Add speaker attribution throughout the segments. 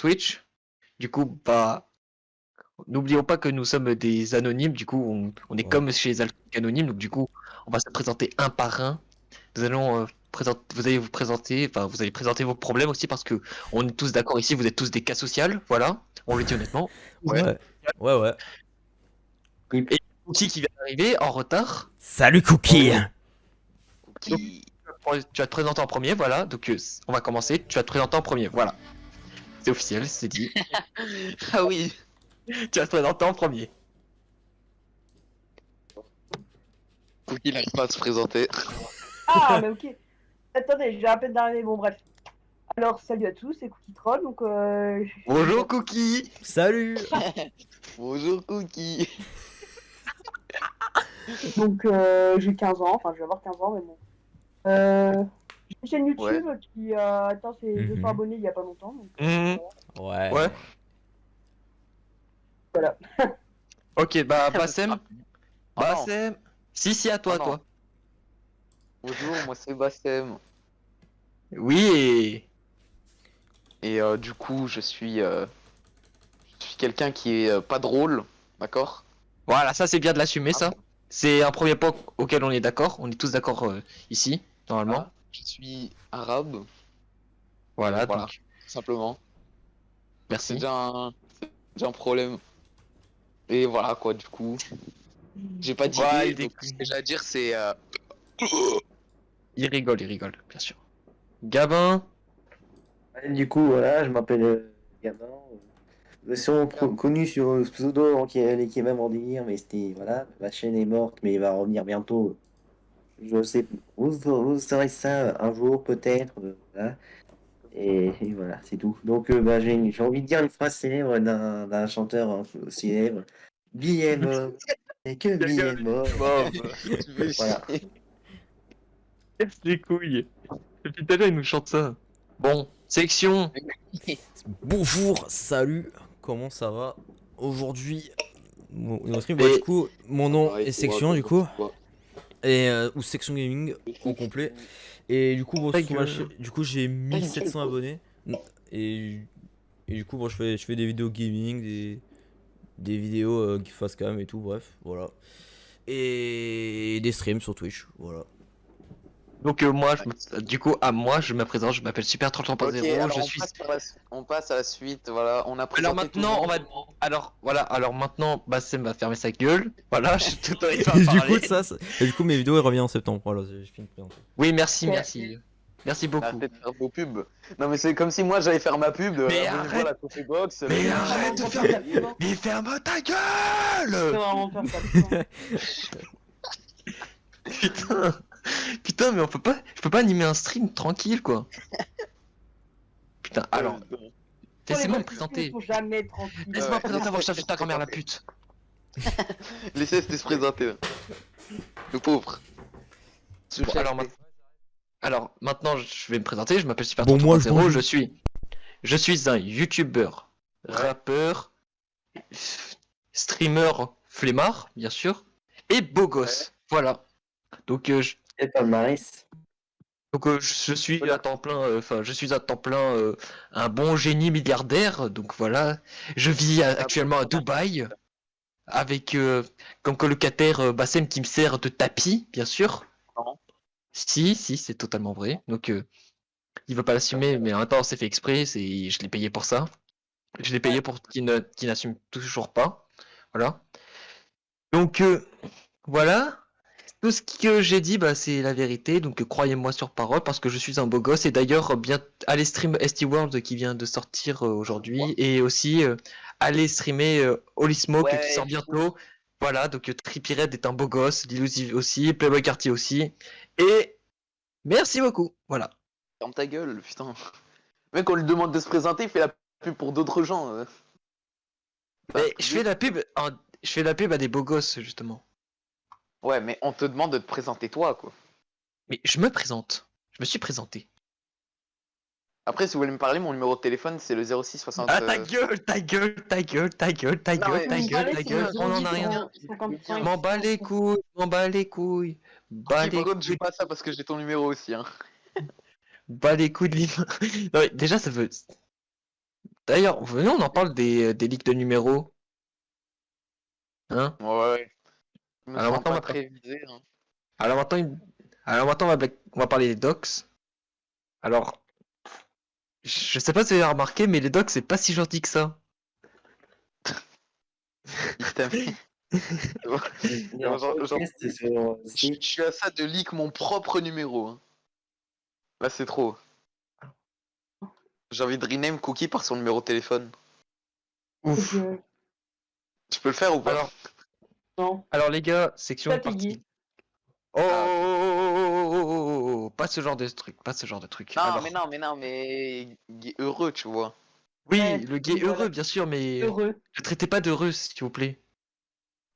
Speaker 1: Twitch. Du coup, bah, n'oublions pas que nous sommes des anonymes. Du coup, on est
Speaker 2: Ouais.
Speaker 1: comme chez les alcooliques anonymes. Donc, du coup, on va se présenter un par un. Nous allons vous allez vous présenter, enfin, vous allez présenter vos problèmes aussi parce que on est tous d'accord ici. Vous êtes tous des cas sociaux. Voilà, on le dit honnêtement. Ouais.
Speaker 2: Ouais. Ouais, ouais.
Speaker 1: Et Cookie qui vient d'arriver en retard.
Speaker 2: Salut
Speaker 3: Oh
Speaker 2: Cookie.
Speaker 3: ouais.
Speaker 1: Donc,
Speaker 3: Qui...
Speaker 1: tu vas te présenter en premier. Voilà. Donc, on va commencer. Tu vas te présenter en premier. Voilà. C'est officiel, c'est dit.
Speaker 3: Ah oui.
Speaker 1: Tu vas te présenter en premier.
Speaker 3: Il n'arrive pas à se présenter.
Speaker 4: Ah, mais ok. Attendez, j'ai à peine d'arriver. Bon, bref. Alors, salut à tous, c'est Cookie Troll. Donc,
Speaker 1: Bonjour Cookie.
Speaker 2: Salut.
Speaker 3: Bonjour Cookie.
Speaker 4: donc j'ai 15 ans. Enfin, je vais avoir 15 ans, mais bon. J'ai une chaîne YouTube qui a atteint ses 200 abonnés il y a pas longtemps. Donc,
Speaker 1: Mhm.
Speaker 2: Ouais.
Speaker 1: Ouais.
Speaker 4: Voilà.
Speaker 1: Ok, bah Bassem.
Speaker 3: Oh non.
Speaker 1: Bassem. Si, à toi,
Speaker 3: Oh non.
Speaker 1: toi.
Speaker 3: Bonjour, moi c'est Bassem.
Speaker 1: Oui,
Speaker 3: Et du coup, je suis quelqu'un qui est pas drôle, d'accord?
Speaker 1: voilà, ça c'est bien de l'assumer, ça. C'est un premier point auquel on est d'accord. On est tous d'accord ici, normalement.
Speaker 3: Ah, je suis arabe.
Speaker 1: Voilà,
Speaker 3: Voilà,
Speaker 1: donc
Speaker 3: tout simplement. C'est
Speaker 1: merci.
Speaker 3: déjà un problème. Et voilà quoi, du coup. J'ai pas d'idée,
Speaker 1: Ouais,
Speaker 3: donc ce que j'ai à dire c'est...
Speaker 1: il rigole, bien sûr. Gabin.
Speaker 5: Ouais, du coup, voilà, je m'appelle Gabin. Je suis connu sur le pseudo qui est même en délire, mais c'était, voilà, ma chaîne est morte, mais il va revenir bientôt. Je sais, vous saurez ça un jour peut-être, voilà. Et voilà, c'est tout. Donc, bah, j'ai envie de dire une phrase célèbre d'un chanteur célèbre. Billet mort, et que billet mort. Voilà.
Speaker 1: Casse les couilles. Depuis tout à l'heure, il nous chante ça. Bon, section.
Speaker 2: Bonjour, salut. Comment ça va? Aujourd'hui, mon stream,
Speaker 1: Et-
Speaker 2: du coup, mon nom est Section, du coup. Et ou Section Gaming au complet. Et du coup, bon,
Speaker 1: Ta
Speaker 2: sur ma
Speaker 1: gueule.
Speaker 2: chaîne, du coup, j'ai 1700 abonnés. Et, et du coup, bon, je fais des vidéos gaming, des vidéos face cam et tout, bref, voilà. Et des streams sur Twitch, voilà.
Speaker 1: Donc du coup, moi, je me présente. Je m'appelle Super 33.0.
Speaker 3: Ok, alors
Speaker 1: Je
Speaker 3: on
Speaker 1: suis.
Speaker 3: on passe à la suite, voilà, on a
Speaker 1: Alors
Speaker 3: présenté tout le
Speaker 1: maintenant,
Speaker 3: monde.
Speaker 1: Alors maintenant, Bassem va fermer sa gueule. Voilà, je t'autorise à
Speaker 2: Et du
Speaker 1: parler.
Speaker 2: coup, et du coup, mes vidéos elles reviennent en septembre. Voilà, je finis de présenter.
Speaker 1: Oui, merci,
Speaker 4: Ok.
Speaker 1: merci. Merci beaucoup.
Speaker 3: Arrêtez de faire vos pubs. Non mais c'est comme si moi j'allais faire ma pub.
Speaker 1: Mais
Speaker 3: abonnez-vous
Speaker 1: arrête.
Speaker 3: à la Coffee Box.
Speaker 1: Mais
Speaker 3: le-
Speaker 1: arrête de
Speaker 4: on
Speaker 1: faire-
Speaker 4: peut faire ça,
Speaker 1: Mais ferme ta
Speaker 4: c'est
Speaker 1: gueule.
Speaker 4: vraiment faire ça.
Speaker 1: Putain. Putain, mais je peux pas animer un stream tranquille, quoi. Putain, alors, laissez-moi me présenter.
Speaker 4: Faut jamais tranquille.
Speaker 1: Laisse-moi
Speaker 3: Ouais.
Speaker 1: présenter avant que je t'ajoute ta grand-mère la pute.
Speaker 3: Laissez se présenter. Le pauvre.
Speaker 1: Bon, alors maintenant, je vais me présenter. Je m'appelle Super
Speaker 2: Bon, moi, je
Speaker 1: 33.0.
Speaker 2: mange-
Speaker 1: Je suis un YouTuber, rappeur, streamer, flemmard, bien sûr, et beau gosse. Voilà. Donc,
Speaker 5: C'est pas Maris.
Speaker 1: je suis à temps plein, un bon génie milliardaire. Donc voilà, je vis actuellement à Dubaï avec comme colocataire Bassem qui me sert de tapis, bien sûr.
Speaker 3: Non.
Speaker 1: Si, c'est totalement vrai. Donc il veut pas l'assumer, mais en même temps c'est fait exprès. Je l'ai payé pour ça. Je l'ai payé pour qu'il n'assume toujours pas. Voilà. Donc voilà. Tout ce que j'ai dit, bah, c'est la vérité, donc croyez-moi sur parole parce que je suis un beau gosse et d'ailleurs bien allez stream ST World qui vient de sortir aujourd'hui et aussi allez streamer Holy Smoke
Speaker 3: Ouais,
Speaker 1: qui sort bientôt. Voilà, donc Trippie Red est un beau gosse, Lilou aussi, Playboy Cartier aussi et merci beaucoup. Voilà.
Speaker 3: Ferme ta gueule, putain. Mec, on lui demande de se présenter, il fait la pub pour d'autres gens.
Speaker 1: Mais je fais la pub à des beaux gosses justement.
Speaker 3: Ouais, mais on te demande de te présenter toi, quoi.
Speaker 1: Mais je me présente. Je me suis présenté.
Speaker 3: Après, si vous voulez me parler, mon numéro de téléphone, c'est le 06 60...
Speaker 1: Ah ta gueule, ta gueule, ta gueule, ta gueule, ta
Speaker 3: Non,
Speaker 1: gueule,
Speaker 3: mais-
Speaker 1: ta gueule, ta gueule, on en a rien. M'en bats les couilles, m'en bats les couilles. Bas
Speaker 3: Ok,
Speaker 1: les
Speaker 3: par contre, je
Speaker 1: couilles,
Speaker 3: dis pas ça parce que j'ai ton numéro aussi, hein.
Speaker 1: bas les couilles de l'IMA. Non, mais déjà, ça veut. D'ailleurs, venez, on en parle des leaks de numéros. Hein?
Speaker 3: Ouais. Je me
Speaker 1: Alors
Speaker 3: sens
Speaker 1: maintenant,
Speaker 3: pas très visé. Hein.
Speaker 1: alors maintenant, alors maintenant, on va parler des docs. Alors, je sais pas si vous avez remarqué, mais les docs, c'est pas si gentil que ça.
Speaker 3: Il t'a mis.
Speaker 5: Il y a un podcast sur
Speaker 3: Je
Speaker 5: Steam.
Speaker 3: suis à ça de leak mon propre numéro. Hein. Là, c'est trop. J'ai envie de rename Cookie par son numéro de téléphone.
Speaker 1: Ouf.
Speaker 3: Tu peux le faire ou pas?
Speaker 4: Non.
Speaker 1: Alors les gars, section
Speaker 4: Pas
Speaker 1: partie.
Speaker 4: Tiggy.
Speaker 1: Oh,
Speaker 3: Ah, ok.
Speaker 1: pas ce genre de truc, pas ce genre de truc.
Speaker 3: Non,
Speaker 1: Alors,
Speaker 3: mais non, mais non, mais heureux, tu vois.
Speaker 1: oui,
Speaker 4: Ouais,
Speaker 1: le gay
Speaker 4: oui,
Speaker 1: heureux,
Speaker 4: voilà.
Speaker 1: bien sûr, mais
Speaker 4: Heureux.
Speaker 1: ne traitez pas d'heureux, s'il vous plaît.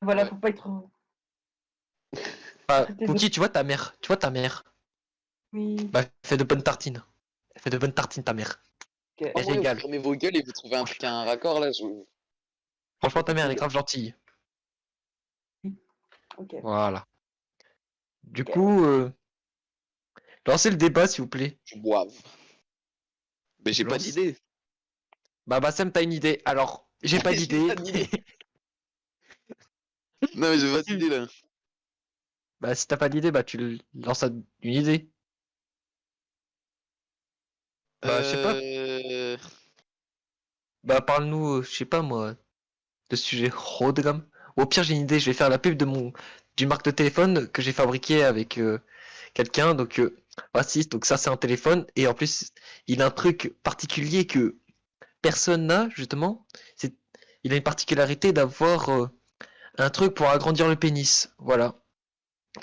Speaker 4: Voilà,
Speaker 3: Ouais.
Speaker 4: faut pas être heureux.
Speaker 1: Bah,
Speaker 4: Traitez
Speaker 1: Cookie, tu vois ta mère,
Speaker 4: Oui.
Speaker 1: bah, elle fait de bonnes tartines. Elle fait de bonnes tartines, ta mère.
Speaker 4: Ok.
Speaker 3: Oh
Speaker 1: Elle
Speaker 3: ouais, vous
Speaker 1: régale.
Speaker 3: fermez vos gueules et vous trouvez un raccord là.
Speaker 1: Franchement, ta mère, elle est grave gentille.
Speaker 4: Ok.
Speaker 1: Voilà. Du
Speaker 4: Ok.
Speaker 1: coup, lancez le débat, s'il vous plaît.
Speaker 3: Je boive. Mais j'ai pas
Speaker 1: Lance.
Speaker 3: d'idée.
Speaker 1: Bah, Bassem, t'as une idée. Alors, j'ai pas
Speaker 3: J'ai
Speaker 1: d'idée.
Speaker 3: pas d'idée. Non, mais j'ai pas d'idée là.
Speaker 1: Bah, si t'as pas d'idée, bah, lances une idée. Bah, je sais pas.
Speaker 3: Euh...
Speaker 1: Bah, parle-nous, je sais pas moi, de sujet haut de gamme. Ou au pire, j'ai une idée, je vais faire la pub d'une marque de téléphone que j'ai fabriqué avec quelqu'un. Donc, voici, donc ça, c'est un téléphone. Et en plus, il a un truc particulier que personne n'a, justement. C'est, il a une particularité d'avoir un truc pour agrandir le pénis. Voilà.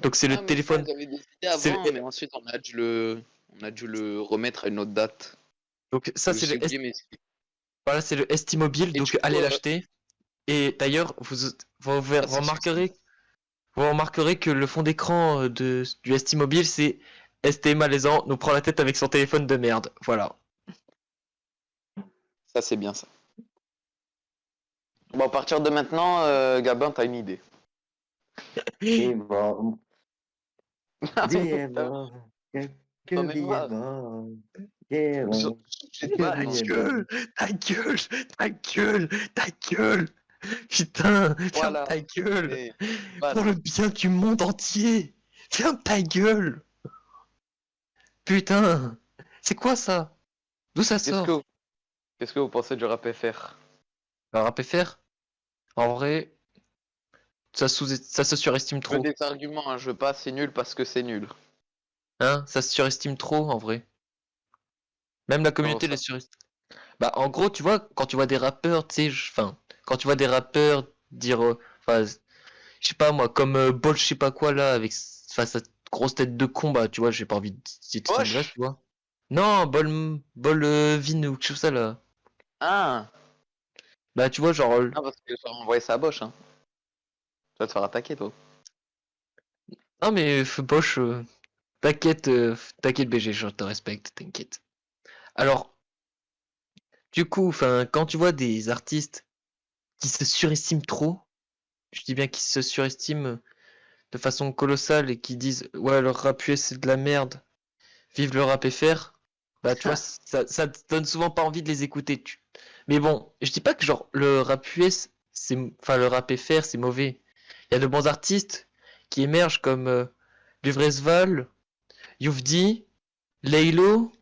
Speaker 1: Donc, c'est le
Speaker 3: Ah, mais ça,
Speaker 1: téléphone.
Speaker 3: j'avais des idées
Speaker 1: C'est
Speaker 3: avant,
Speaker 1: le-
Speaker 3: mais ensuite on a dû le remettre à une autre date.
Speaker 1: donc, ça,
Speaker 3: Donc,
Speaker 1: c'est
Speaker 3: j'ai oublié, mais.
Speaker 1: voilà, c'est le ST-Mobile.
Speaker 3: Et
Speaker 1: Donc,
Speaker 3: du coup,
Speaker 1: allez l'acheter. Et d'ailleurs,
Speaker 3: ah,
Speaker 1: vous
Speaker 3: c'est sûr.
Speaker 1: remarquerez que le fond d'écran du ST Mobile, c'est ST malaisant, nous prend la tête avec son téléphone de merde. Voilà.
Speaker 3: Ça, c'est bien ça. Bon, à partir de maintenant, Gabin, t'as une idée.
Speaker 5: Et bon, billets
Speaker 3: Putain,
Speaker 5: morts,
Speaker 3: j'en
Speaker 5: quelques
Speaker 3: ai
Speaker 5: billets
Speaker 3: marre.
Speaker 5: morts, billets
Speaker 3: J'en-
Speaker 5: morts,
Speaker 3: J'ai
Speaker 5: quelques
Speaker 3: pas,
Speaker 1: Ta
Speaker 3: non.
Speaker 5: billets morts.
Speaker 1: gueule, ta gueule, ta gueule, ta gueule. Putain, ferme
Speaker 3: Voilà.
Speaker 1: ta gueule.
Speaker 3: Et
Speaker 1: Pour le
Speaker 3: voilà.
Speaker 1: bien du monde entier. Ferme ta gueule. Putain. C'est quoi ça? D'où ça
Speaker 3: Qu'est-ce que
Speaker 1: sort?
Speaker 3: vous, qu'est-ce que vous pensez du rap FR?
Speaker 1: Alors, APFR, en vrai, ça se surestime
Speaker 3: Je veux
Speaker 1: trop.
Speaker 3: des arguments, hein, je veux pas c'est nul parce que c'est nul.
Speaker 1: Hein? Ça se surestime trop, en vrai. Même la
Speaker 3: Comment
Speaker 1: communauté les
Speaker 3: ça?
Speaker 1: surestime. Bah, en gros, tu vois, quand tu vois des rappeurs, tu sais, enfin, quand tu vois des rappeurs dire, enfin, je sais pas moi, comme Bol, je sais pas quoi là, avec enfin, sa grosse tête de con, bah, tu vois, j'ai pas envie de citer son adresse,
Speaker 3: Wesh!
Speaker 1: tu vois. Non, Bol Vin ou quelque chose ça là.
Speaker 3: Ah!
Speaker 1: Bah, tu vois, genre,
Speaker 3: Ah, parce que ça a envoyé sa boche, hein. Tu vas te faire attaquer, toi.
Speaker 1: non, mais Bosch, t'inquiète, t'inquiète, BG, je te respecte, t'inquiète. Alors, du coup, enfin, quand tu vois des artistes qui se surestiment trop, je dis bien qui se surestiment de façon colossale et qui disent ouais le rap US c'est de la merde, vive le rap FR, bah tu vois ça te donne souvent pas envie de les écouter. Mais bon, je dis pas que genre le rap US c'est enfin le rap FR c'est mauvais. Il y a de bons artistes qui émergent comme Luvresval, Youvdi, Laylo,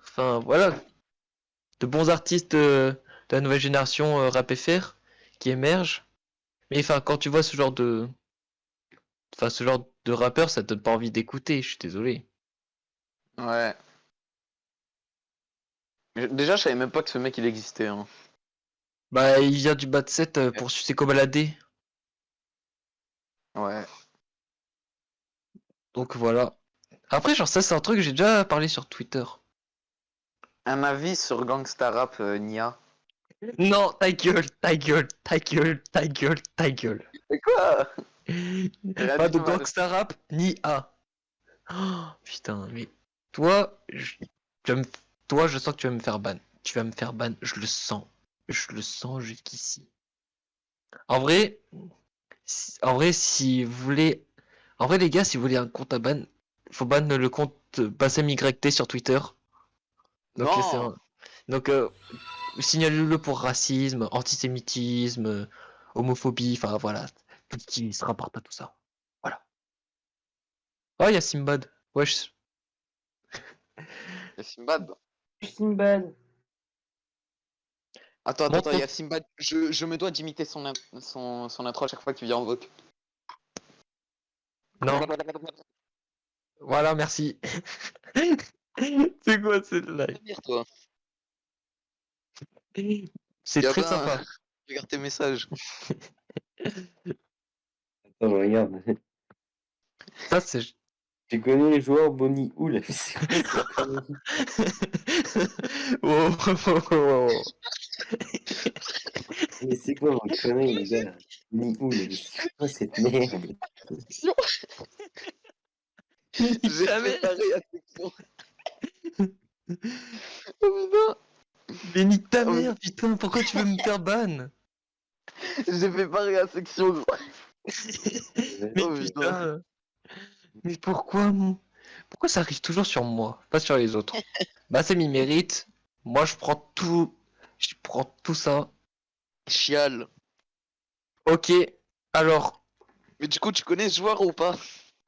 Speaker 1: enfin voilà, de bons artistes de la nouvelle génération rap FR qui émergent. Mais enfin quand tu vois ce genre de enfin ce genre de rappeur ça te donne pas envie d'écouter, je suis désolé.
Speaker 3: Ouais. Déjà, je savais même pas que ce mec il existait, hein.
Speaker 1: Bah, il vient du bas de 7 pour sucer Kobalade.
Speaker 3: Ouais.
Speaker 1: Donc voilà. Après, genre, ça, c'est un truc que j'ai déjà parlé sur Twitter.
Speaker 3: Un avis sur Gangsta Rap Nia.
Speaker 1: Non, ta gueule, ta gueule, ta gueule, ta gueule, ta gueule.
Speaker 3: C'est quoi? Rien
Speaker 1: Pas
Speaker 3: dit
Speaker 1: de
Speaker 3: de mal.
Speaker 1: gangsta rap, ni A. Oh, putain, mais toi, tu vas me- toi, je sens que tu vas me faire ban. Tu vas me faire ban, je le sens. Je le sens jusqu'ici. En vrai, en vrai, si vous voulez. En vrai, les gars, si vous voulez un compte à ban, faut ban le compte BassemYT sur Twitter. Donc c'est
Speaker 3: Non!
Speaker 1: un, Donc, signalez-le pour racisme, antisémitisme, homophobie, enfin voilà, tout ce qui se rapporte à tout ça. Voilà. Oh, il y a Simbad. Wesh.
Speaker 3: Il y a Simbad.
Speaker 4: Sinbad.
Speaker 3: Attends, il y
Speaker 1: Montre.
Speaker 3: a Simbad. Je me dois d'imiter son intro à chaque fois qu'il vient en vote.
Speaker 1: Non. Voilà, merci. C'est quoi cette live?
Speaker 3: Dire toi.
Speaker 1: C'est très
Speaker 3: Gabin,
Speaker 1: sympa.
Speaker 3: regarde tes messages.
Speaker 5: Attends, regarde.
Speaker 1: Ça, c'est.
Speaker 5: Tu connais les joueurs Bonnie Hull?
Speaker 1: Oh, oh, oh, oh.
Speaker 5: Mais c'est quoi vos conneries, les gars? Bonnie Hull, mais c'est quoi cette merde?
Speaker 3: J'ai
Speaker 1: Jamais.
Speaker 3: préparé la section. Oh putain,
Speaker 1: Mais nique ta
Speaker 3: Oh, mais-
Speaker 1: mère, putain, pourquoi tu veux me faire ban?
Speaker 3: j'ai préparé la section. Gros.
Speaker 1: Mais
Speaker 3: Oh putain.
Speaker 1: putain, mais pourquoi ça arrive toujours sur moi, pas sur les autres? Bah c'est mes mérites. Moi je prends tout ça.
Speaker 3: Chial.
Speaker 1: Ok, alors.
Speaker 3: Mais du coup, tu connais ce joueur ou pas?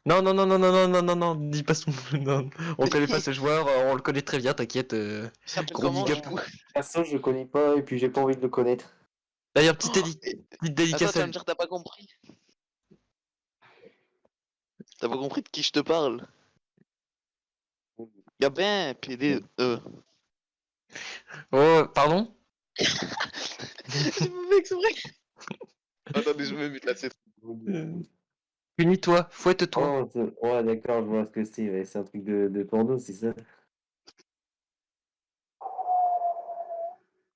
Speaker 1: Non, non, non, non, non, non, non, non, non, dis pas son nom. On connaît pas ce joueur, on le connaît très bien, t'inquiète.
Speaker 3: Il s'appelle
Speaker 1: Gros
Speaker 3: comment
Speaker 1: big
Speaker 3: du
Speaker 1: up.
Speaker 3: coup?
Speaker 5: Perso, je le connais pas et puis j'ai pas envie de le connaître.
Speaker 1: D'ailleurs,
Speaker 3: Oh,
Speaker 1: petite
Speaker 3: attends,
Speaker 1: dédicace
Speaker 3: tu
Speaker 1: à
Speaker 3: vas me dire t'as pas compris? T'as pas compris de qui je te parle? Gabin, PD.
Speaker 1: Oh, pardon?
Speaker 3: J'ai pas fait exprès. Attendez, je me mute là, c'est
Speaker 1: Punis-toi, fouette-toi.
Speaker 5: Oh, ouais, d'accord, je vois ce que c'est. Ouais, c'est un truc de porno, c'est ça?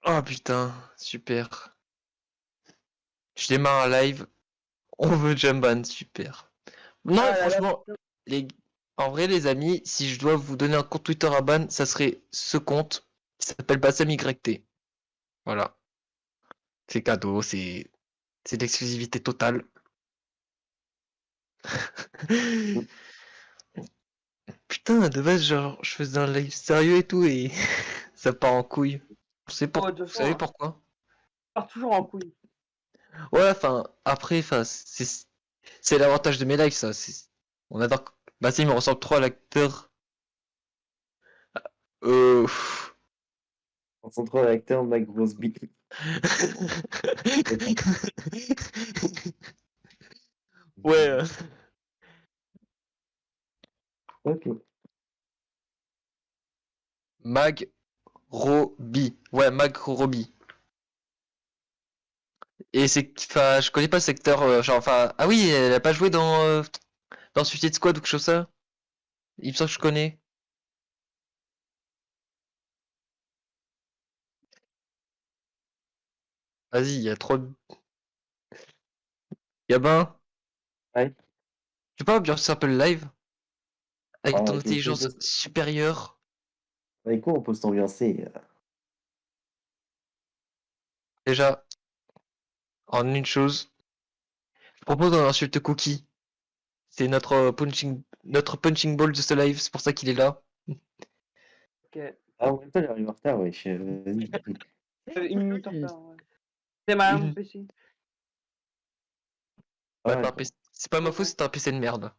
Speaker 1: Oh putain, super. Je démarre un live, on veut Jamban, super. Non,
Speaker 4: Ah
Speaker 1: mais
Speaker 4: là là,
Speaker 1: franchement, les... en vrai, les amis, si je dois vous donner un compte Twitter à ban, ça serait ce compte qui s'appelle BassamYT. Voilà. C'est cadeau, c'est de l'exclusivité totale. Putain, de base, genre, je faisais un live sérieux et tout, et ça part en couille.
Speaker 4: de toute
Speaker 1: Vous
Speaker 4: façon,
Speaker 1: savez
Speaker 4: ça
Speaker 1: pourquoi?
Speaker 4: part toujours en couille.
Speaker 1: Ouais, enfin, après, enfin, c'est l'avantage de mes lives, ça. On adore. Bassim me ressemble trop à l'acteur. Pff.
Speaker 5: Concentre l'acteur Mike Roseby.
Speaker 1: Ouais.
Speaker 5: Ok.
Speaker 1: Mag Robbie. Ouais, Mag Robbie. Et c'est, enfin, je connais pas ce secteur, genre, enfin, ah oui, elle a pas joué dans Suicide Squad ou quelque chose ça. Il me semble que je connais. Vas-y, il y a trop de Gabin.
Speaker 5: Ouais.
Speaker 1: Tu peux pas ambiancer un peu le live avec
Speaker 5: Ah,
Speaker 1: ton
Speaker 5: je sais,
Speaker 1: intelligence supérieure.
Speaker 5: avec quoi on peut s'ambiancer?
Speaker 1: Déjà, en une chose, je propose un insulte Cookie. C'est notre punching ball de ce live, c'est pour ça qu'il est là.
Speaker 4: Ok.
Speaker 5: Ah, en même temps, j'arrive en retard, ouais. Vas-y.
Speaker 4: 1 minute en retard, ouais. C'est mal mon PC.
Speaker 1: Ouais,
Speaker 5: Ah,
Speaker 1: t'as un
Speaker 5: d'accord.
Speaker 1: PC. C'est pas ma faute, c'est un PC de merde.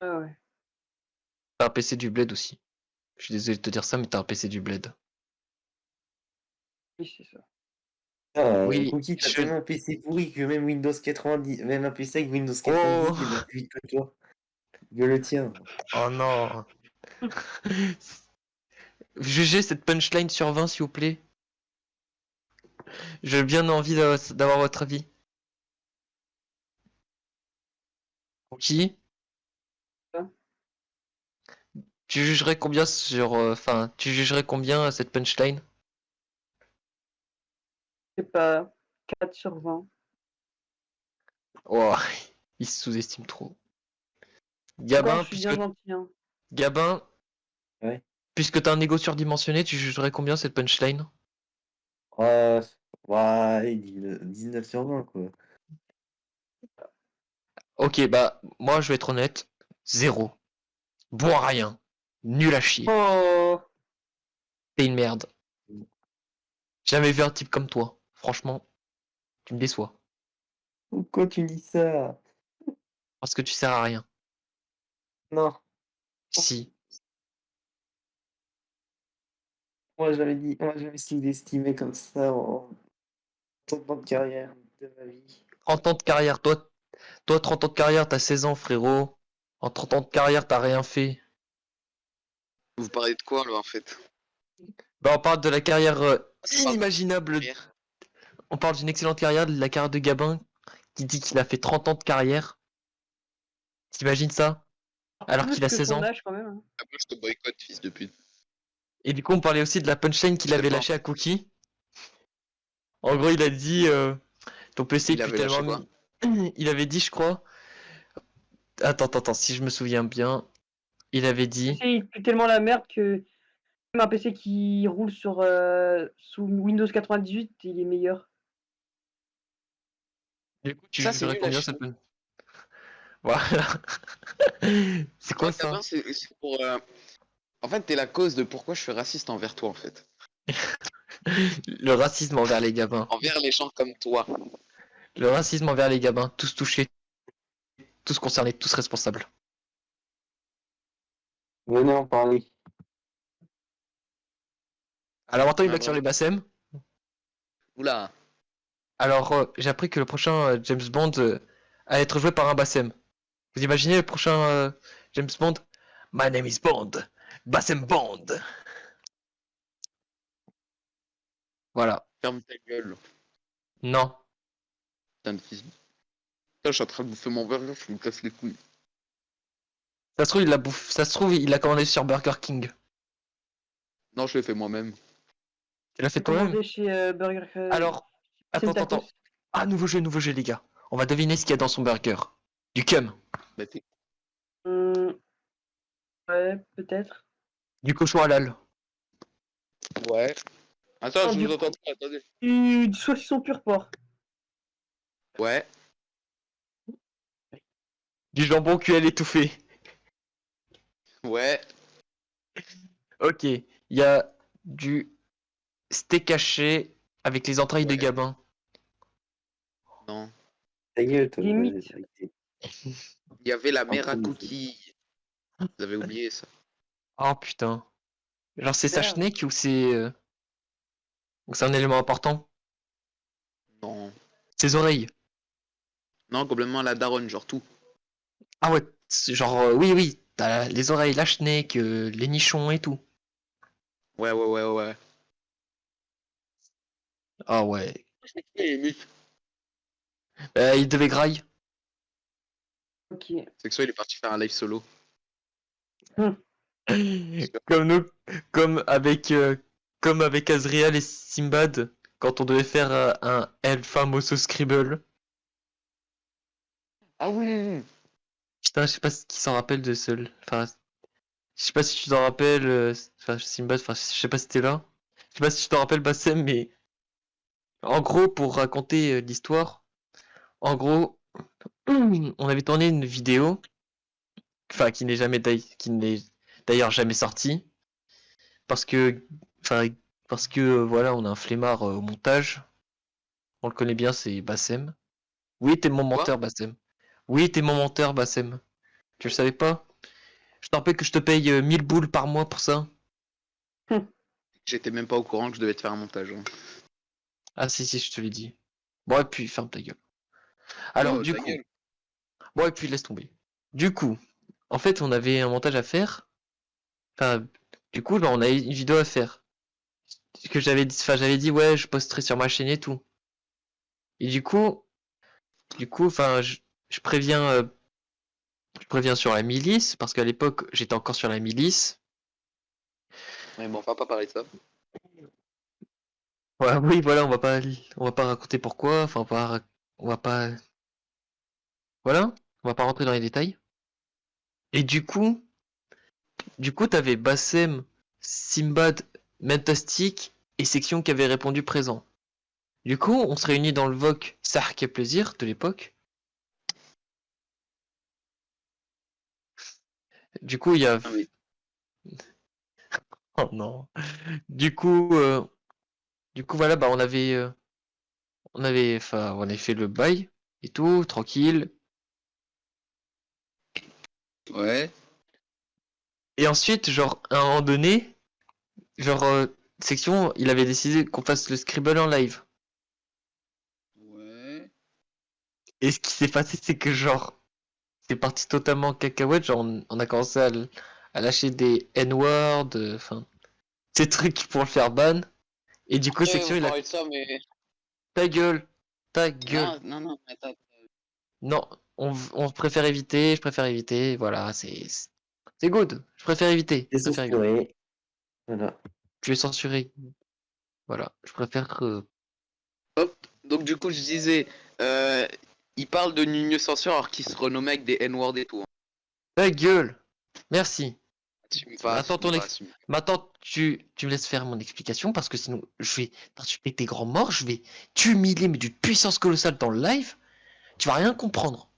Speaker 4: Ah ouais.
Speaker 1: T'as un PC du bled aussi. Je suis désolé de te dire ça, mais t'as un PC du bled.
Speaker 4: Oui, c'est ça.
Speaker 5: Ah,
Speaker 1: Oui,
Speaker 5: Cookie, t'as tellement un PC pourri que même Windows 90, même un PC avec Windows 90, il va
Speaker 1: Oh,
Speaker 5: plus vite que toi. Que le tien.
Speaker 1: oh non. Jugez cette punchline sur 20, s'il vous plaît. J'ai bien envie d'avoir votre avis. Qui?
Speaker 4: Hein.
Speaker 1: Tu jugerais combien sur. Enfin, tu jugerais combien cette punchline?
Speaker 4: Je sais pas. 4/20.
Speaker 1: Oh, il se sous-estime trop.
Speaker 4: Encore,
Speaker 1: Gabin,
Speaker 4: je suis bien gentil, hein.
Speaker 1: Gabin,
Speaker 5: Ouais.
Speaker 1: puisque t'as un ego surdimensionné, tu jugerais combien cette punchline?
Speaker 5: Ouais, ouais, 19 sur 20, quoi.
Speaker 1: Ok, bah, moi je vais être honnête. Zéro. Bon à rien. Nul à chier.
Speaker 4: Oh!
Speaker 1: T'es une merde. Jamais vu un type comme toi. Franchement, tu me déçois.
Speaker 5: Pourquoi tu dis ça?
Speaker 1: Parce que tu sers à rien.
Speaker 5: Non,
Speaker 1: Si.
Speaker 5: moi j'avais sous-estimé comme ça en 30 ans de carrière de ma vie.
Speaker 1: 30 ans de carrière. Toi 30 ans de carrière, t'as 16 ans, frérot. En 30 ans de carrière, t'as rien fait.
Speaker 3: Vous parlez de quoi là en fait?
Speaker 1: Bah, on parle de la carrière
Speaker 3: On parle de
Speaker 1: inimaginable.
Speaker 3: carrière.
Speaker 1: On parle d'une excellente carrière, de la carrière de Gabin, qui dit qu'il a fait 30 ans de carrière. T'imagines ça? Alors
Speaker 4: Plus
Speaker 1: qu'il a
Speaker 4: que
Speaker 1: 16
Speaker 4: son
Speaker 1: ans.
Speaker 4: âge quand même. Hein.
Speaker 3: Ah, moi je te boycotte, fils de pute.
Speaker 1: Et du coup, on parlait aussi de la punchline qu'il
Speaker 3: Je sais
Speaker 1: avait
Speaker 3: pas.
Speaker 1: lâchée à Cookie. En gros, il a dit ton PC
Speaker 3: Il
Speaker 1: pue
Speaker 3: avait
Speaker 1: tellement.
Speaker 3: lâché quoi?
Speaker 1: Il avait dit, je crois. Attends, si je me souviens bien, il avait dit.
Speaker 4: PC, il pue tellement la merde que même un PC qui roule sous Windows 98, il est meilleur.
Speaker 1: Du coup, tu
Speaker 3: Ça c'est
Speaker 1: jugerais
Speaker 3: nul à
Speaker 1: combien
Speaker 3: chier.
Speaker 1: ça peut. Voilà. C'est
Speaker 3: Toi,
Speaker 1: quoi ça?
Speaker 3: Gabin, c'est pour. En fait, t'es la cause de pourquoi je suis raciste envers toi en fait.
Speaker 1: Le racisme envers les Gabins.
Speaker 3: Envers les gens comme toi.
Speaker 1: Le racisme envers les Gabins. Tous touchés, tous concernés, tous responsables.
Speaker 5: Venez en parler.
Speaker 1: Alors, maintenant, une
Speaker 3: Ah,
Speaker 1: blague sur les
Speaker 3: vraiment.
Speaker 1: Bassem.
Speaker 3: Oula.
Speaker 1: Alors, j'ai appris que le prochain James Bond allait être joué par un Bassem. Vous imaginez le prochain James Bond? My name is Bond. Bassem Bond. Voilà.
Speaker 3: Ferme ta gueule.
Speaker 1: Non.
Speaker 3: Putain de fils. Putain, je suis en train de bouffer mon burger, je me casse les couilles.
Speaker 1: Ça se trouve, il l'a Ça se trouve, il l'a commandé sur Burger King.
Speaker 3: Non, je l'ai fait moi-même.
Speaker 1: Tu l'as fait
Speaker 4: J'ai
Speaker 1: toi-même?
Speaker 4: commandé chez Burger
Speaker 1: Alors,
Speaker 4: King
Speaker 1: attends.
Speaker 4: Tacos.
Speaker 1: Ah, nouveau jeu, les gars. On va deviner ce qu'il y a dans son burger. Du cum.
Speaker 3: Bah, t'es-
Speaker 4: Hum, ouais, peut-être.
Speaker 1: Du cochon halal.
Speaker 3: Ouais. Attends,
Speaker 4: Non,
Speaker 3: je
Speaker 4: du
Speaker 3: vous
Speaker 4: coup,
Speaker 3: entends pas, attendez.
Speaker 4: du saucisson pur porc.
Speaker 3: Ouais.
Speaker 1: Du jambon QL étouffé.
Speaker 3: Ouais.
Speaker 1: Ok. Il y a du steak haché avec les entrailles de
Speaker 3: Ouais.
Speaker 1: Gabin.
Speaker 3: Non.
Speaker 5: Ta gueule, toi.
Speaker 4: Limite.
Speaker 3: Il y avait la
Speaker 5: En
Speaker 3: mère à
Speaker 5: train de-
Speaker 3: cookies. Vous avez oublié ça.
Speaker 1: Oh putain. Genre, c'est sa
Speaker 4: Merde.
Speaker 1: schneck ou c'est. Ou c'est un élément important?
Speaker 3: Non.
Speaker 1: Ses oreilles.
Speaker 3: Non, complètement la daronne, genre tout.
Speaker 1: Ah ouais, c'est genre, oui, t'as les oreilles, la schneck, les nichons et tout.
Speaker 3: Ouais.
Speaker 1: Ah ouais.
Speaker 3: Et Mick.
Speaker 1: Il devait graille.
Speaker 4: Ok.
Speaker 3: C'est que soit il est parti faire un live solo.
Speaker 1: Comme nous, comme avec Azriel et Simbad, quand on devait faire un El Famoso Scribble.
Speaker 3: Ah oui.
Speaker 1: Putain, je sais pas qui s'en rappelle de seul. Enfin, je sais pas si tu t'en rappelles, enfin, Simbad, enfin, je sais pas si t'es là. Je sais pas si tu t'en rappelles, Bassem, mais en gros, pour raconter l'histoire, en gros, on avait tourné une vidéo, enfin, qui n'est d'ailleurs jamais sortie, parce que, enfin, parce que, voilà, on a un flemmard au montage. On le connaît bien, c'est Bassem. Oui, t'es mon
Speaker 3: Quoi?
Speaker 1: menteur, Bassem. Oui, t'es mon menteur, Bassem. Tu le savais pas? Je te rappelle que je te paye 1000 boules par mois pour ça.
Speaker 3: J'étais même pas au courant que je devais te faire un montage. Hein.
Speaker 1: Ah si, je te l'ai dit. Bon, et puis, ferme ta gueule. Alors,
Speaker 3: Oh,
Speaker 1: du
Speaker 3: ta
Speaker 1: coup...
Speaker 3: gueule.
Speaker 1: Bon, et puis, laisse tomber. Du coup, en fait, on avait un montage à faire. Enfin, du coup, on a une vidéo à faire. Que j'avais dit, ouais, je posterai sur ma chaîne et tout. Et enfin, je préviens sur la milice, parce qu'à l'époque, j'étais encore sur la milice.
Speaker 3: Mais bon, on va pas parler de ça.
Speaker 1: Ouais, oui, voilà, on va pas raconter pourquoi, enfin, on va pas, voilà, on va pas rentrer dans les détails. Et t'avais Bassem, Simbad, Mentastic et Section qui avaient répondu présent. Du coup, on se réunit dans le VOC Sark et Plaisir de l'époque. Du coup, il y a,
Speaker 3: Ah oui.
Speaker 1: Oh non. Du coup, euh, du coup voilà, bah enfin, on avait fait le bail et tout, tranquille.
Speaker 3: Ouais.
Speaker 1: Et ensuite, genre, à un moment donné, genre, section, il avait décidé qu'on fasse le Scribble en live.
Speaker 3: Ouais.
Speaker 1: Et ce qui s'est passé, c'est que genre, c'est parti totalement en cacahuète. Genre, on a commencé à lâcher des N-words, enfin, ces trucs pour le faire ban. Et du coup,
Speaker 3: Après,
Speaker 1: section,
Speaker 3: vous
Speaker 1: il a
Speaker 3: parlez de ça, mais.
Speaker 1: ta gueule, ta gueule.
Speaker 3: Non, non, non, attends.
Speaker 1: Non, on préfère éviter, je préfère éviter. Voilà, c'est good. Je préfère éviter,
Speaker 5: C'est
Speaker 1: je préfère éviter.
Speaker 5: censuré. Voilà.
Speaker 1: Je vais censurer. Voilà, je préfère.
Speaker 3: Hop. Donc, du coup, je disais, euh, il parle de Nuno Censure alors qu'il se renommait avec des N-words et tout. Hein.
Speaker 1: Ta gueule. Merci.
Speaker 3: Assume pas,
Speaker 1: Attends
Speaker 3: assume
Speaker 1: ton
Speaker 3: pas,
Speaker 1: ex.
Speaker 3: assume.
Speaker 1: Maintenant, tu me laisses faire mon explication parce que sinon, je vais t'insulter tes grands morts, je vais t'humilier, mais d'une puissance colossale dans le live. Tu vas rien comprendre.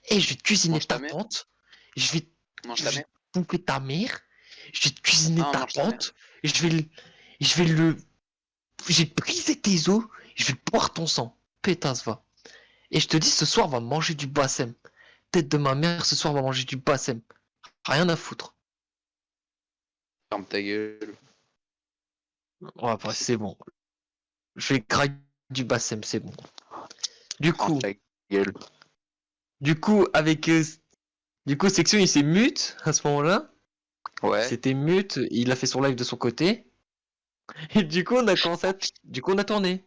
Speaker 1: Et je vais te cuisiner
Speaker 3: Mange ta
Speaker 1: ta
Speaker 3: mère.
Speaker 1: tante. Je vais,
Speaker 3: Mange
Speaker 1: je
Speaker 3: ta
Speaker 1: vais
Speaker 3: mère.
Speaker 1: bouffer ta mère. Je vais te cuisiner
Speaker 3: Non,
Speaker 1: ta
Speaker 3: mange ta mère.
Speaker 1: tante. Et je vais le, j'ai brisé tes os. Je vais boire ton sang. Pétasse, va. Et je te dis, ce soir, on va manger du bassem. Tête de ma mère, ce soir, on va manger du bassem. Rien à foutre.
Speaker 3: Ferme ta gueule.
Speaker 1: Ouais, bah, c'est bon. Je vais grailler du bassem, c'est bon. Du
Speaker 3: Ferme
Speaker 1: coup,
Speaker 3: ta gueule.
Speaker 1: du coup, avec, du coup, Section, il s'est mute à ce moment-là. Il
Speaker 3: Ouais.
Speaker 1: s'était mute, il a fait son live de son côté. Et du coup, on a commencé à, du coup, on a tourné.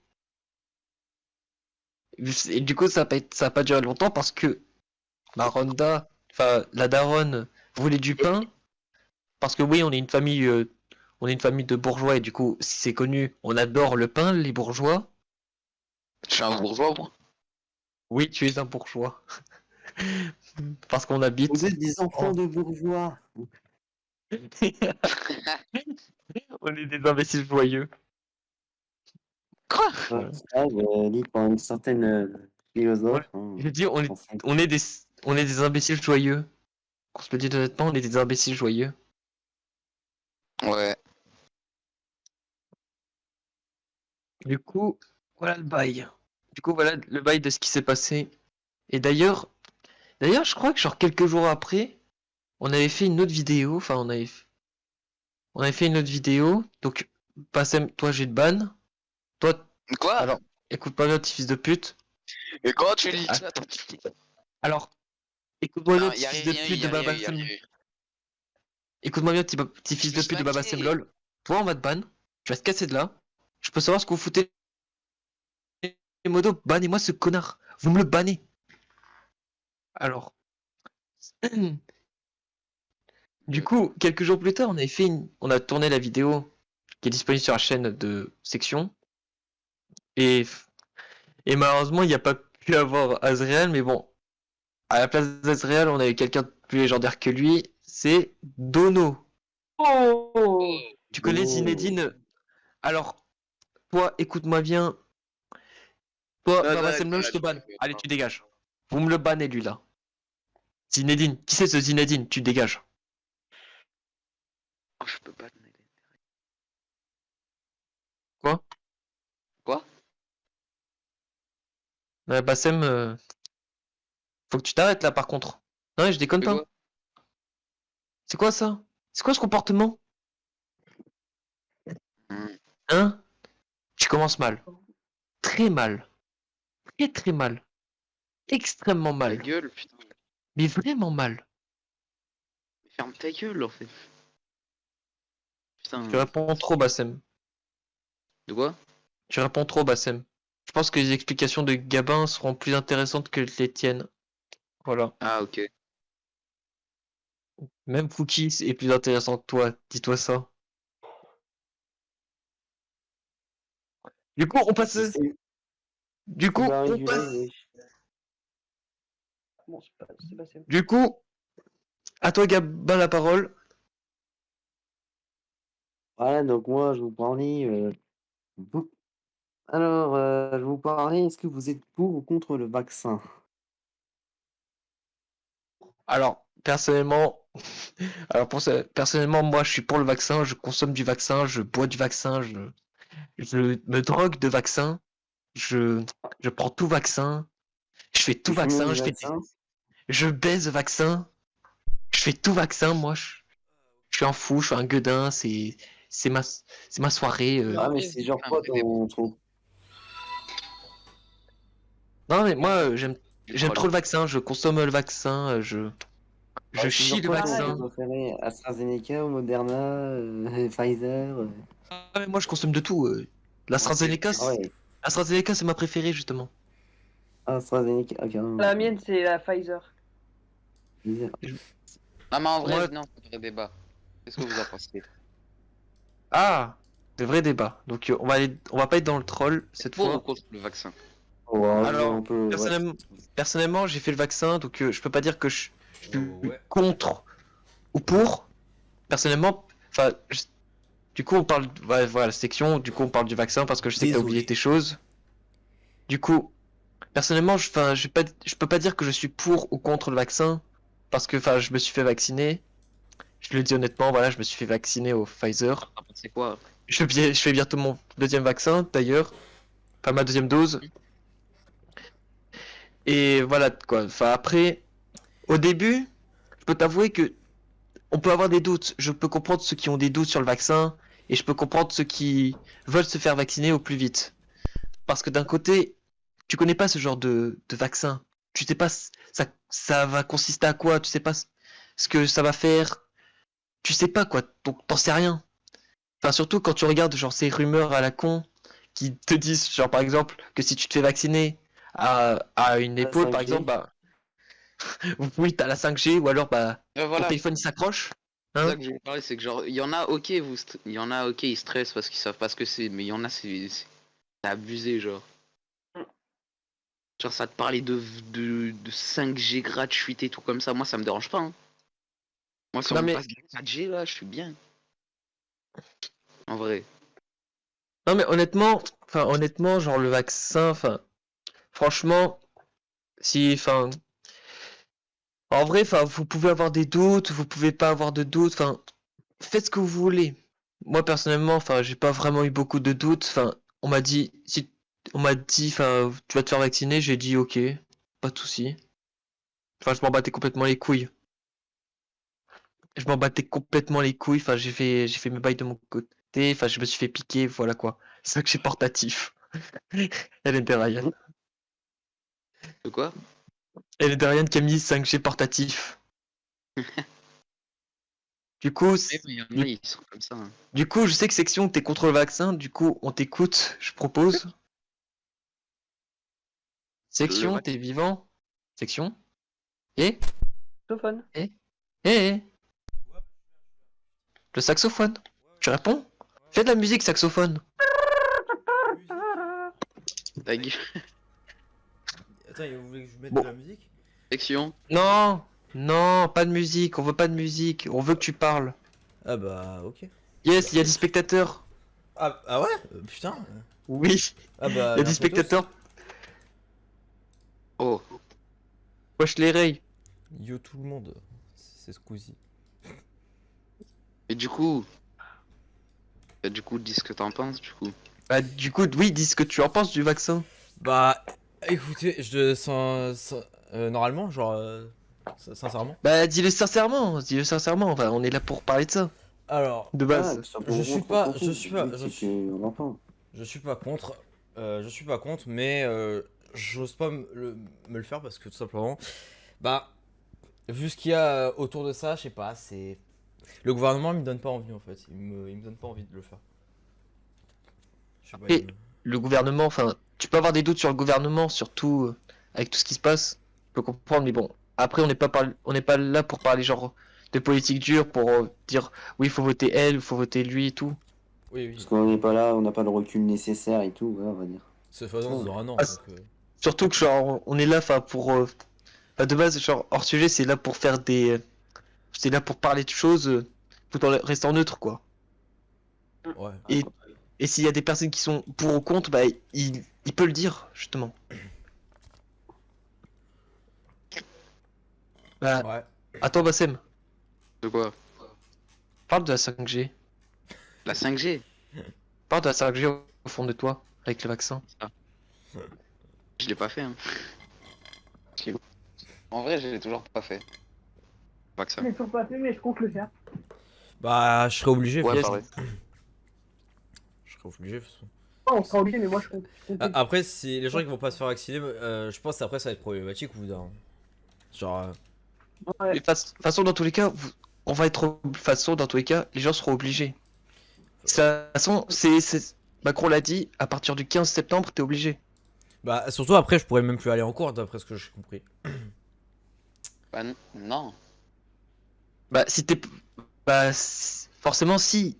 Speaker 1: Et du coup, ça a pas duré longtemps parce que ma Ronda, enfin, la daronne voulait du pain. Parce que oui, on est une famille de bourgeois et du coup, si c'est connu, on adore le pain, les bourgeois.
Speaker 3: Je suis un bourgeois, moi.
Speaker 1: Oui, tu es un bourgeois. Parce qu'on
Speaker 5: Vous
Speaker 1: habite
Speaker 5: êtes des enfants
Speaker 1: en...
Speaker 5: de bourgeois.
Speaker 1: On est des imbéciles joyeux.
Speaker 3: Quoi?
Speaker 5: Ouais,
Speaker 1: Voilà.
Speaker 5: ça, dit par une certaine
Speaker 1: Ouais.
Speaker 5: philosophe. Hein,
Speaker 1: Je dis,
Speaker 5: en fait.
Speaker 1: on est des imbéciles joyeux. On se le dit honnêtement, on est des imbéciles joyeux.
Speaker 3: Ouais.
Speaker 1: Du coup, voilà le bail. Du coup, voilà le bail de ce qui s'est passé. Et d'ailleurs, je crois que genre quelques jours après, on avait fait une autre vidéo. Enfin, on avait fait une autre vidéo. Donc, Passem, toi, j'ai de ban. Toi,
Speaker 3: Quoi?
Speaker 1: alors, écoute-moi bien, petit fils de pute.
Speaker 3: Et comment tu dis
Speaker 1: Ah,
Speaker 3: ça?
Speaker 1: alors, écoute-moi bien,
Speaker 3: Non,
Speaker 1: petit
Speaker 3: y'a
Speaker 1: fils
Speaker 3: rien
Speaker 1: de
Speaker 3: eu,
Speaker 1: pute de
Speaker 3: y'a rien eu, y'a
Speaker 1: Babassem.
Speaker 3: rien eu.
Speaker 1: Écoute-moi bien, petit
Speaker 3: Je
Speaker 1: fils
Speaker 3: me
Speaker 1: de
Speaker 3: suis
Speaker 1: pute de Babassem
Speaker 3: maquillé.
Speaker 1: LOL. Toi, on va te ban. Tu vas te casser de là. Je peux savoir ce que vous foutez. Modo, bannez-moi ce connard. Vous me le bannez. Alors, du coup, quelques jours plus tard, on a tourné la vidéo qui est disponible sur la chaîne de Section. Et, et malheureusement, il n'y a pas pu avoir Azrael, mais bon, à la place d'Azrael, on avait quelqu'un de plus légendaire que lui, c'est Dono.
Speaker 4: Oh!
Speaker 1: Tu connais
Speaker 5: Oh.
Speaker 1: Zinedine? Alors, toi, écoute-moi bien. Toi,
Speaker 3: Non, non,
Speaker 1: Baba
Speaker 3: non,
Speaker 1: Semlol, je te banne. Allez,
Speaker 3: non.
Speaker 1: tu dégages. Vous me le bannez, lui, là. Zinedine. Qui c'est ce Zinedine? Tu dégages.
Speaker 3: Oh, je peux pas te m'aider.
Speaker 1: Quoi?
Speaker 3: Quoi?
Speaker 1: Bassem, faut que tu t'arrêtes, là, par contre. Non, je déconne
Speaker 3: De
Speaker 1: pas.
Speaker 3: quoi?
Speaker 1: C'est quoi ça? C'est quoi ce comportement?
Speaker 3: Hmm.
Speaker 1: Hein? Tu commences mal. Très mal. Très très mal. Extrêmement
Speaker 3: Ta
Speaker 1: mal.
Speaker 3: gueule, putain.
Speaker 1: Mais vraiment mal.
Speaker 3: Ferme ta gueule, en fait.
Speaker 1: Tu
Speaker 3: Putain.
Speaker 1: réponds trop, Bassem.
Speaker 3: De quoi?
Speaker 1: Tu réponds trop, Bassem. Je pense que les explications de Gabin seront plus intéressantes que les tiennes. Voilà.
Speaker 3: Ah, ok.
Speaker 1: Même Fouki est plus intéressant que toi. Dis-toi ça. Du coup, on passe. Du
Speaker 5: C'est
Speaker 1: coup,
Speaker 5: barré
Speaker 1: on
Speaker 5: du live,
Speaker 1: passe.
Speaker 5: wesh.
Speaker 4: Bon, c'est pas simple.
Speaker 1: Du coup, à toi, Gabin, la parole.
Speaker 5: Voilà, donc moi, je vous parlais. Alors, je vous parlais, est-ce que vous êtes pour ou contre le vaccin?
Speaker 1: Alors, personnellement, alors pour ça, personnellement, moi, je suis pour le vaccin. Je consomme du vaccin, je bois du vaccin, je me drogue de vaccin, je, je prends tout vaccin, je fais tout
Speaker 5: Tu fumes
Speaker 1: vaccin,
Speaker 5: du vaccin?
Speaker 1: je baise vaccin, je fais tout vaccin. Moi, je suis un fou, je suis un gueudin. C'est ma, c'est ma soirée.
Speaker 5: Ah, mais c'est genre
Speaker 3: Un
Speaker 5: quoi
Speaker 3: vrai débat.
Speaker 5: ton.
Speaker 1: Non, mais
Speaker 3: Moi,
Speaker 1: moi,
Speaker 3: je du
Speaker 1: j'aime
Speaker 3: troll.
Speaker 1: trop le vaccin. Je consomme le vaccin. Je
Speaker 5: Ah, c'est
Speaker 1: chie
Speaker 5: genre
Speaker 1: le
Speaker 5: quoi ton
Speaker 1: vaccin.
Speaker 5: vaccin préféré? AstraZeneca ou Moderna? Pfizer?
Speaker 1: Ah, mais moi, je consomme de tout.
Speaker 3: Moi, c'est
Speaker 1: L'AstraZeneca,
Speaker 5: Ah ouais,
Speaker 1: AstraZeneca, c'est ma préférée, justement.
Speaker 5: AstraZeneca, ah, carrément.
Speaker 4: La mienne, c'est la Pfizer.
Speaker 5: Pfizer.
Speaker 3: Non, mais en vrai,
Speaker 1: Moi,
Speaker 3: venez, on fait un vrai débat. Qu'est-ce que vous en pensez?
Speaker 1: ah, de vrais débats. Donc, on va pas être dans le troll cette
Speaker 3: Pour ou
Speaker 1: fois.
Speaker 3: contre le vaccin?
Speaker 5: Ouais,
Speaker 1: Alors,
Speaker 5: on peut. Ouais.
Speaker 1: personnellement, j'ai fait le vaccin, donc je peux pas dire que je suis
Speaker 2: Ouais.
Speaker 1: contre ou pour. Personnellement, enfin, du coup, on parle, voilà, section. Du coup, on parle du vaccin parce que je sais que t'as oublié
Speaker 2: Désolé.
Speaker 1: tes choses. Du coup, personnellement, enfin, je peux pas dire que je suis pour ou contre le vaccin parce que, enfin, je me suis fait vacciner. Je le dis honnêtement, voilà, je me suis fait vacciner au Pfizer.
Speaker 3: T'en pensez quoi?
Speaker 1: Je fais bientôt mon deuxième vaccin, d'ailleurs. Enfin, ma deuxième dose. Et voilà, quoi. Enfin, après, au début, je peux t'avouer que on peut avoir des doutes. Je peux comprendre ceux qui ont des doutes sur le vaccin et je peux comprendre ceux qui veulent se faire vacciner au plus vite. Parce que d'un côté, tu connais pas ce genre de vaccin. Tu sais pas ça va consister à quoi, tu sais pas ce que ça va faire. Tu sais pas quoi, donc t'en sais rien. Enfin, surtout quand tu regardes genre ces rumeurs à la con qui te disent, genre par exemple, que si tu te fais vacciner à une
Speaker 5: La
Speaker 1: épaule, par
Speaker 5: 5G.
Speaker 1: exemple, bah oui, t'as la 5G ou alors bah ton
Speaker 3: Voilà,
Speaker 1: téléphone il s'accroche.
Speaker 3: c'est ça
Speaker 1: Hein?
Speaker 3: que je voulais parler, c'est que genre, il y en a, ok, il y en a, ok, ils stressent parce qu'ils savent pas ce que c'est, mais il y en a, c'est abusé, genre. Genre, ça te parlait de 5G gratuité, tout comme ça, moi, ça me dérange pas, hein. Moi, si on
Speaker 1: Non
Speaker 3: me
Speaker 1: mais
Speaker 3: passe de la 4G, là, je suis bien. En vrai.
Speaker 1: non mais honnêtement, genre le vaccin, enfin franchement, si enfin en vrai, enfin vous pouvez avoir des doutes, vous pouvez pas avoir de doutes, enfin faites ce que vous voulez. Moi personnellement, enfin j'ai pas vraiment eu beaucoup de doutes, enfin on m'a dit enfin tu vas te faire vacciner, j'ai dit OK, pas de souci. Enfin je m'en battais complètement les couilles. Je m'en battais complètement les couilles, enfin j'ai fait mes bails de mon côté, enfin je me suis fait piquer, voilà quoi. C'est ça que j'ai portatif. Elle était Ryan.
Speaker 3: De quoi?
Speaker 1: Elle est Ryan qui a mis 5G portatif. Du coup,
Speaker 3: Ouais, mais il y en a,
Speaker 1: du,
Speaker 3: ils sont comme ça, hein.
Speaker 1: du coup, je sais que Section, t'es contre le vaccin, du coup, on t'écoute, je propose.
Speaker 3: Le
Speaker 1: Section,
Speaker 3: vaccin.
Speaker 1: t'es vivant? Section? Et?
Speaker 4: Saxophone.
Speaker 1: Et? Et? Le saxophone? Tu réponds? Fais de la musique, saxophone.
Speaker 3: Ta gueule.
Speaker 2: Attends, vous voulez que je mette
Speaker 1: Bon.
Speaker 2: de la musique?
Speaker 3: Section.
Speaker 1: Non! Non, pas de musique, on veut pas de musique, on veut que tu parles.
Speaker 2: Ah bah, ok.
Speaker 1: Yes, il y a des spectateurs.
Speaker 2: Ah ouais? Putain.
Speaker 1: Oui,
Speaker 2: Ah
Speaker 1: il
Speaker 2: bah,
Speaker 1: y a des
Speaker 2: merci à tous.
Speaker 1: spectateurs.
Speaker 3: Oh.
Speaker 1: Wesh les rays.
Speaker 2: Yo tout le monde. C'est Squeezie.
Speaker 3: Et du coup. Dis ce que t'en penses, du coup.
Speaker 1: Bah, du coup, oui, dis ce que tu en penses du vaccin.
Speaker 2: Bah, écoutez, normalement, genre, sincèrement.
Speaker 1: Bah, dis-le sincèrement, enfin, on est là pour parler de ça,
Speaker 2: Alors,
Speaker 1: de
Speaker 5: Ah,
Speaker 1: base.
Speaker 5: que ce soit
Speaker 2: je
Speaker 5: pour
Speaker 2: suis
Speaker 5: contre, on
Speaker 2: pas,
Speaker 5: s'en
Speaker 2: je
Speaker 5: fout.
Speaker 2: suis
Speaker 5: Le
Speaker 2: pas,
Speaker 5: but, c'est qu'on l'entend.
Speaker 2: je suis pas contre. Je suis pas contre, mais j'ose pas me le faire parce que tout simplement, bah, vu ce qu'il y a autour de ça, je sais pas, c'est. Le gouvernement il me donne pas envie en fait. Il me donne pas envie de le faire. Je sais pas,
Speaker 1: Et le gouvernement, enfin, tu peux avoir des doutes sur le gouvernement, surtout avec tout ce qui se passe. Je peux comprendre, mais bon, après, on n'est pas là pour parler genre de politique dure, pour dire oui, il faut voter elle, il faut voter lui et tout.
Speaker 2: Oui,
Speaker 5: Parce
Speaker 2: oui.
Speaker 5: qu'on n'est pas là, on n'a pas le recul nécessaire et tout, ouais, on va dire.
Speaker 2: Ce faisant,
Speaker 5: Ouais.
Speaker 2: dans un an.
Speaker 1: Ah,
Speaker 2: Donc,
Speaker 1: surtout que genre, on est là, enfin, pour, enfin, de base, genre, hors sujet, c'est là pour faire c'est là pour parler de choses tout en restant neutre, quoi.
Speaker 2: ouais.
Speaker 1: Et, et s'il y a des personnes qui sont pour ou contre, bah, il peut le dire, justement. Bah,
Speaker 2: Ouais.
Speaker 1: Attends, Bassem,
Speaker 3: De quoi?
Speaker 1: parle de la 5G.
Speaker 3: La 5G?
Speaker 1: Parle de la 5G au fond de toi, avec le vaccin.
Speaker 3: Je l'ai pas fait, hein. En vrai, je l'ai toujours pas fait. Pas que ça.
Speaker 4: Je l'ai toujours pas fait, mais je compte le faire.
Speaker 2: Bah, je serais obligé.
Speaker 3: Ouais,
Speaker 1: Yes.
Speaker 3: pareil.
Speaker 2: Je serais obligé, de toute façon.
Speaker 4: Oh, on sera obligé, mais moi je compte.
Speaker 2: Après, si les gens qui vont pas se faire vacciner, je pense après ça va être problématique ou d'un. Genre.
Speaker 1: Mais
Speaker 4: Ouais.
Speaker 1: de toute façon, dans tous les cas, on va être. De toute façon, dans tous les cas, les gens seront obligés. De toute façon, Macron l'a dit, à partir du 15 septembre, t'es obligé.
Speaker 2: Bah, surtout après, je pourrais même plus aller en cours d'après ce que j'ai compris.
Speaker 3: Bah non.
Speaker 1: Bah, si t'es. Bah, forcément, si.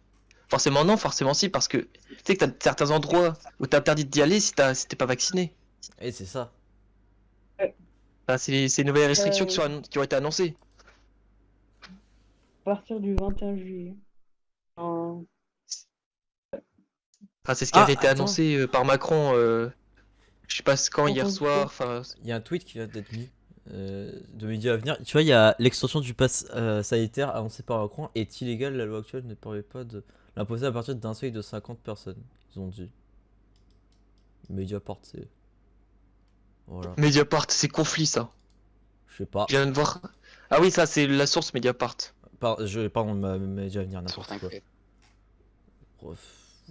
Speaker 1: Forcément, non, forcément, si, parce que tu sais que t'as certains endroits où t'es interdit d'y aller si t'es pas vacciné.
Speaker 2: Et c'est ça.
Speaker 1: Enfin, c'est les nouvelles restrictions
Speaker 4: Euh,
Speaker 1: qui ont été annoncées.
Speaker 4: À partir du 21 juillet. Euh,
Speaker 1: Enfin, c'est ce qui
Speaker 2: Ah,
Speaker 1: avait été
Speaker 2: attends.
Speaker 1: annoncé par Macron, je sais pas quand, hier
Speaker 4: Entendu
Speaker 1: soir.
Speaker 4: quoi
Speaker 1: Enfin,
Speaker 2: Il y a un tweet qui vient d'être mis de médias à venir. Tu vois, il y a l'extension du pass sanitaire annoncé par Macron est illégale. La loi actuelle ne permet pas de l'imposer à partir d'un seuil de 50 personnes. Ils ont dit. Mediapart, c'est. Voilà.
Speaker 1: Mediapart, c'est conflit ça.
Speaker 2: Je sais pas.
Speaker 1: Je viens de voir. Ah oui, ça, c'est la source Mediapart.
Speaker 2: Pardon, médias à venir,
Speaker 3: Sur
Speaker 2: n'importe quoi.
Speaker 3: t'inquiète.
Speaker 2: Bref,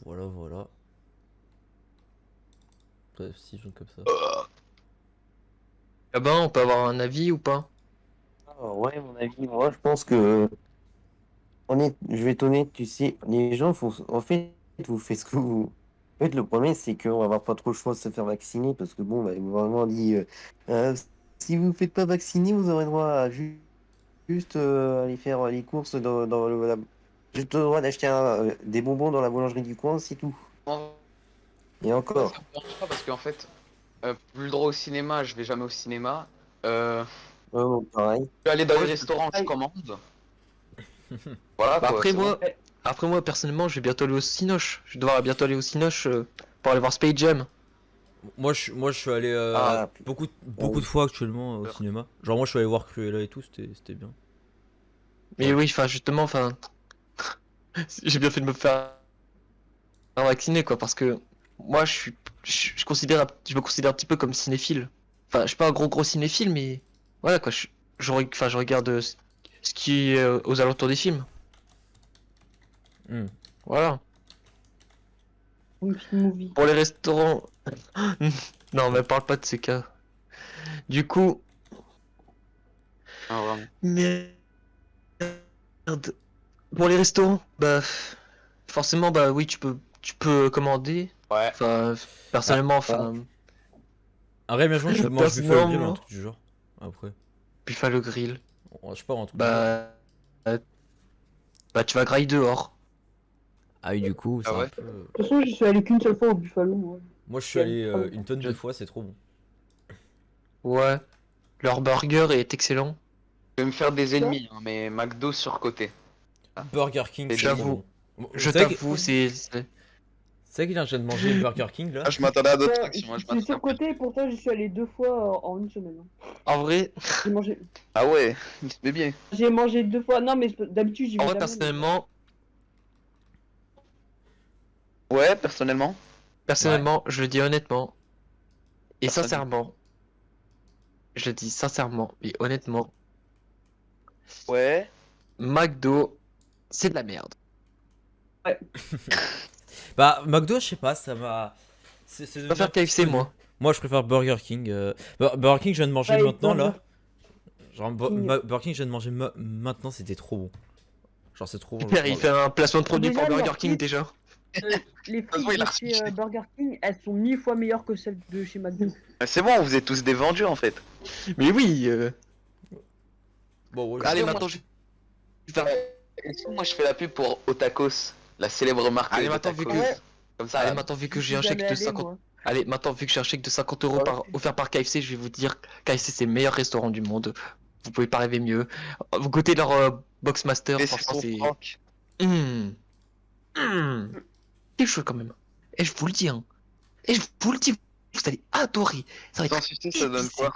Speaker 2: voilà. Bref, si je comme ça.
Speaker 1: Ah ben, on peut avoir un avis ou pas?
Speaker 5: Alors, ouais, mon avis, moi, je pense que je vais être honnête, tu sais, les gens font, en fait, vous faites ce que vous. En fait, le problème, c'est qu'on va avoir pas trop le choix de se faire vacciner parce que bon, bah, ils m'ont vraiment dit, si vous ne faites pas vacciner, vous aurez droit à juste aller faire les courses dans juste le droit d'acheter des bonbons dans la boulangerie du coin, c'est tout.
Speaker 3: En
Speaker 5: Et
Speaker 3: vrai,
Speaker 5: encore.
Speaker 3: ça me dérange pas parce qu'en fait, plus le droit au cinéma, je vais jamais au cinéma.
Speaker 5: Ouais, bon, pareil.
Speaker 3: Je vais aller dans les
Speaker 1: Ouais,
Speaker 3: restaurants, je
Speaker 4: pareil.
Speaker 3: commande. Voilà
Speaker 1: Bah
Speaker 3: quoi.
Speaker 1: après
Speaker 3: c'est bon.
Speaker 1: moi personnellement, je vais bientôt aller au Cinoche. Je vais devoir bientôt aller au Cinoche pour aller voir Space Jam.
Speaker 2: Moi, je suis allé
Speaker 5: Ah,
Speaker 2: beaucoup de fois actuellement au cinéma. Genre, moi, je suis allé voir Cruella et tout, c'était bien.
Speaker 1: Mais
Speaker 2: Ouais.
Speaker 1: oui, enfin justement, enfin, j'ai bien fait de me faire vacciner quoi, parce que moi, je me considère un petit peu comme cinéphile. Enfin, je suis pas un gros cinéphile, mais voilà quoi, je regarde ce qui est aux alentours des films.
Speaker 2: Hmm.
Speaker 1: Voilà.
Speaker 4: Une petite movie.
Speaker 1: Pour les restaurants, non, mais parle pas de ces cas. Du coup,
Speaker 3: Ah, vraiment.
Speaker 1: merde. Pour les restaurants, bah forcément, bah oui, tu peux commander.
Speaker 3: Ouais.
Speaker 1: Enfin,
Speaker 2: Bah,
Speaker 1: personnellement, enfin,
Speaker 2: après, imagine, tu manges Buffalo Grill ou un
Speaker 1: personnellement,
Speaker 2: truc du genre. Après.
Speaker 1: Buffalo Grill.
Speaker 2: Je sais pas, un truc du genre.
Speaker 1: Bah, bah tu vas grailler dehors.
Speaker 2: Ah oui, du coup, c'est
Speaker 3: Ah
Speaker 2: un
Speaker 3: ouais.
Speaker 2: peu.
Speaker 4: De toute façon, j'y suis allé qu'une seule fois au Buffalo. Moi.
Speaker 2: Moi, je suis allé
Speaker 4: Ouais.
Speaker 2: une tonne de
Speaker 1: Je-
Speaker 2: fois, c'est trop bon.
Speaker 1: Ouais. Leur burger est excellent.
Speaker 3: Je vais me faire des ennemis, hein, mais McDo surcoté.
Speaker 2: Burger King,
Speaker 3: Et
Speaker 2: c'est trop
Speaker 1: j'avoue.
Speaker 2: bon. Vous
Speaker 1: Je
Speaker 2: savez
Speaker 1: t'avoue, c'est-
Speaker 2: qu'il vient de manger Burger King là?
Speaker 3: Ah, je m'attendais à d'autres
Speaker 4: Ouais,
Speaker 3: actions. Moi, je
Speaker 4: c'est
Speaker 3: m'attendais à...
Speaker 4: surcoté et pourtant j'y suis allé 2 fois en une semaine. Hein.
Speaker 1: En vrai,
Speaker 3: Ah ouais, il se met bien.
Speaker 4: J'ai mangé 2 fois. Non, mais d'habitude j'y vais jamais.
Speaker 3: Ouais, personnellement.
Speaker 1: personnellement, je le dis honnêtement et
Speaker 3: Personne.
Speaker 1: sincèrement, je le dis sincèrement et honnêtement,
Speaker 3: Ouais.
Speaker 1: McDo, c'est de la merde.
Speaker 2: Bah, McDo, je sais pas, ça m'a. C'est
Speaker 1: Je préfère KFC moi.
Speaker 2: Moi, je préfère Burger King. Burger King, je viens de manger
Speaker 4: Ouais,
Speaker 2: maintenant
Speaker 4: Burger
Speaker 2: là. Genre,
Speaker 4: King.
Speaker 2: Burger King, je viens de manger maintenant, c'était trop bon. Genre, c'est trop bon.
Speaker 1: Il fait un placement de produit
Speaker 4: Déjà,
Speaker 1: pour Burger
Speaker 4: leur
Speaker 1: King
Speaker 4: frites-
Speaker 1: déjà.
Speaker 4: Les
Speaker 3: Ça se
Speaker 4: frites
Speaker 3: voit, il a
Speaker 4: de chez Burger King, elles sont 1000 fois meilleures que celles de chez McDo.
Speaker 3: C'est bon, vous êtes tous des vendus en fait.
Speaker 1: Mais oui.
Speaker 2: Bon, ouais,
Speaker 1: Allez,
Speaker 3: moi-
Speaker 1: maintenant je vais faire.
Speaker 3: Est-ce que moi je fais la pub pour Otakos, la célèbre marque
Speaker 1: Allez,
Speaker 3: de
Speaker 1: maintenant, vu
Speaker 3: tacos.
Speaker 1: que-
Speaker 3: Comme ça,
Speaker 1: Allez, maintenant vu que j'ai un chèque de 50. Allez, maintenant vu que j'ai un chèque de 50 euros offert par KFC, je vais vous dire KFC c'est le meilleur restaurant du monde. Vous pouvez pas rêver mieux. Vous goûtez leur Boxmaster,
Speaker 3: et c'est
Speaker 1: franchement
Speaker 3: son
Speaker 1: c'est.
Speaker 3: Franck.
Speaker 1: C'est chaud quand même. Et je vous le dis, hein. Et je vous le dis, vous allez adorer. Ça va
Speaker 3: Sans
Speaker 1: être
Speaker 3: sucer, ça donne
Speaker 1: épicé.
Speaker 3: quoi?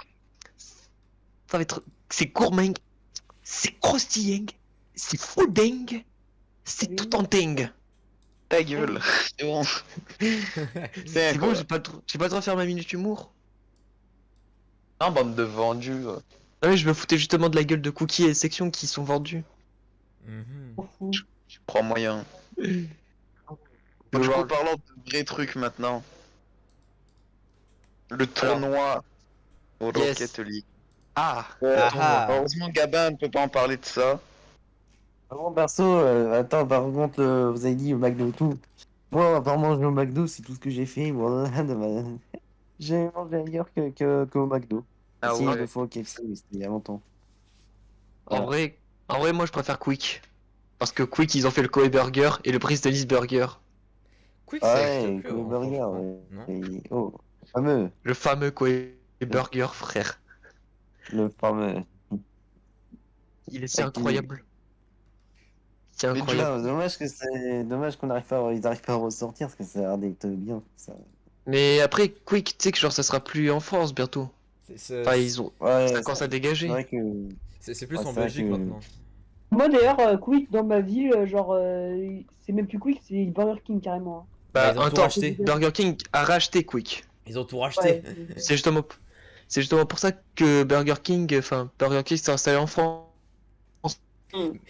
Speaker 1: Ça va être. C'est gourmand. c'est croustillant, c'est fooding, c'est
Speaker 4: Oui.
Speaker 1: tout en ting.
Speaker 3: Ta gueule. C'est bon.
Speaker 1: C'est bon,
Speaker 3: quoi.
Speaker 1: j'ai pas le droit de faire ma minute humour.
Speaker 3: Non, bande de vendus.
Speaker 1: Ah oui, je me foutais justement de la gueule de Cookie et Section qui sont vendus.
Speaker 2: Mhm.
Speaker 4: On fout.
Speaker 3: Je prends moyen.
Speaker 1: Donc,
Speaker 3: En parlant de vrais trucs maintenant. Le tournoi au
Speaker 1: Yes.
Speaker 3: Rocket League.
Speaker 1: Ah,
Speaker 2: Ah
Speaker 1: tournoi.
Speaker 2: ah.
Speaker 3: Heureusement, Gabin ne peut pas en parler de ça.
Speaker 5: Bon, perso, attends, par contre, vous avez dit au McDo tout. Moi, à part manger au McDo, c'est tout ce que j'ai fait. Voilà, j'ai mangé ailleurs qu'au McDo.
Speaker 3: Ah
Speaker 5: Si,
Speaker 3: ouais.
Speaker 5: 2 fois au KFC, mais c'était il y a longtemps.
Speaker 1: En
Speaker 5: Voilà.
Speaker 1: vrai, moi je préfère Quick. Parce que Quick, ils ont fait le Koei Burger et le Brise Denis Burger.
Speaker 2: Quick, ça
Speaker 5: Ouais,
Speaker 2: existe plus
Speaker 5: Kobe
Speaker 2: en France,
Speaker 5: Burger,
Speaker 2: je crois.
Speaker 5: ouais.
Speaker 2: Non.
Speaker 5: Oh, fameux,
Speaker 1: Le fameux Koei Burger, frère.
Speaker 5: le fameux.
Speaker 1: Il est si
Speaker 5: Avec les-
Speaker 1: incroyable. C'est
Speaker 3: Mais du
Speaker 1: incroyable.
Speaker 5: Non, dommage qu'on n'arrive pas, ils arrivent pas à ressortir parce que ça a l'air d'être bien. Ça.
Speaker 1: Mais après, Quick, tu sais que genre ça sera plus en France bientôt. Enfin, ils ont.
Speaker 5: Ouais,
Speaker 1: Ça commence à
Speaker 5: c'est
Speaker 1: dégager.
Speaker 5: vrai que.
Speaker 2: C'est plus
Speaker 5: Ouais,
Speaker 2: en
Speaker 5: c'est vrai
Speaker 2: Belgique
Speaker 5: que-
Speaker 2: maintenant.
Speaker 4: Moi d'ailleurs, Quick dans ma ville, genre, c'est même plus Quick, c'est Burger King carrément.
Speaker 2: Bah,
Speaker 1: Bah,
Speaker 2: ils ont
Speaker 1: un
Speaker 2: tout
Speaker 1: temps,
Speaker 2: racheté.
Speaker 1: Burger King a racheté Quick.
Speaker 2: Ils ont tout
Speaker 4: Hein.
Speaker 2: racheté.
Speaker 4: Ouais.
Speaker 1: C'est justement pour ça que Burger King s'est installé en France.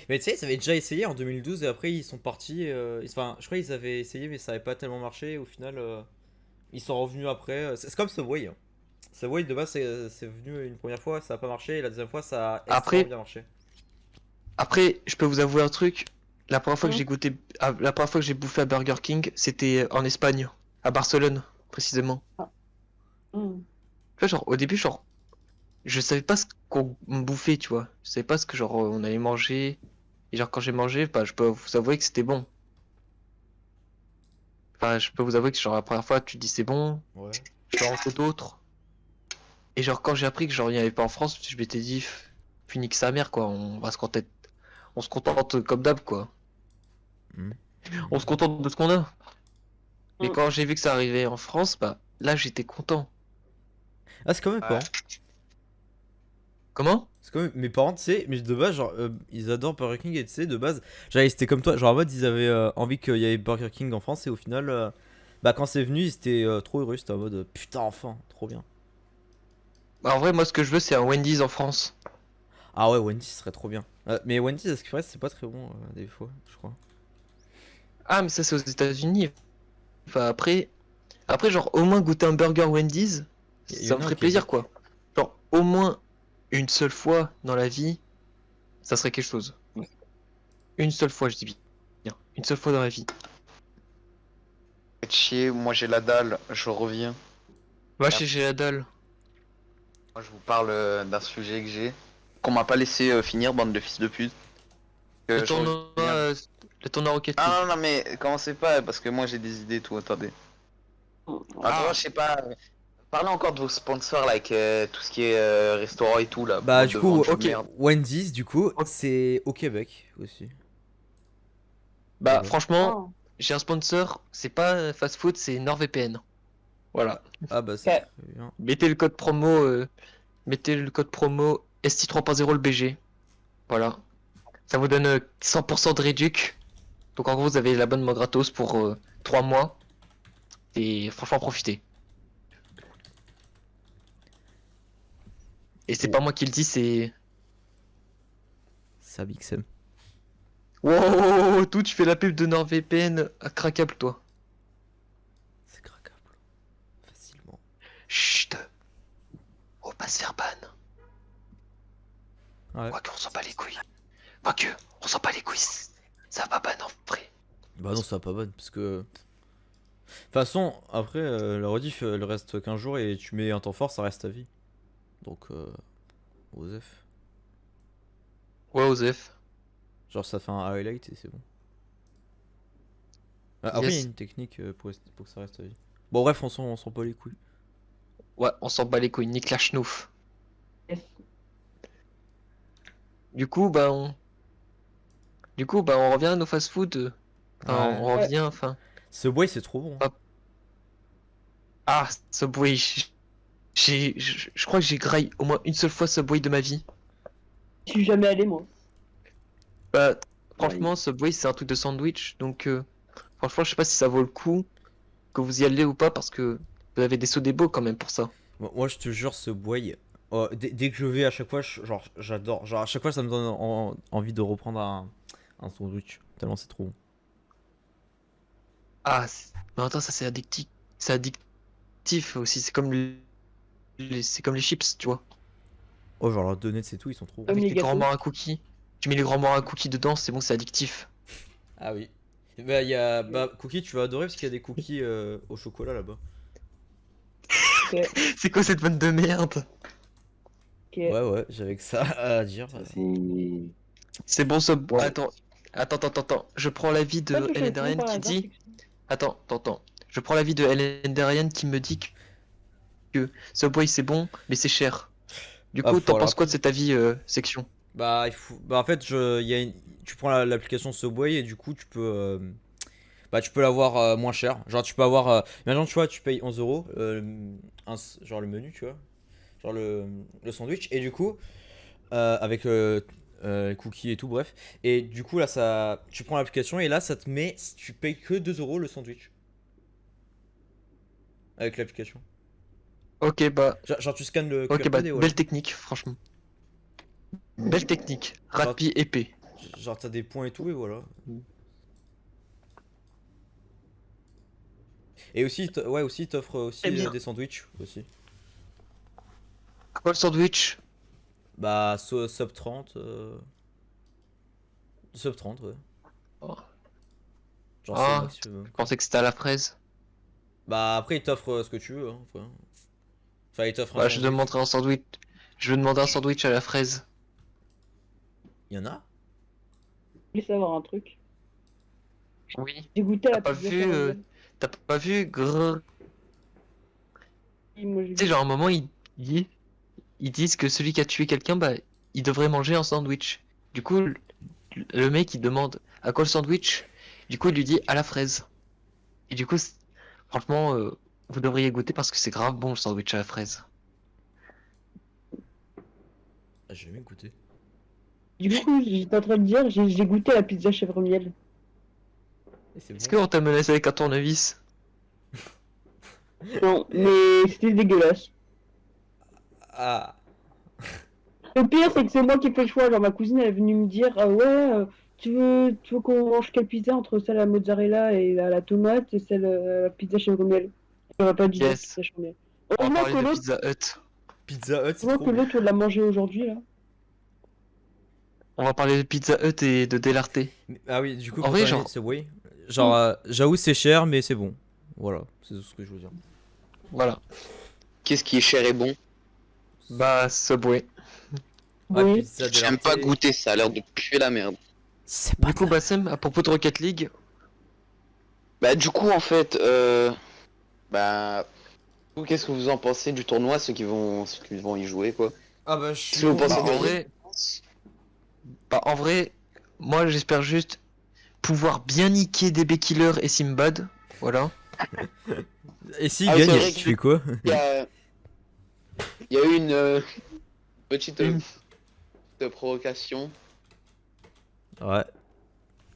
Speaker 2: Mais tu sais, ils avaient déjà essayé en 2012 et après ils sont partis. Enfin, je crois qu'ils avaient essayé mais ça avait pas tellement marché. Au final, ils sont revenus après. C'est comme Subway. Hein. Subway de base c'est venu une première fois, ça a pas marché et la deuxième fois ça a extrêmement
Speaker 1: Après-
Speaker 2: bien marché.
Speaker 1: Après, je peux vous avouer un truc. La première fois que
Speaker 4: Mhm.
Speaker 1: j'ai goûté, la première fois que j'ai bouffé à Burger King, c'était en Espagne, à Barcelone, précisément.
Speaker 4: Mm.
Speaker 1: Tu vois, genre, au début, genre, je savais pas ce qu'on bouffait, tu vois. Je savais pas ce que, genre, on allait manger. Et genre, quand j'ai mangé, bah, je peux vous avouer que c'était bon. Enfin, je peux vous avouer que, genre, la première fois, tu te dis c'est bon,
Speaker 2: Ouais.
Speaker 1: je peux en fais d'autres. Et genre, quand j'ai appris que, genre, il n'y avait pas en France, je m'étais dit, punique sa mère, quoi. On se contente comme d'hab, quoi.
Speaker 2: Mhm.
Speaker 1: On se contente de ce qu'on a. Mais
Speaker 4: Mm.
Speaker 1: quand j'ai vu que ça arrivait en France, bah, là, j'étais content.
Speaker 2: Ah, c'est quand même
Speaker 3: Ouais.
Speaker 2: pas.
Speaker 1: Comment?
Speaker 2: C'est comme mes parents, tu sais, mais de base, genre, ils adorent Burger King et tu sais, de base, genre, c'était comme toi, genre en mode, ils avaient envie qu'il y ait Burger King en France et au final, bah, quand c'est venu, ils étaient trop heureux, c'était en mode, putain, enfin, trop bien.
Speaker 1: Bah, en vrai, moi, ce que je veux, c'est un Wendy's en France.
Speaker 2: Ah ouais, Wendy's ce serait trop bien. Mais Wendy's, à ce qui paraît, c'est pas très bon, des fois, je crois.
Speaker 1: Ah, mais ça, c'est aux États-Unis. Enfin, après, genre, au moins goûter un burger Wendy's,
Speaker 2: Il y
Speaker 1: ça
Speaker 2: en
Speaker 1: me
Speaker 2: a au
Speaker 1: ferait plaisir,
Speaker 2: Québec.
Speaker 1: quoi. Genre, au moins une seule fois dans la vie, ça serait quelque chose. Une seule fois, je dis bien. Une seule fois dans la vie.
Speaker 3: Faites chier, moi j'ai la dalle, je reviens.
Speaker 1: Va chez la dalle.
Speaker 3: Moi je vous parle d'un sujet que j'ai. Qu'on m'a pas laissé finir, bande de fils de pute.
Speaker 1: Le
Speaker 3: Je
Speaker 1: tournoi,
Speaker 3: reviens.
Speaker 1: le tournoi Rocket League.
Speaker 3: Ah non, non, mais commencez pas, parce que moi j'ai des idées, tout, attendez. Attends, je sais pas. Parlez encore de vos sponsors, like tout ce qui est restaurant et tout là.
Speaker 2: Bah,
Speaker 3: bande
Speaker 2: du
Speaker 3: de
Speaker 2: coup,
Speaker 3: vendus de
Speaker 1: ok.
Speaker 3: merde.
Speaker 2: Wendy's, du coup,
Speaker 1: Ok.
Speaker 2: c'est au Québec aussi.
Speaker 1: Bah,
Speaker 2: Voilà.
Speaker 1: franchement,
Speaker 4: Ah.
Speaker 1: j'ai un sponsor, c'est pas fast food, c'est NordVPN. Voilà.
Speaker 2: Ah bah, c'est
Speaker 4: Ok.
Speaker 2: très bien.
Speaker 1: Mettez le code promo ST3.0 le BG. Voilà. Ça vous donne 100% de réduc. Donc en gros, vous avez l'abonnement gratos pour 3 mois. Et franchement, profitez. Et c'est pas moi qui le dis, c'est...
Speaker 2: Ça, Bixem.
Speaker 1: Wow, tout, tu fais la pub de NordVPN à craquable, toi.
Speaker 2: C'est craquable. Facilement.
Speaker 1: Chut. On va pas se faire ban.
Speaker 2: Ouais.
Speaker 1: Quoique, on s'en bat les couilles. Quoique, on s'en bat les couilles. Ça va ban en vrai.
Speaker 2: Bah non, ça va pas bonne, parce que... De toute façon, après, la rediff, elle reste qu'un jour et tu mets un temps fort, ça reste à vie. Donc, Osef.
Speaker 1: Ouais, Osef.
Speaker 2: Genre, ça fait un highlight et c'est bon. Après, il y a
Speaker 1: Yes.
Speaker 2: une technique pour que ça reste à vie. Bon, bref, on s'en bat les couilles.
Speaker 1: Ouais, on s'en bat les couilles. Nique la schnouf.
Speaker 4: Yes.
Speaker 1: Du coup, on revient à nos fast-food. Enfin,
Speaker 2: Ouais.
Speaker 1: on revient, enfin...
Speaker 2: Subway, c'est trop bon.
Speaker 1: Ah. Ah, Subway. Je crois que j'ai graillé au moins une seule fois Subway de ma vie.
Speaker 4: Je suis jamais allé, moi.
Speaker 1: Bah, franchement, Subway, c'est un truc de sandwich. Donc, franchement, je sais pas si ça vaut le coup que vous y allez ou pas parce que vous avez des Sodebo quand même pour ça.
Speaker 2: Moi, je te jure, ce boy, dès que je vais à chaque fois, genre, j'adore. Genre, à chaque fois, ça me donne envie de reprendre un sandwich. Tellement c'est trop bon.
Speaker 1: Ah, mais attends, ça c'est addictif. C'est addictif aussi. C'est comme c'est comme les chips, tu vois.
Speaker 2: Oh, genre, leurs donuts et tout, ils sont trop bons.
Speaker 4: Comme
Speaker 1: Avec
Speaker 4: les
Speaker 1: les grands
Speaker 4: gâteaux.
Speaker 1: morts à cookies. Tu mets les grands morts à cookies dedans, c'est bon, c'est addictif.
Speaker 2: Ah oui. Bah, il y a. Bah, cookies, tu vas adorer parce qu'il y a des cookies au chocolat là-bas.
Speaker 4: Ok,
Speaker 1: C'est quoi cette vanne de merde?
Speaker 4: ok.
Speaker 2: Ouais, j'avais que ça à dire.
Speaker 5: C'est.
Speaker 1: C'est bon, ce.
Speaker 5: Ouais.
Speaker 1: Attends. Je prends l'avis
Speaker 4: Pas
Speaker 1: de
Speaker 4: que je
Speaker 1: Ellen
Speaker 4: le trouve
Speaker 1: Darian
Speaker 4: par
Speaker 1: qui
Speaker 4: hasard,
Speaker 1: dit.
Speaker 4: c'est que-
Speaker 1: Attends. Je prends l'avis de Ellen Darian qui me dit que Subway c'est bon, mais c'est cher. Du
Speaker 2: Ah,
Speaker 1: coup, t'en
Speaker 2: voilà.
Speaker 1: penses quoi de cet avis, section?
Speaker 2: Bah, il faut. Bah, en fait, tu prends l'application Subway et du coup, tu peux. Bah, tu peux l'avoir moins cher. Genre, tu peux avoir. Imagine, tu vois, tu payes 11 euros. Genre le menu, tu vois. Genre le sandwich. Et du coup, avec les cookies et tout, bref. Et du coup, là, tu prends l'application et là, ça te met. Tu payes que 2 euros le sandwich. Avec l'application.
Speaker 1: Ok, bah.
Speaker 2: Genre, tu scannes le QR
Speaker 1: Ok, bah,
Speaker 2: code et voilà.
Speaker 1: belle technique, franchement. Belle technique.
Speaker 2: Genre,
Speaker 1: Rapide, épée.
Speaker 2: genre, t'as des points et tout et voilà. Et aussi, ouais, aussi, t'offres aussi
Speaker 1: Eh bien.
Speaker 2: des sandwichs aussi.
Speaker 1: Quoi le sandwich?
Speaker 2: Bah, sub 30. Sub 30, ouais.
Speaker 1: Oh.
Speaker 2: Genre, c'est le
Speaker 1: Ah,
Speaker 2: maximum.
Speaker 1: je pensais que c'était à la fraise.
Speaker 2: Bah, après, ils t'offrent ce que tu veux, hein, frère. Enfin, ils t'offrent un
Speaker 1: Bah, je
Speaker 2: sandwich.
Speaker 1: demanderai un sandwich. Je vais demander un sandwich à la fraise.
Speaker 2: Il y en a?
Speaker 4: Je voulais savoir un truc.
Speaker 1: Oui.
Speaker 4: J'ai goûté à
Speaker 1: T'as
Speaker 4: la
Speaker 1: pas
Speaker 4: pizza
Speaker 1: vu,
Speaker 4: chèvre-miel.
Speaker 1: t'as pas vu, grrr.
Speaker 4: Moi, j'ai
Speaker 1: Tu sais,
Speaker 4: vu.
Speaker 1: genre, à un moment, ils disent que celui qui a tué quelqu'un, bah, il devrait manger un sandwich. Du coup, le mec, il demande à quoi le sandwich? Du coup, il lui dit à la fraise. Et du coup, franchement, vous devriez goûter parce que c'est grave bon le sandwich à la fraise.
Speaker 2: Ah, j'ai jamais goûté.
Speaker 4: Du coup, j'étais en train de dire, j'ai goûté à la pizza chèvre-miel.
Speaker 2: Et c'est
Speaker 1: Est-ce
Speaker 2: bon.
Speaker 1: qu'on t'a menacé avec un tournevis?
Speaker 4: Non, mais c'était dégueulasse.
Speaker 2: Ah.
Speaker 4: Le pire, c'est que c'est moi qui fais le choix. Genre, ma cousine, elle est venue me dire, ah ouais, tu veux qu'on mange quelle pizza entre celle à la mozzarella et à la tomate et celle à la pizza chèvre-miel? J'aurais pas dû dire
Speaker 1: Yes.
Speaker 4: pizza chèvre-miel.
Speaker 1: On va
Speaker 4: Heureusement
Speaker 1: parler
Speaker 4: que
Speaker 1: de
Speaker 4: l'autre,
Speaker 1: Pizza Hut.
Speaker 2: Pizza Hut, c'est
Speaker 4: heureusement
Speaker 2: trop
Speaker 4: que
Speaker 2: bon.
Speaker 4: l'autre, on l'a mangé aujourd'hui, là.
Speaker 1: On va parler de Pizza Hut et de Delarté.
Speaker 2: Ah oui, du coup,
Speaker 1: En
Speaker 2: pour
Speaker 1: vrai,
Speaker 2: terminer,
Speaker 1: genre,
Speaker 2: Subway. Genre, j'avoue, c'est cher, mais c'est bon. Voilà, c'est tout ce que je veux dire.
Speaker 1: voilà.
Speaker 3: Qu'est-ce qui est cher et bon?
Speaker 1: Bah, Subway.
Speaker 2: Ah,
Speaker 4: Oui.
Speaker 2: pizza
Speaker 3: J'aime pas
Speaker 2: Delarte.
Speaker 3: goûter, ça a l'air de puer la merde.
Speaker 2: C'est pas
Speaker 1: Du coup, Bassem, à propos de Rocket League,
Speaker 3: Bah du coup en fait, bah, vous, qu'est-ce que vous en pensez du tournoi, ceux qui vont y jouer quoi?
Speaker 2: Ah bah, je suis
Speaker 3: Qu'est-ce que vous
Speaker 2: content.
Speaker 3: pensez
Speaker 1: bah,
Speaker 3: de
Speaker 1: en vrai, en vrai, moi, j'espère juste pouvoir bien niquer DB Killer et Simbad. Voilà.
Speaker 2: Et s'il
Speaker 3: Ah oui,
Speaker 2: gagne,
Speaker 3: c'est vrai
Speaker 2: tu
Speaker 3: que
Speaker 2: fais quoi?
Speaker 3: il y a eu une petite
Speaker 1: Une-
Speaker 3: provocation
Speaker 2: Ouais.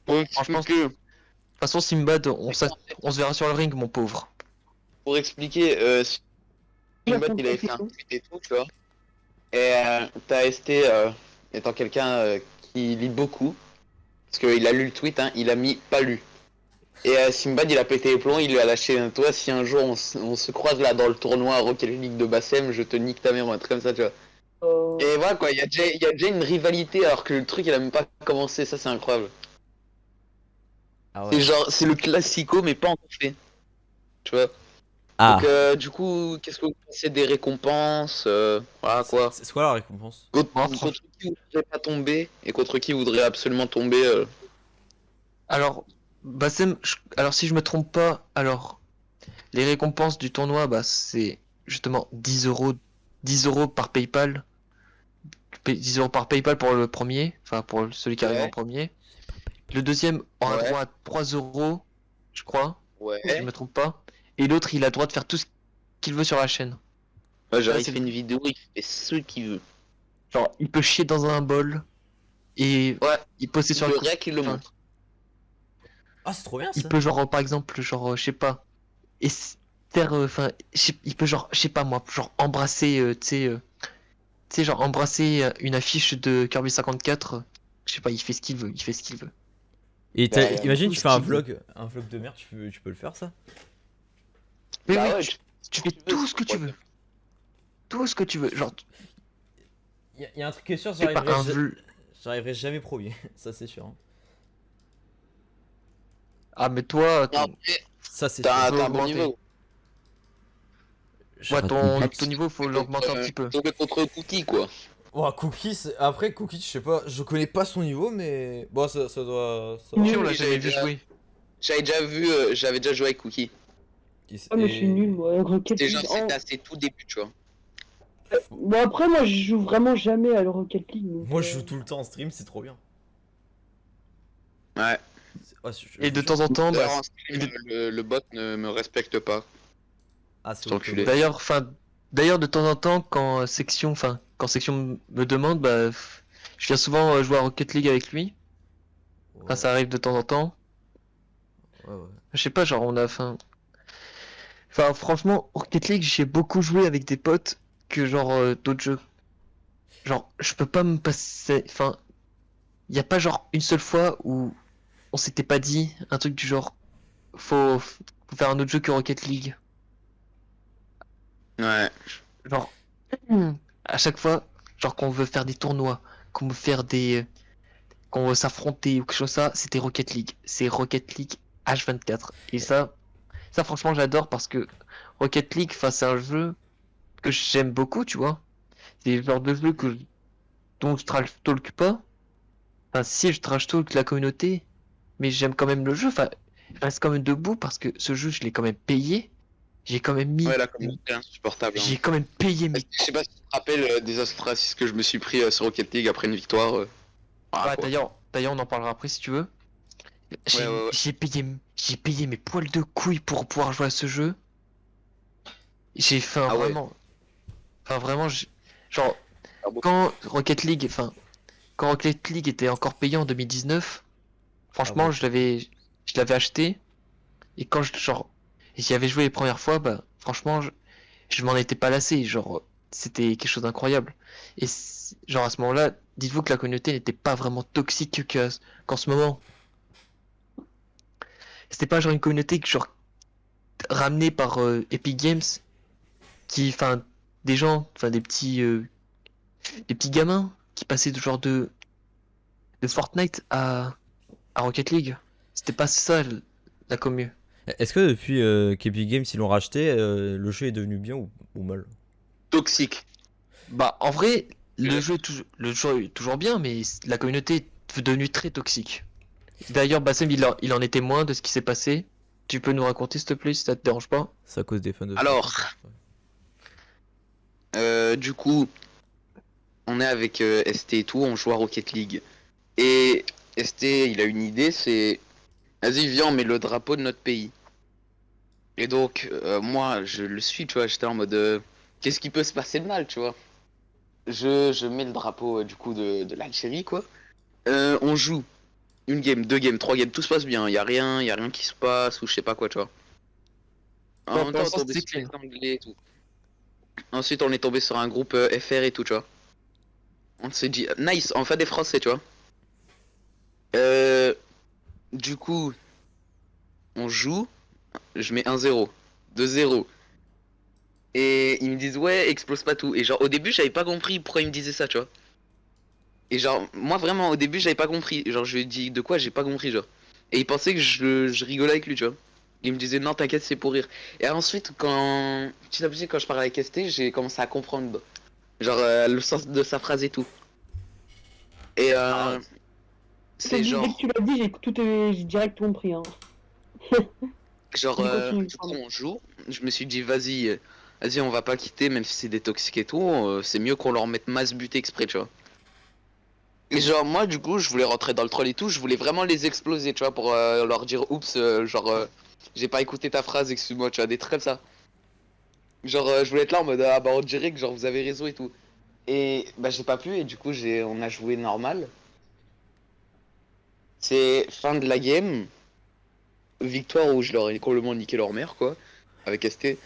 Speaker 3: pour
Speaker 1: Franchement,
Speaker 3: expliquer,
Speaker 1: De toute façon, Simbad, on se verra sur le ring, mon pauvre.
Speaker 3: pour expliquer,
Speaker 4: J'ai
Speaker 3: Simbad, il
Speaker 4: raconté
Speaker 3: avait
Speaker 4: quelque
Speaker 3: fait un
Speaker 4: chose.
Speaker 3: tweet et tout, tu vois. Et t'as ST, étant quelqu'un qui lit beaucoup, parce qu'il a lu le tweet, hein, il a mis pas lu. Et Simbad il a pété les plombs, il lui a lâché un toi si un jour on se croise là dans le tournoi Rocket League de Bassem, je te nique ta mère, un truc comme ça, tu vois. Et voilà quoi, il y a déjà une rivalité alors que le truc il a même pas commencé, ça c'est incroyable.
Speaker 2: Ah
Speaker 3: C'est
Speaker 2: ouais.
Speaker 3: genre, c'est le classico mais pas encore fait, tu vois.
Speaker 2: Ah.
Speaker 3: Donc du coup, qu'est-ce que vous pensez des récompenses, voilà quoi.
Speaker 2: C'est quoi la récompense?
Speaker 3: Contre qui vous voudrez pas tomber et contre qui vous voudrez absolument tomber
Speaker 1: Alors, Bassem, alors si je me trompe pas, alors les récompenses du tournoi, bah c'est justement 10 euros, 10 euros par PayPal, 10 euros par PayPal pour le premier, enfin pour celui qui arrive en
Speaker 3: Ouais,
Speaker 1: premier. Le deuxième aura
Speaker 3: ouais,
Speaker 1: droit à 3 euros, je crois, si je
Speaker 3: ouais.
Speaker 1: me trompe pas. Et l'autre, il a le droit de faire tout ce qu'il veut sur la chaîne.
Speaker 3: Ouais, genre
Speaker 1: Ça,
Speaker 3: il
Speaker 1: c'est
Speaker 3: fait une vidéo, il fait ce qu'il veut.
Speaker 1: Genre, il peut chier dans un bol et
Speaker 3: Ouais,
Speaker 1: il poster sur
Speaker 3: le
Speaker 1: le
Speaker 3: rec, il le
Speaker 1: enfin,
Speaker 3: montre.
Speaker 2: Ah, c'est trop bien
Speaker 1: il
Speaker 2: ça.
Speaker 1: peut genre par exemple genre je sais pas et faire enfin il peut genre je sais pas moi genre embrasser tu sais genre embrasser une affiche de Kirby 54 je sais pas il fait ce qu'il veut il fait ce qu'il veut
Speaker 2: Et
Speaker 3: Bah,
Speaker 2: imagine,
Speaker 1: tout
Speaker 2: tu
Speaker 1: ce
Speaker 2: fais
Speaker 1: qu'il veut
Speaker 2: un vlog de merde, tu peux le faire ça?
Speaker 1: mais
Speaker 3: bah
Speaker 1: oui
Speaker 3: ouais,
Speaker 1: tu fais tout ce que tu veux tout ce que tu veux genre
Speaker 2: Y a un truc qui est sûr,
Speaker 1: c'est pas un vlog
Speaker 2: j'arriverai jamais premier, ça c'est sûr, hein.
Speaker 1: ah mais toi
Speaker 3: Non, après,
Speaker 2: Ça c'est sûr.
Speaker 3: t'as
Speaker 1: faut
Speaker 3: un bon
Speaker 1: augmenter
Speaker 3: niveau.
Speaker 2: Je
Speaker 1: ouais
Speaker 2: rate mes
Speaker 1: ton
Speaker 2: buts.
Speaker 1: niveau faut l'augmenter un petit peu
Speaker 3: Tomber contre Cookie, quoi.
Speaker 2: Ouah, Cookie, après Cookie, je sais pas, je connais pas son niveau, mais bon, ça doit.
Speaker 1: si on l'a
Speaker 3: Oui,
Speaker 1: jamais vu jouer
Speaker 3: j'avais déjà joué avec Cookie.
Speaker 4: Ah, mais je suis nul, moi. Rocket
Speaker 3: C'était
Speaker 4: League.
Speaker 3: genre, c'était à ses tout débuts, tu vois.
Speaker 4: Bon, après, moi, je joue vraiment jamais à le Rocket League. Donc,
Speaker 2: Moi, je joue tout le temps en stream, c'est trop bien.
Speaker 3: Ouais.
Speaker 1: et de temps en temps bah
Speaker 3: D'ailleurs, en stream, le bot ne me respecte pas.
Speaker 2: Ah, c'est
Speaker 3: Sans
Speaker 2: ok.
Speaker 3: enculé.
Speaker 1: d'ailleurs de temps en temps quand section me demande bah je viens souvent jouer à Rocket League avec lui. Enfin, ça arrive de temps en temps.
Speaker 2: Ouais, ouais.
Speaker 1: Je sais pas, genre on a enfin franchement, Rocket League, j'ai beaucoup joué avec des potes que genre d'autres jeux. Genre, je peux pas me passer. Enfin, y a pas genre une seule fois où on s'était pas dit un truc du genre faut faire un autre jeu que Rocket League.
Speaker 3: Ouais.
Speaker 1: Genre, à chaque fois, genre qu'on veut faire des tournois, qu'on veut faire des. Qu'on veut s'affronter ou quelque chose comme ça, c'était Rocket League. C'est Rocket League H24. Et ça franchement j'adore parce que Rocket League, enfin, c'est un jeu que j'aime beaucoup, tu vois. C'est le genre de jeu dont je trash talk pas. Enfin, si je trash talk la communauté, mais j'aime quand même le jeu. Enfin, je reste quand même debout parce que ce jeu, je l'ai quand même payé. J'ai quand même
Speaker 3: Ouais,
Speaker 1: mis.
Speaker 3: la communauté est insupportable. Hein.
Speaker 1: J'ai quand même payé mes.
Speaker 3: Je sais pas si tu te rappelles des ostracismes que je me suis pris sur Rocket League après une victoire. Ah,
Speaker 1: Ouais,
Speaker 3: quoi.
Speaker 1: d'ailleurs, on en parlera après si tu veux.
Speaker 3: Ouais, ouais, ouais.
Speaker 1: J'ai payé mes poils de couilles pour pouvoir jouer à ce jeu. J'ai fait un
Speaker 3: Ah ouais.
Speaker 1: vraiment. Enfin, vraiment, genre,
Speaker 3: Ah bon.
Speaker 1: quand Rocket League, enfin, quand Rocket League était encore payant en 2019, franchement,
Speaker 2: Ah bon.
Speaker 1: je l'avais acheté. Et quand genre, j'y avais joué les premières fois, bah, franchement, je m'en étais pas lassé. Genre, c'était quelque chose d'incroyable. Et genre, à ce moment-là, dites-vous que la communauté n'était pas vraiment toxique qu'en ce moment. C'était pas genre une communauté que, genre, ramenée par Epic Games, enfin, des gens, enfin, des petits gamins qui passaient de genre de Fortnite à Rocket League. C'était pas ça la commu.
Speaker 2: Est-ce que depuis qu'Epic Games ils l'ont racheté, le jeu est devenu bien ou mal?
Speaker 3: Toxique.
Speaker 1: Bah, en vrai,
Speaker 3: Ouais.
Speaker 1: le jeu est toujours bien, mais la communauté est devenue très toxique. D'ailleurs, Bassem, il en est témoin de ce qui s'est passé. Tu peux nous raconter, s'il te plaît, si ça te dérange pas?
Speaker 2: C'est à cause des fans de
Speaker 3: Alors.
Speaker 2: Fortnite.
Speaker 3: Du coup, on est avec ST et tout, on joue à Rocket League. Et ST, il a une idée, c'est... Vas-y, viens, on met le drapeau de notre pays. Et donc, moi, je le suis, tu vois, j'étais en mode... qu'est-ce qui peut se passer de mal, tu vois? Je mets le drapeau, du coup, de l'Algérie, quoi. On joue. Une game, deux games, trois games, tout se passe bien. Y a rien qui se passe, ou je sais pas quoi, tu vois. En
Speaker 1: Ouais,
Speaker 3: même
Speaker 1: pour
Speaker 3: temps, on
Speaker 1: l'instant,
Speaker 3: est tombé
Speaker 1: c'était
Speaker 3: sur les
Speaker 1: clean.
Speaker 3: Anglais et tout. Ensuite, on est tombé sur un groupe FR et tout, tu vois. On s'est dit, nice, enfin des Français, tu vois. Euh, du coup, on joue, je mets 1-0, 2-0. Et ils me disent, ouais, explose pas tout. Et genre, au début, j'avais pas compris pourquoi ils me disaient ça, tu vois. Et genre, moi vraiment, au début, j'avais pas compris. Genre, je lui ai dit, de quoi j'ai pas compris, genre. Et il pensait que je rigolais avec lui, tu vois. Il me disait, non, t'inquiète, c'est pour rire. Et ensuite, petit à petit, quand je parlais avec ST, j'ai commencé à comprendre, genre, le sens de sa phrase et tout. Et c'est
Speaker 4: Dès que
Speaker 3: genre.
Speaker 4: tu l'as dit, j'ai direct compris. Hein.
Speaker 3: Genre,
Speaker 4: Vas-y, continue,
Speaker 3: du coup,
Speaker 4: pardon.
Speaker 3: on joue. Je me suis dit, vas-y, on va pas quitter, même si c'est des toxiques et tout. C'est mieux qu'on leur mette masse but exprès, tu vois. Et genre, moi, du coup, je voulais rentrer dans le troll et tout. Je voulais vraiment les exploser, tu vois, pour leur dire, oups, j'ai pas écouté ta phrase, excuse-moi, tu vois, des trucs comme ça. Genre, je voulais être là en mode, ah bah, on dirait que, genre, vous avez raison et tout. Et bah j'ai pas pu et du coup on a joué normal. C'est fin de la game. Victoire où je leur ai complètement niqué leur mère quoi. Avec ST.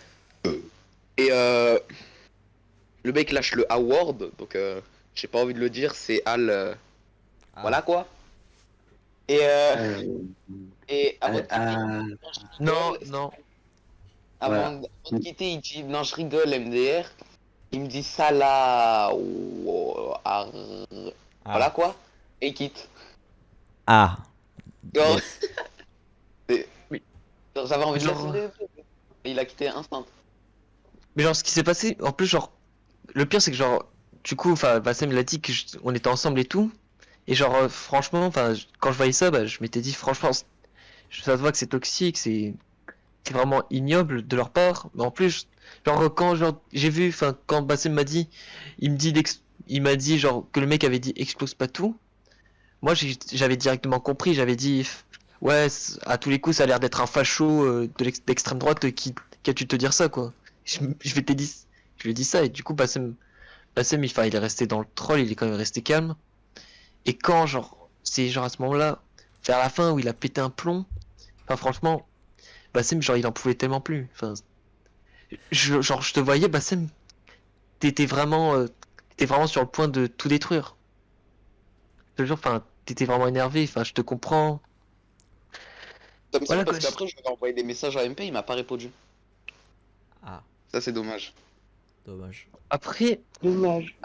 Speaker 3: Et le mec lâche le award. Donc j'ai pas envie de le dire. C'est Al.
Speaker 2: Ah.
Speaker 3: Voilà quoi. Et, et avant de quitter,
Speaker 5: Ah,
Speaker 1: Non,
Speaker 3: rigole.
Speaker 1: non.
Speaker 5: Voilà.
Speaker 3: Avant de quitter, il dit non, je rigole, MDR. Il me dit ça là. Voilà quoi. Et il quitte.
Speaker 2: Ah.
Speaker 3: Genre,
Speaker 2: Yes.
Speaker 1: Oui.
Speaker 3: genre, j'avais envie de
Speaker 1: Genre,
Speaker 3: laisser. Et il a quitté instant.
Speaker 1: mais genre, ce qui s'est passé, en plus, genre, le pire, c'est que genre, du coup, enfin, Bassem l'a dit on était ensemble et tout. Et genre, franchement, enfin, quand je voyais ça, bah, je m'étais dit, franchement, ça se voit que c'est toxique, c'est vraiment ignoble de leur part. Mais en plus, genre, quand genre, j'ai vu, enfin, quand Bassem m'a dit, il m'a dit, genre, que le mec avait dit explose pas tout. Moi, j'avais directement compris, j'avais dit, ouais, à tous les coups, ça a l'air d'être un facho d'extrême droite qui a dû te dire ça, quoi. Je m'étais dit, je lui ai dit ça, et du coup, Bassem, il est resté dans le troll, il est quand même resté calme. Et quand, genre, c'est genre à ce moment-là, vers la fin où il a pété un plomb, enfin, franchement, Bassem, genre, il en pouvait tellement plus. Enfin, genre, je te voyais, Bassem, t'étais vraiment sur le point de tout détruire. Je te jure, enfin, t'étais vraiment énervé, enfin, je te comprends.
Speaker 3: Comme ça,
Speaker 1: Voilà,
Speaker 3: parce
Speaker 1: quoi.
Speaker 3: qu'après, je lui avais envoyé des messages à MP, il m'a pas répondu.
Speaker 2: Ah.
Speaker 3: Ça, c'est dommage.
Speaker 2: Dommage.
Speaker 1: Après,
Speaker 4: Dommage.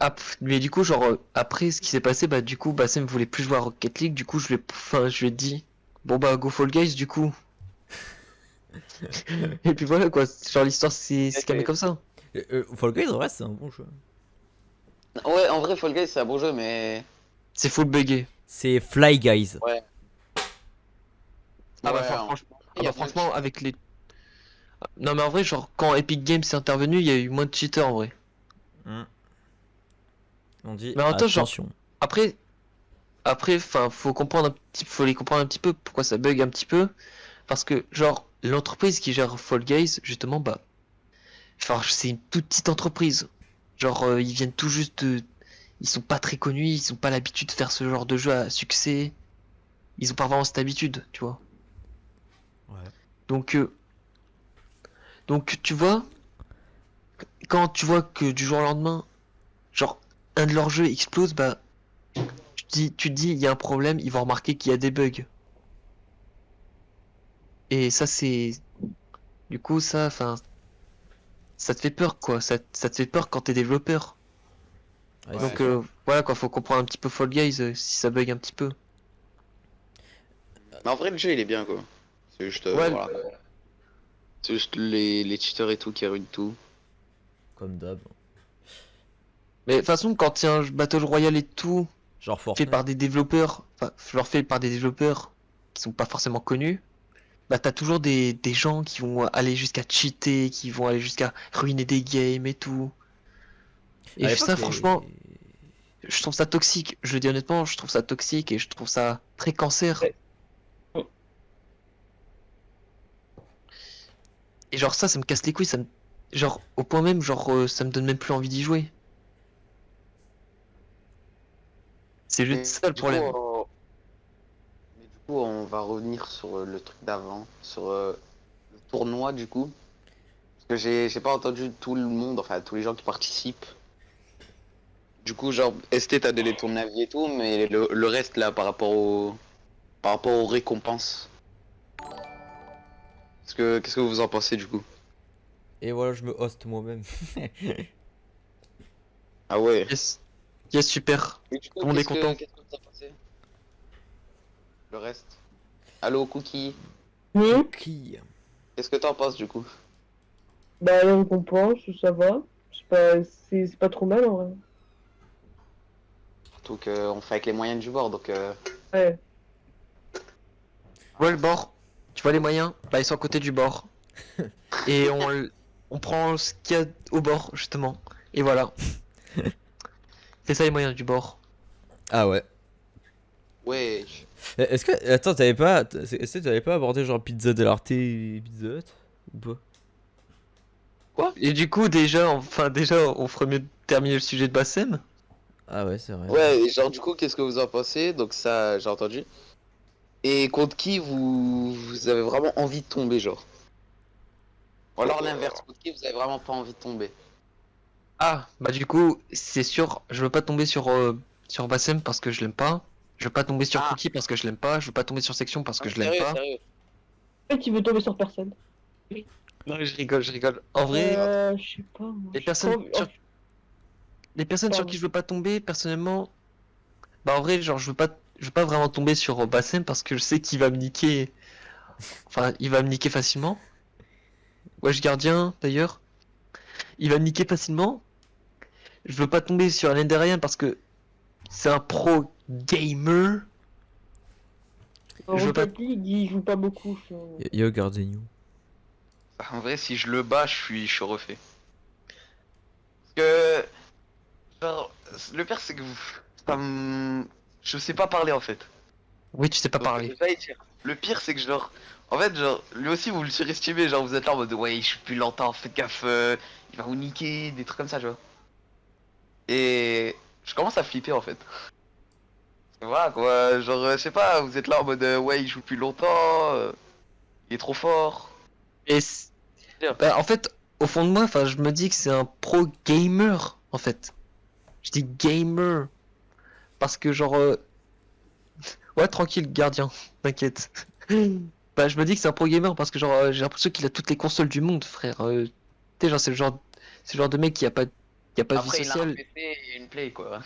Speaker 1: mais du coup, genre, après ce qui s'est passé, bah, du coup, Bassem voulait plus jouer à Rocket League, du coup, je lui ai dit, bon, bah, go Fall Guys, du coup. Et puis voilà, quoi, genre, l'histoire c'est calmé comme ça.
Speaker 2: Fall Guys, en vrai, c'est un bon jeu.
Speaker 3: Ouais, en vrai, Fall Guys, c'est un bon jeu, mais.
Speaker 1: C'est full buggé.
Speaker 2: C'est Fly Guys.
Speaker 3: Ouais.
Speaker 1: Ah bah,
Speaker 3: Ouais, hein. Il y a plein de
Speaker 1: franchement,
Speaker 3: cheats.
Speaker 1: avec les. Non, mais en vrai, genre, quand Epic Games est intervenu, il y a eu moins de cheaters en vrai.
Speaker 2: Hmm. On dit
Speaker 1: Mais en même temps, genre,
Speaker 2: attention.
Speaker 1: après, enfin, faut les comprendre un petit peu pourquoi ça bug un petit peu. Parce que, genre, l'entreprise qui gère Fall Guys, justement, bah, enfin, c'est une toute petite entreprise. Genre, ils viennent tout juste de. Ils sont pas très connus, ils ont pas l'habitude de faire ce genre de jeu à succès. Ils ont pas vraiment cette habitude, tu vois.
Speaker 2: Ouais.
Speaker 1: Donc, tu vois, quand tu vois que du jour au lendemain, genre, un de leurs jeux explose, bah, tu te dis, il y a un problème, ils vont remarquer qu'il y a des bugs. Et ça, c'est. Du coup, ça, enfin, ça te fait peur, quoi. Ça te fait peur quand t'es développeur.
Speaker 2: Ouais, c'est
Speaker 1: Donc,
Speaker 2: sûr.
Speaker 1: voilà, quoi, faut comprendre un petit peu Fall Guys si ça bug un petit peu.
Speaker 3: Mais en vrai, le jeu, il est bien, quoi. C'est juste.
Speaker 1: Ouais,
Speaker 3: Voilà. C'est juste les cheaters et tout qui ruinent tout.
Speaker 2: Comme d'hab.
Speaker 1: mais de toute façon, quand il y a un Battle Royale et tout,
Speaker 2: Genre
Speaker 1: fait
Speaker 2: Fortnite.
Speaker 1: par des développeurs, enfin, genre fait par des développeurs qui sont pas forcément connus, bah t'as toujours des gens qui vont aller jusqu'à cheater, qui vont aller jusqu'à ruiner des games et tout. Et
Speaker 2: À l'époque,
Speaker 1: ça, franchement, je trouve ça toxique. Je le dis honnêtement, je trouve ça toxique et je trouve ça très cancer.
Speaker 4: Ouais.
Speaker 1: Et genre ça me casse les couilles, genre au point même, genre ça me donne même plus envie d'y jouer. C'est juste
Speaker 3: Mais
Speaker 1: ça le
Speaker 3: du coup,
Speaker 1: problème.
Speaker 3: on va revenir sur le truc d'avant, sur le tournoi, du coup. Parce que j'ai pas entendu tout le monde, enfin, tous les gens qui participent. Du coup, genre, ST, t'as donné ton avis et tout, mais le reste, là, par rapport aux récompenses. Qu'est-ce que vous en pensez, du coup?
Speaker 2: et voilà, je me host moi-même.
Speaker 3: Ah ouais.
Speaker 1: Yes, yes super.
Speaker 3: Et du coup,
Speaker 1: Tout le monde est content.
Speaker 3: qu'est-ce que vous en pensez? Le reste. Allô, Cookie.
Speaker 4: Mais,
Speaker 2: Qui
Speaker 3: Qu'est-ce que t'en penses, du coup?
Speaker 4: bah, la récompense, ça va. C'est pas trop mal en vrai.
Speaker 3: Surtout qu'on fait avec les moyens du bord, donc...
Speaker 4: Ouais.
Speaker 1: Ouais le bord, tu vois les moyens, bah ils sont à côté du bord. Et on prend ce qu'il y a au bord justement. Et voilà. C'est ça les moyens du bord.
Speaker 2: Ah ouais.
Speaker 3: Ouais.
Speaker 2: Est-ce que. Attends, t'avais pas. Est-ce que t'avais pas abordé genre Pizza Dell'Arte et Pizza Hut ou pas?
Speaker 1: Et du coup déjà, enfin déjà on ferait mieux terminer le sujet de Bassem.
Speaker 2: Ah ouais, c'est vrai.
Speaker 3: Ouais, et genre du coup, qu'est-ce que vous en pensez? Donc ça, j'ai entendu. Et contre qui vous avez vraiment envie de tomber, genre? Ou alors l'inverse, contre qui vous avez vraiment pas envie de tomber?
Speaker 1: Ah, bah du coup, c'est sûr, je veux pas tomber sur Bassem parce que je l'aime pas. Je veux pas tomber sur
Speaker 3: Ah.
Speaker 1: Cookie parce que je l'aime pas. Je veux pas tomber sur Section parce que je l'aime
Speaker 3: Sérieux,
Speaker 1: pas.
Speaker 3: sérieux.
Speaker 4: En fait, il veut tomber sur personne.
Speaker 1: Non, je rigole, je rigole. En vrai,
Speaker 4: Je sais pas. Moi,
Speaker 1: les
Speaker 4: j'ai
Speaker 1: personnes
Speaker 4: pas envie-
Speaker 1: sur, les personnes sur
Speaker 4: Pardon.
Speaker 1: qui je veux pas tomber, personnellement, bah en vrai, genre, je veux pas vraiment tomber sur Bassem parce que je sais qu'il va me niquer. Enfin, il va me niquer facilement. Wesh Gardien, d'ailleurs. Il va me niquer facilement. Je veux pas tomber sur Lenderian parce que c'est un pro gamer.
Speaker 4: En
Speaker 1: Je veux pas.
Speaker 4: Rocket League, il joue pas beaucoup.
Speaker 2: Yo, Gardeniu.
Speaker 3: En vrai, si je le bats, je suis refait. Parce que, genre, le pire, c'est que je sais pas parler en fait.
Speaker 1: Oui, tu sais pas
Speaker 3: Donc,
Speaker 1: parler.
Speaker 3: j'allais dire, le pire, c'est que genre, en fait, genre, lui aussi, vous le surestimez. Genre, vous êtes là en mode, ouais, je suis plus longtemps, faites gaffe, il va vous niquer, des trucs comme ça, tu vois. Et je commence à flipper en fait. Voilà quoi, genre, je sais pas, vous êtes là en mode, ouais, il joue plus longtemps, il est trop fort.
Speaker 1: Et
Speaker 3: Bien.
Speaker 1: bah, en fait, au fond de moi, enfin, je me dis que c'est un pro gamer, en fait. Je dis gamer parce que genre, ouais, tranquille, gardien, t'inquiète. Bah, je me dis que c'est un pro gamer parce que genre, j'ai l'impression qu'il a toutes les consoles du monde, frère. Tu sais, genre, c'est le genre de mec qui a pas de vie
Speaker 3: Après, il a un
Speaker 1: sociale.
Speaker 3: PC et une play quoi.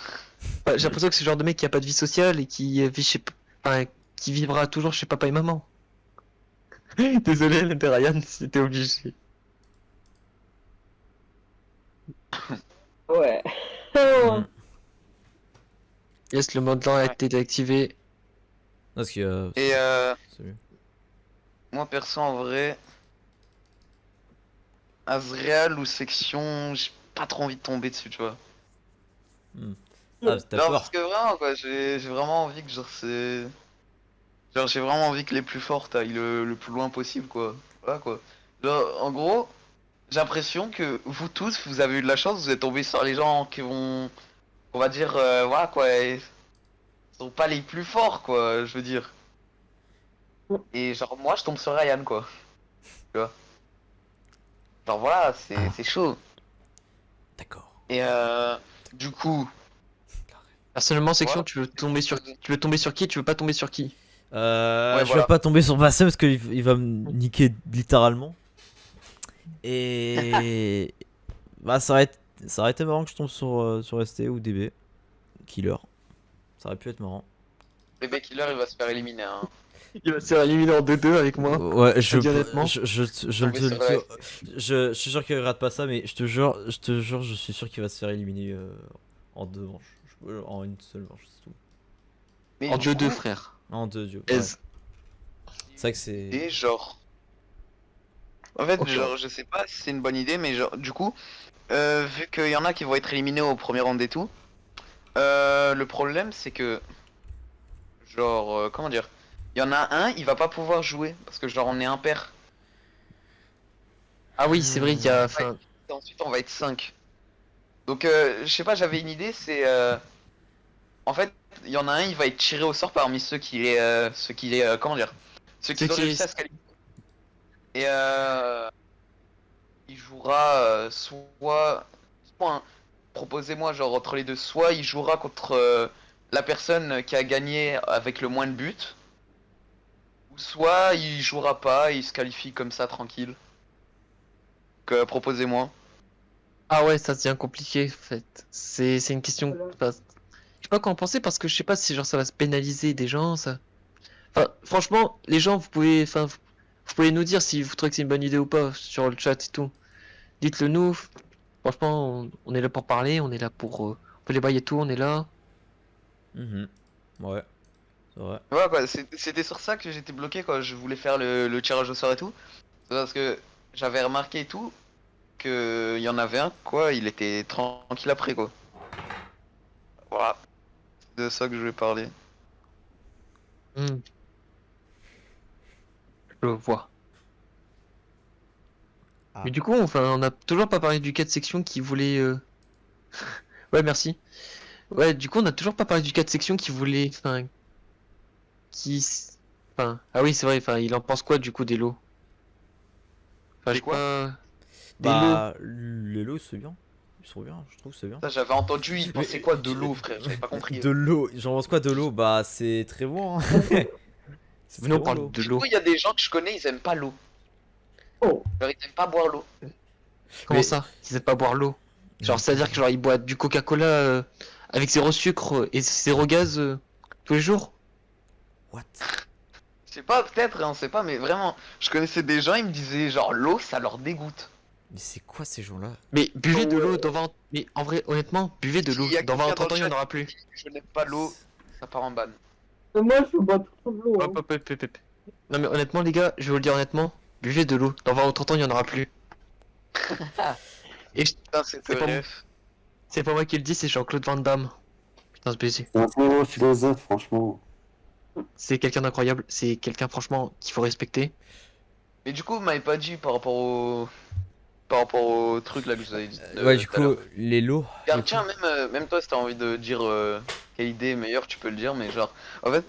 Speaker 1: Bah, j'ai l'impression que c'est le genre de mec qui a pas de vie sociale et qui vit chez, enfin, qui vivra toujours chez papa et maman. Désolé, Ryan, c'était obligé.
Speaker 4: Ouais.
Speaker 2: Mhm.
Speaker 1: Yes, le mode lent a
Speaker 3: Ouais.
Speaker 1: été désactivé.
Speaker 2: Parce qu'il y a.
Speaker 3: Et
Speaker 2: Salut.
Speaker 3: moi perso en vrai, Azreal ou Section, j'ai pas trop envie de tomber dessus, tu vois.
Speaker 2: Ah, t'as
Speaker 3: Genre parce
Speaker 2: peur.
Speaker 3: que vraiment quoi, j'ai vraiment envie que genre c'est. Genre j'ai vraiment envie que les plus fortes aillent le plus loin possible quoi. Voilà quoi. Genre en gros, j'ai l'impression que vous tous, vous avez eu de la chance, vous êtes tombés sur les gens qui vont, on va dire, voilà quoi, ils sont pas les plus forts quoi, je veux dire. Et genre moi je tombe sur Ryan quoi. Tu vois. Genre voilà, c'est chaud.
Speaker 2: D'accord.
Speaker 3: Et du coup,
Speaker 1: Personnellement, section,
Speaker 3: voilà.
Speaker 1: tu veux tomber sur qui? Tu veux pas tomber sur qui?
Speaker 3: Ouais
Speaker 2: Je vais
Speaker 3: voilà.
Speaker 2: pas tomber sur Bassem parce qu'il va me niquer littéralement. Et. Bah, ça aurait été marrant que je tombe sur ST ou DB. Killer. Ça aurait pu être marrant.
Speaker 3: Bébé Killer il va se faire éliminer hein.
Speaker 1: Il va se faire éliminer en 2-2 avec moi.
Speaker 2: Ouais,
Speaker 1: Je dis honnêtement.
Speaker 2: je
Speaker 3: Tomber
Speaker 2: te
Speaker 3: sur
Speaker 2: le dis.
Speaker 3: ST.
Speaker 2: Je suis sûr qu'il rate pas ça, mais je te jure, je suis sûr qu'il va se faire éliminer en deux manches. En une seule manche, c'est tout.
Speaker 3: Mais
Speaker 1: En
Speaker 3: du
Speaker 1: 2-2,
Speaker 3: coup,
Speaker 1: frère.
Speaker 2: En deux duos. Ouais.
Speaker 1: Aise.
Speaker 2: C'est vrai que c'est.
Speaker 3: et genre. En fait,
Speaker 1: Ok.
Speaker 3: genre, je sais pas si c'est une bonne idée, mais genre, du coup, vu qu'il y en a qui vont être éliminés au premier round et tout, le problème c'est que, genre, comment dire, il y en a un, il va pas pouvoir jouer parce que genre on est impair.
Speaker 1: Ah oui, c'est vrai, il y a.
Speaker 3: Ouais.
Speaker 1: Enfin,
Speaker 3: Et ensuite on va être 5. Donc, je sais pas, j'avais une idée, c'est, en fait, il y en a un, il va être tiré au sort parmi ceux qui est, comment dire, ceux qui
Speaker 1: ceux
Speaker 3: ont
Speaker 1: qui
Speaker 3: réussi à
Speaker 1: risquent.
Speaker 3: se qualifier. Et il jouera soit proposez-moi genre entre les deux, soit il jouera contre la personne qui a gagné avec le moins de buts, ou soit il jouera pas et il se qualifie comme ça tranquille. Que proposez-moi.
Speaker 1: Ah ouais, ça devient compliqué, en fait. C'est une question.
Speaker 4: Voilà.
Speaker 1: Enfin, je sais pas quoi en penser parce que je sais pas si genre ça va se pénaliser des gens, ça. Enfin, franchement, les gens, vous pouvez nous dire si vous trouvez que c'est une bonne idée ou pas sur le chat et tout. Dites-le nous. Franchement, on est là pour parler, on est là pour. On peut les bailler tout, on est là.
Speaker 2: Mhm. Ouais, c'est vrai.
Speaker 3: Ouais quoi, c'était sur ça que j'étais bloqué quand je voulais faire le tirage au sort et tout. C'est parce que j'avais remarqué et tout que il y en avait un quoi, il était tranquille après quoi. Voilà, c'est de ça que je voulais parler.
Speaker 1: Hmm, je vois.
Speaker 2: Ah.
Speaker 1: Mais du coup, enfin, on a toujours pas parlé du cas de section qui voulait Ouais, merci. Ouais, du coup, on a toujours pas parlé du cas de section qui voulait, enfin, enfin, ah oui, c'est vrai, enfin, il en pense quoi du coup des lots? Enfin,
Speaker 3: Des
Speaker 1: j'ai
Speaker 3: quoi?
Speaker 1: pas. Des lots.
Speaker 2: Bah, les lots, c'est bien. Ils sont bien, je trouve que c'est bien.
Speaker 3: Ça, j'avais entendu, il
Speaker 2: Mais
Speaker 3: pensait quoi de l'eau, frère? J'avais pas compris.
Speaker 2: de l'eau, j'en pense quoi de l'eau? Bah, c'est très bon, hein. C'est
Speaker 1: Venons,
Speaker 2: très
Speaker 1: on
Speaker 2: bon
Speaker 1: parle
Speaker 2: l'eau.
Speaker 1: de
Speaker 3: Du coup,
Speaker 1: l'eau.
Speaker 3: il y a des gens que je connais, ils aiment pas l'eau.
Speaker 4: Oh.
Speaker 3: Genre, ils aiment pas boire l'eau.
Speaker 1: Comment
Speaker 2: Mais-
Speaker 1: ça? Ils aiment pas boire l'eau. Genre, c'est-à-dire que genre, ils boivent du Coca-Cola avec zéro sucre et zéro gaz tous les jours?
Speaker 2: What?
Speaker 3: Je sais pas, peut-être, hein, on sait pas, mais vraiment, je connaissais des gens, ils me disaient, genre, l'eau, ça leur dégoûte.
Speaker 2: Mais c'est quoi ces gens-là?
Speaker 1: Mais buvez de
Speaker 3: Ouais.
Speaker 1: l'eau dans 20... Mais en vrai, honnêtement, buvez de l'eau.
Speaker 3: S'il y a
Speaker 1: Dans
Speaker 3: quelqu'un
Speaker 1: 20
Speaker 3: dans
Speaker 1: 30
Speaker 3: le
Speaker 1: ans, il n'y en
Speaker 3: chat
Speaker 1: aura
Speaker 3: qui
Speaker 1: plus.
Speaker 3: dit, je n'aime pas l'eau, ça part en ban.
Speaker 4: Moi, je bois trop de l'eau. Hein.
Speaker 1: Hop, hop, hop, hop, hop. Non mais honnêtement les gars, je vais vous le dire honnêtement, buvez de l'eau. Dans 20 ou 30 ans, il n'y en aura plus. Et
Speaker 3: Putain, c'est
Speaker 1: c'est pas,
Speaker 3: ref.
Speaker 1: c'est pas moi qui le dis, c'est Jean-Claude Van Damme. Putain, ce baiser.
Speaker 5: C'est un très bon philosophe, franchement.
Speaker 1: C'est quelqu'un d'incroyable, c'est quelqu'un franchement qu'il faut respecter.
Speaker 3: Mais du coup, vous m'avez pas dit par rapport au... Par rapport au truc là que je vous avais dit
Speaker 2: Ouais, du
Speaker 3: tout à l'heure.
Speaker 2: coup, les lots.
Speaker 3: Regarde,
Speaker 2: du
Speaker 3: tiens,
Speaker 2: coup.
Speaker 3: même toi, si t'as envie de dire quelle idée est meilleure, tu peux le dire, mais genre, en fait,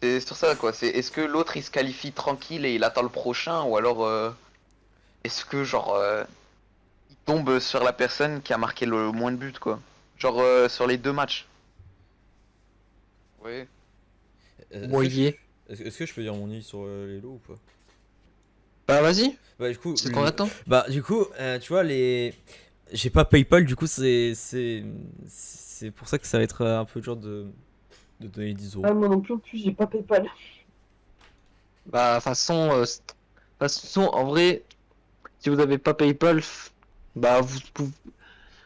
Speaker 3: c'est sur ça quoi. C'est est-ce que l'autre il se qualifie tranquille et il attend le prochain, ou alors est-ce que genre il tombe sur la personne qui a marqué le moins de buts quoi. Genre sur les deux matchs. Oui.
Speaker 2: Est-ce que
Speaker 1: Moyer.
Speaker 2: est-ce que je peux dire mon avis sur les lots ou pas?
Speaker 1: Bah vas-y,
Speaker 2: Bah, du coup,
Speaker 1: c'est ce qu'on attend.
Speaker 2: bah, du coup, tu vois, les. J'ai pas PayPal, du coup, c'est pour ça que ça va être un peu dur de donner 10 euros.
Speaker 4: Ah, moi non plus, en plus, j'ai pas PayPal.
Speaker 1: Bah façon en vrai, si vous avez pas PayPal, bah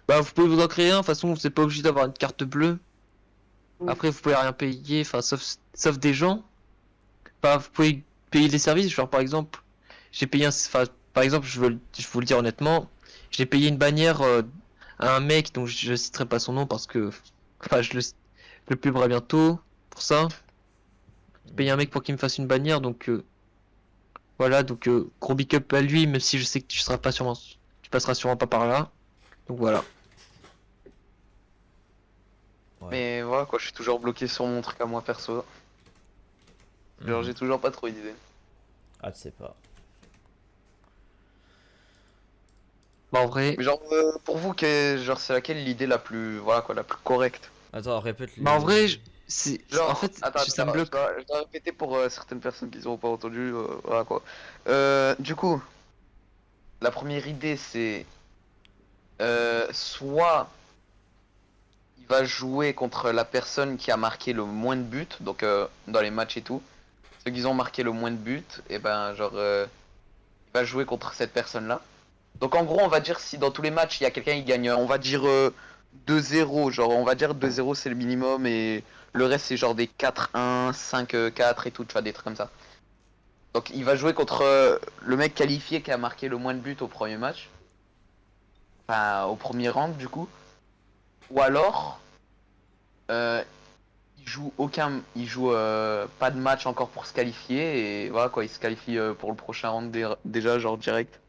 Speaker 1: bah vous pouvez vous en créer un. De toute façon, vous n'êtes pas obligé d'avoir une carte bleue.
Speaker 4: Oui.
Speaker 1: Après, vous pouvez rien payer, enfin sauf des gens. Enfin, vous pouvez payer des services, genre par exemple, j'ai payé enfin, par exemple, je vous le dire honnêtement, j'ai payé une bannière à un mec dont je citerai pas son nom parce que, enfin, je le publierai bientôt pour ça. J'ai payé un mec pour qu'il me fasse une bannière, donc voilà, donc gros big up à lui, même si je sais que tu passeras sûrement pas par là. Donc voilà.
Speaker 2: Ouais.
Speaker 3: Mais voilà quoi, je suis toujours bloqué sur mon truc à moi perso. Genre, j'ai toujours pas trop d'idées.
Speaker 2: Ah, tu sais pas.
Speaker 1: Bah en vrai,
Speaker 3: Mais genre, pour vous, genre, c'est laquelle l'idée la plus, voilà quoi, la plus correcte?
Speaker 2: Attends, répète les.
Speaker 1: bah en vrai,
Speaker 3: Genre,
Speaker 1: en fait,
Speaker 3: attends,
Speaker 1: ça me bloque.
Speaker 3: je dois répéter pour certaines personnes qui n'auront pas entendu, voilà quoi. Du coup, la première idée c'est soit il va jouer contre la personne qui a marqué le moins de buts, donc dans les matchs et tout. Ceux qui ont marqué le moins de buts, et ben genre il va jouer contre cette personne-là. Donc en gros, on va dire si dans tous les matchs il y a quelqu'un qui gagne, on va dire 2-0, genre on va dire 2-0 c'est le minimum et le reste c'est genre des 4-1, 5-4 et tout, tu vois, des trucs comme ça. Donc il va jouer contre le mec qualifié qui a marqué le moins de buts au premier match. Enfin, au premier rank du coup. Ou alors, euh, il joue pas de match encore pour se qualifier et voilà quoi, il se qualifie pour le prochain round déjà genre direct.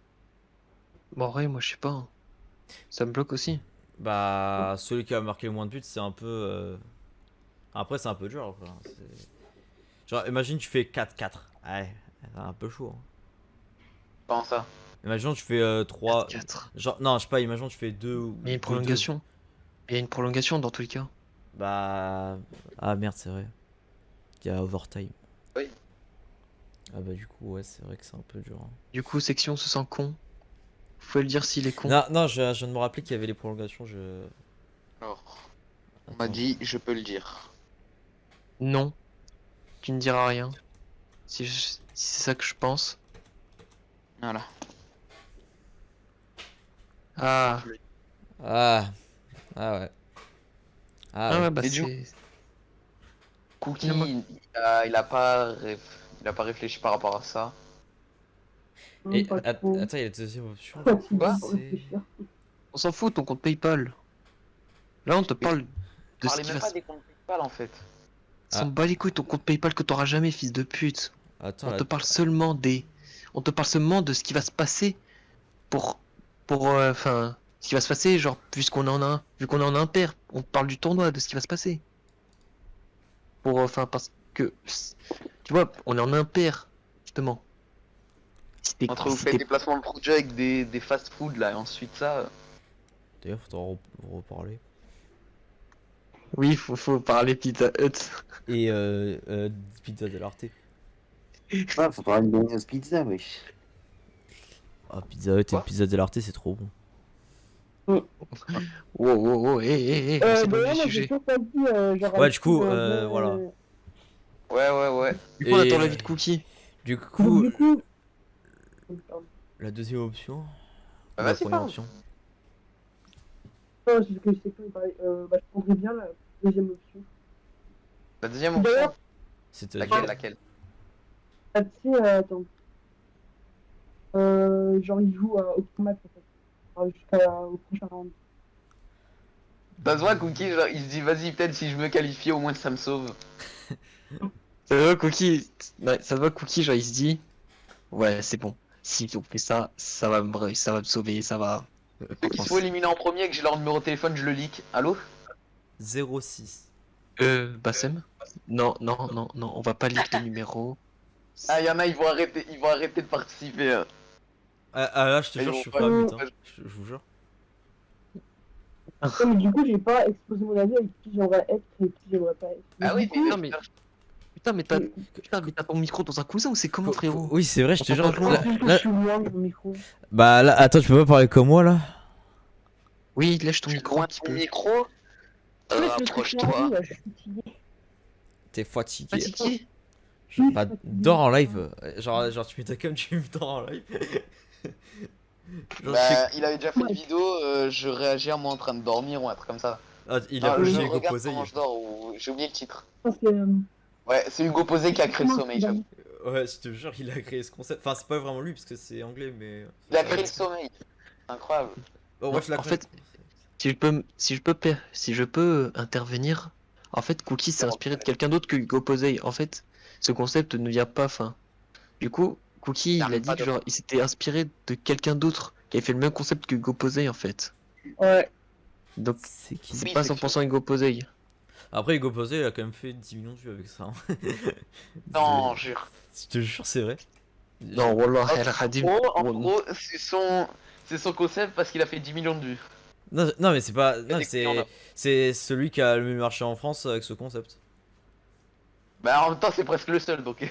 Speaker 1: Bah en vrai, moi je sais pas, hein. Ça me bloque aussi.
Speaker 2: Bah, celui qui a marqué le moins de buts, c'est un peu. Après, c'est un peu dur, quoi. Genre, imagine, tu fais 4-4. Ouais, c'est un peu chaud, hein.
Speaker 3: Comment ça?
Speaker 2: Imagine, tu fais 3.
Speaker 1: 4.
Speaker 2: Genre, non, je sais pas, imagine, tu fais 2 ou.
Speaker 1: Mais il y a une
Speaker 2: 2-2.
Speaker 1: prolongation. Il y a une prolongation dans tous les cas.
Speaker 2: Bah. Ah merde, c'est vrai. Il y a overtime.
Speaker 3: Oui.
Speaker 2: Ah bah, du coup, ouais, c'est vrai que c'est un peu dur, hein.
Speaker 1: Du coup, section se sent con. Vous pouvez le dire s'il est con.
Speaker 2: Non, non, je viens de me rappeler qu'il y avait les prolongations.
Speaker 3: Alors, on m'a
Speaker 2: Attends.
Speaker 3: dit, je peux le dire.
Speaker 1: Non, tu ne diras rien. Si c'est ça que je pense.
Speaker 3: Voilà.
Speaker 1: Ah,
Speaker 2: Ah. Ah ouais. Ah ouais.
Speaker 1: ouais, bah
Speaker 3: Mais du
Speaker 1: c'est.
Speaker 3: Cookie,
Speaker 1: Dis-moi.
Speaker 3: il a pas il a pas réfléchi par rapport à ça.
Speaker 2: Et
Speaker 4: Pas trop.
Speaker 2: attends, il y a la deuxième option.
Speaker 4: Fatigué
Speaker 3: Quoi
Speaker 4: pour
Speaker 2: C'est-
Speaker 4: réfléchir.
Speaker 1: On s'en fout, ton compte PayPal. Là, on te parle de ce
Speaker 3: Parlez
Speaker 1: qui
Speaker 3: même
Speaker 1: va
Speaker 3: pas
Speaker 1: se.
Speaker 3: des comptes PayPal en fait.
Speaker 1: S'en bat les couilles, ton compte PayPal que t'auras jamais, fils de pute.
Speaker 2: Attends,
Speaker 1: On
Speaker 2: là.
Speaker 1: te parle seulement des. On te parle seulement de ce qui va se passer pour. Enfin. ce qui va se passer, genre, vu qu'on en a un pair, on parle du tournoi, de ce qui va se passer. Parce que, tu vois, on est en impair, justement.
Speaker 3: Entre vous faites des placements de produits avec des fast-food là, et ensuite ça.
Speaker 2: D'ailleurs, faudra reparler.
Speaker 1: Oui, faut parler Pizza Hut.
Speaker 2: Et Pizza dell'Arte.
Speaker 5: Ouais, faut parler de Domino's Pizza, wesh.
Speaker 2: Ah, Pizza Hut et
Speaker 3: Quoi
Speaker 2: Pizza dell'Arte, c'est trop bon.
Speaker 1: Wow, on s'éloigne
Speaker 4: D'ailleurs,
Speaker 1: du
Speaker 4: moi, j'ai
Speaker 1: sujet.
Speaker 4: toujours pas dit, genre...
Speaker 2: Ouais,
Speaker 4: avec
Speaker 2: du coup,
Speaker 4: un vrai,
Speaker 2: voilà.
Speaker 3: Ouais.
Speaker 1: Du coup, on attend
Speaker 2: Et-
Speaker 1: l'avis de Cookie.
Speaker 2: Du
Speaker 4: Donc,
Speaker 2: coup,
Speaker 4: du coup...
Speaker 2: la deuxième option.
Speaker 3: Bah,
Speaker 2: Ou la
Speaker 3: vas-y,
Speaker 2: première
Speaker 3: parle.
Speaker 2: option.
Speaker 4: c'est ce que je sais pas, je prendrais bien la deuxième option.
Speaker 3: La deuxième option.
Speaker 4: D'ailleurs,
Speaker 2: C'était
Speaker 3: Laquelle?
Speaker 4: tu sais, attends. Genre, il joue au match, en fait. Jusqu'au prochain round.
Speaker 3: Ça se voit, Cookie, genre, il se dit, vas-y, peut-être si je me qualifie, au moins ça me sauve.
Speaker 1: Ça va, Cookie. Ouais, ça va, Cookie, genre, il se dit, ouais, c'est bon. Si on fait ça, ça va me sauver, ça va.
Speaker 3: Ceux qui se font éliminer en premier et que j'ai leur numéro de téléphone, je le leak. Allô?
Speaker 2: 06.
Speaker 1: Bassem? Non, on va pas leak de numéro.
Speaker 3: Ah, y en a, ils vont arrêter de participer.
Speaker 2: Là, je te
Speaker 3: Et
Speaker 2: jure,
Speaker 3: ils
Speaker 2: je suis
Speaker 3: vont
Speaker 2: pas
Speaker 3: pas-
Speaker 2: but, hein. Je vous jure.
Speaker 4: Ouais, mais du coup, j'ai pas exposé mon avis avec qui j'aimerais être et qui j'aimerais pas être.
Speaker 3: Ah oui,
Speaker 4: du coup,
Speaker 1: Non, mais- Putain, mais t'as ton micro dans un cousin ou c'est comment, frérot?
Speaker 2: Oui, c'est vrai, je te jure.
Speaker 1: Entends pas
Speaker 2: là-
Speaker 1: loin.
Speaker 4: je
Speaker 2: là-
Speaker 4: suis loin de mon micro.
Speaker 2: Bah là, attends, tu peux pas parler comme moi là?
Speaker 1: Oui, lèche ton micro un petit peu.
Speaker 3: micro.
Speaker 4: Ouais, je fais ce que j'ai
Speaker 3: Rapproche-toi.
Speaker 4: envie, là, je suis fatigué.
Speaker 2: T'es fatigué.
Speaker 1: Fatigué?
Speaker 2: Bah, dors en live. Genre, tu mets ta cam, tu me dors en live. Genre,
Speaker 3: Bah, il avait déjà fait une vidéo, je réagis à moi en train de dormir ou un truc comme ça.
Speaker 2: il a
Speaker 3: Ah,
Speaker 2: posé
Speaker 3: je
Speaker 2: Hugo
Speaker 3: regarde
Speaker 2: Posey.
Speaker 3: comment je dors, ou j'ai oublié le titre.
Speaker 4: Parce que,
Speaker 3: Ouais, c'est Hugo Posey qui a créé le sommeil, j'avoue.
Speaker 2: Ouais, je te jure, il a créé ce concept. Enfin, c'est pas vraiment lui parce que c'est anglais, mais.
Speaker 3: Il a créé le sommeil. Incroyable.
Speaker 2: Oh,
Speaker 1: Non,
Speaker 2: ouais, je la
Speaker 1: en fait, si je peux intervenir, en fait, Cookie s'est inspiré de quelqu'un d'autre que Hugo Posey. En fait, ce concept ne vient pas, du coup, Cookie, il a
Speaker 3: T'arrives
Speaker 1: dit
Speaker 3: pas
Speaker 1: que genre, il s'était inspiré de quelqu'un d'autre qui avait fait le même concept que Hugo Posey, en fait.
Speaker 4: ouais.
Speaker 1: Donc,
Speaker 2: C'est qui?
Speaker 1: c'est
Speaker 3: Oui,
Speaker 1: pas
Speaker 3: c'est
Speaker 1: 100% Hugo Posey.
Speaker 2: Après, Hugo Posey, il a quand même fait 10 millions de vues avec ça. Hein.
Speaker 3: Non, jure.
Speaker 2: Je te jure, c'est vrai.
Speaker 1: Non, Wallah, El Khadim.
Speaker 3: En gros, c'est son concept parce qu'il a fait 10 millions de vues.
Speaker 2: Non, mais c'est pas. Non,
Speaker 3: des clients, là.
Speaker 2: c'est celui qui a le mieux marché en France avec ce concept.
Speaker 3: Bah, en même temps, c'est presque le seul, donc.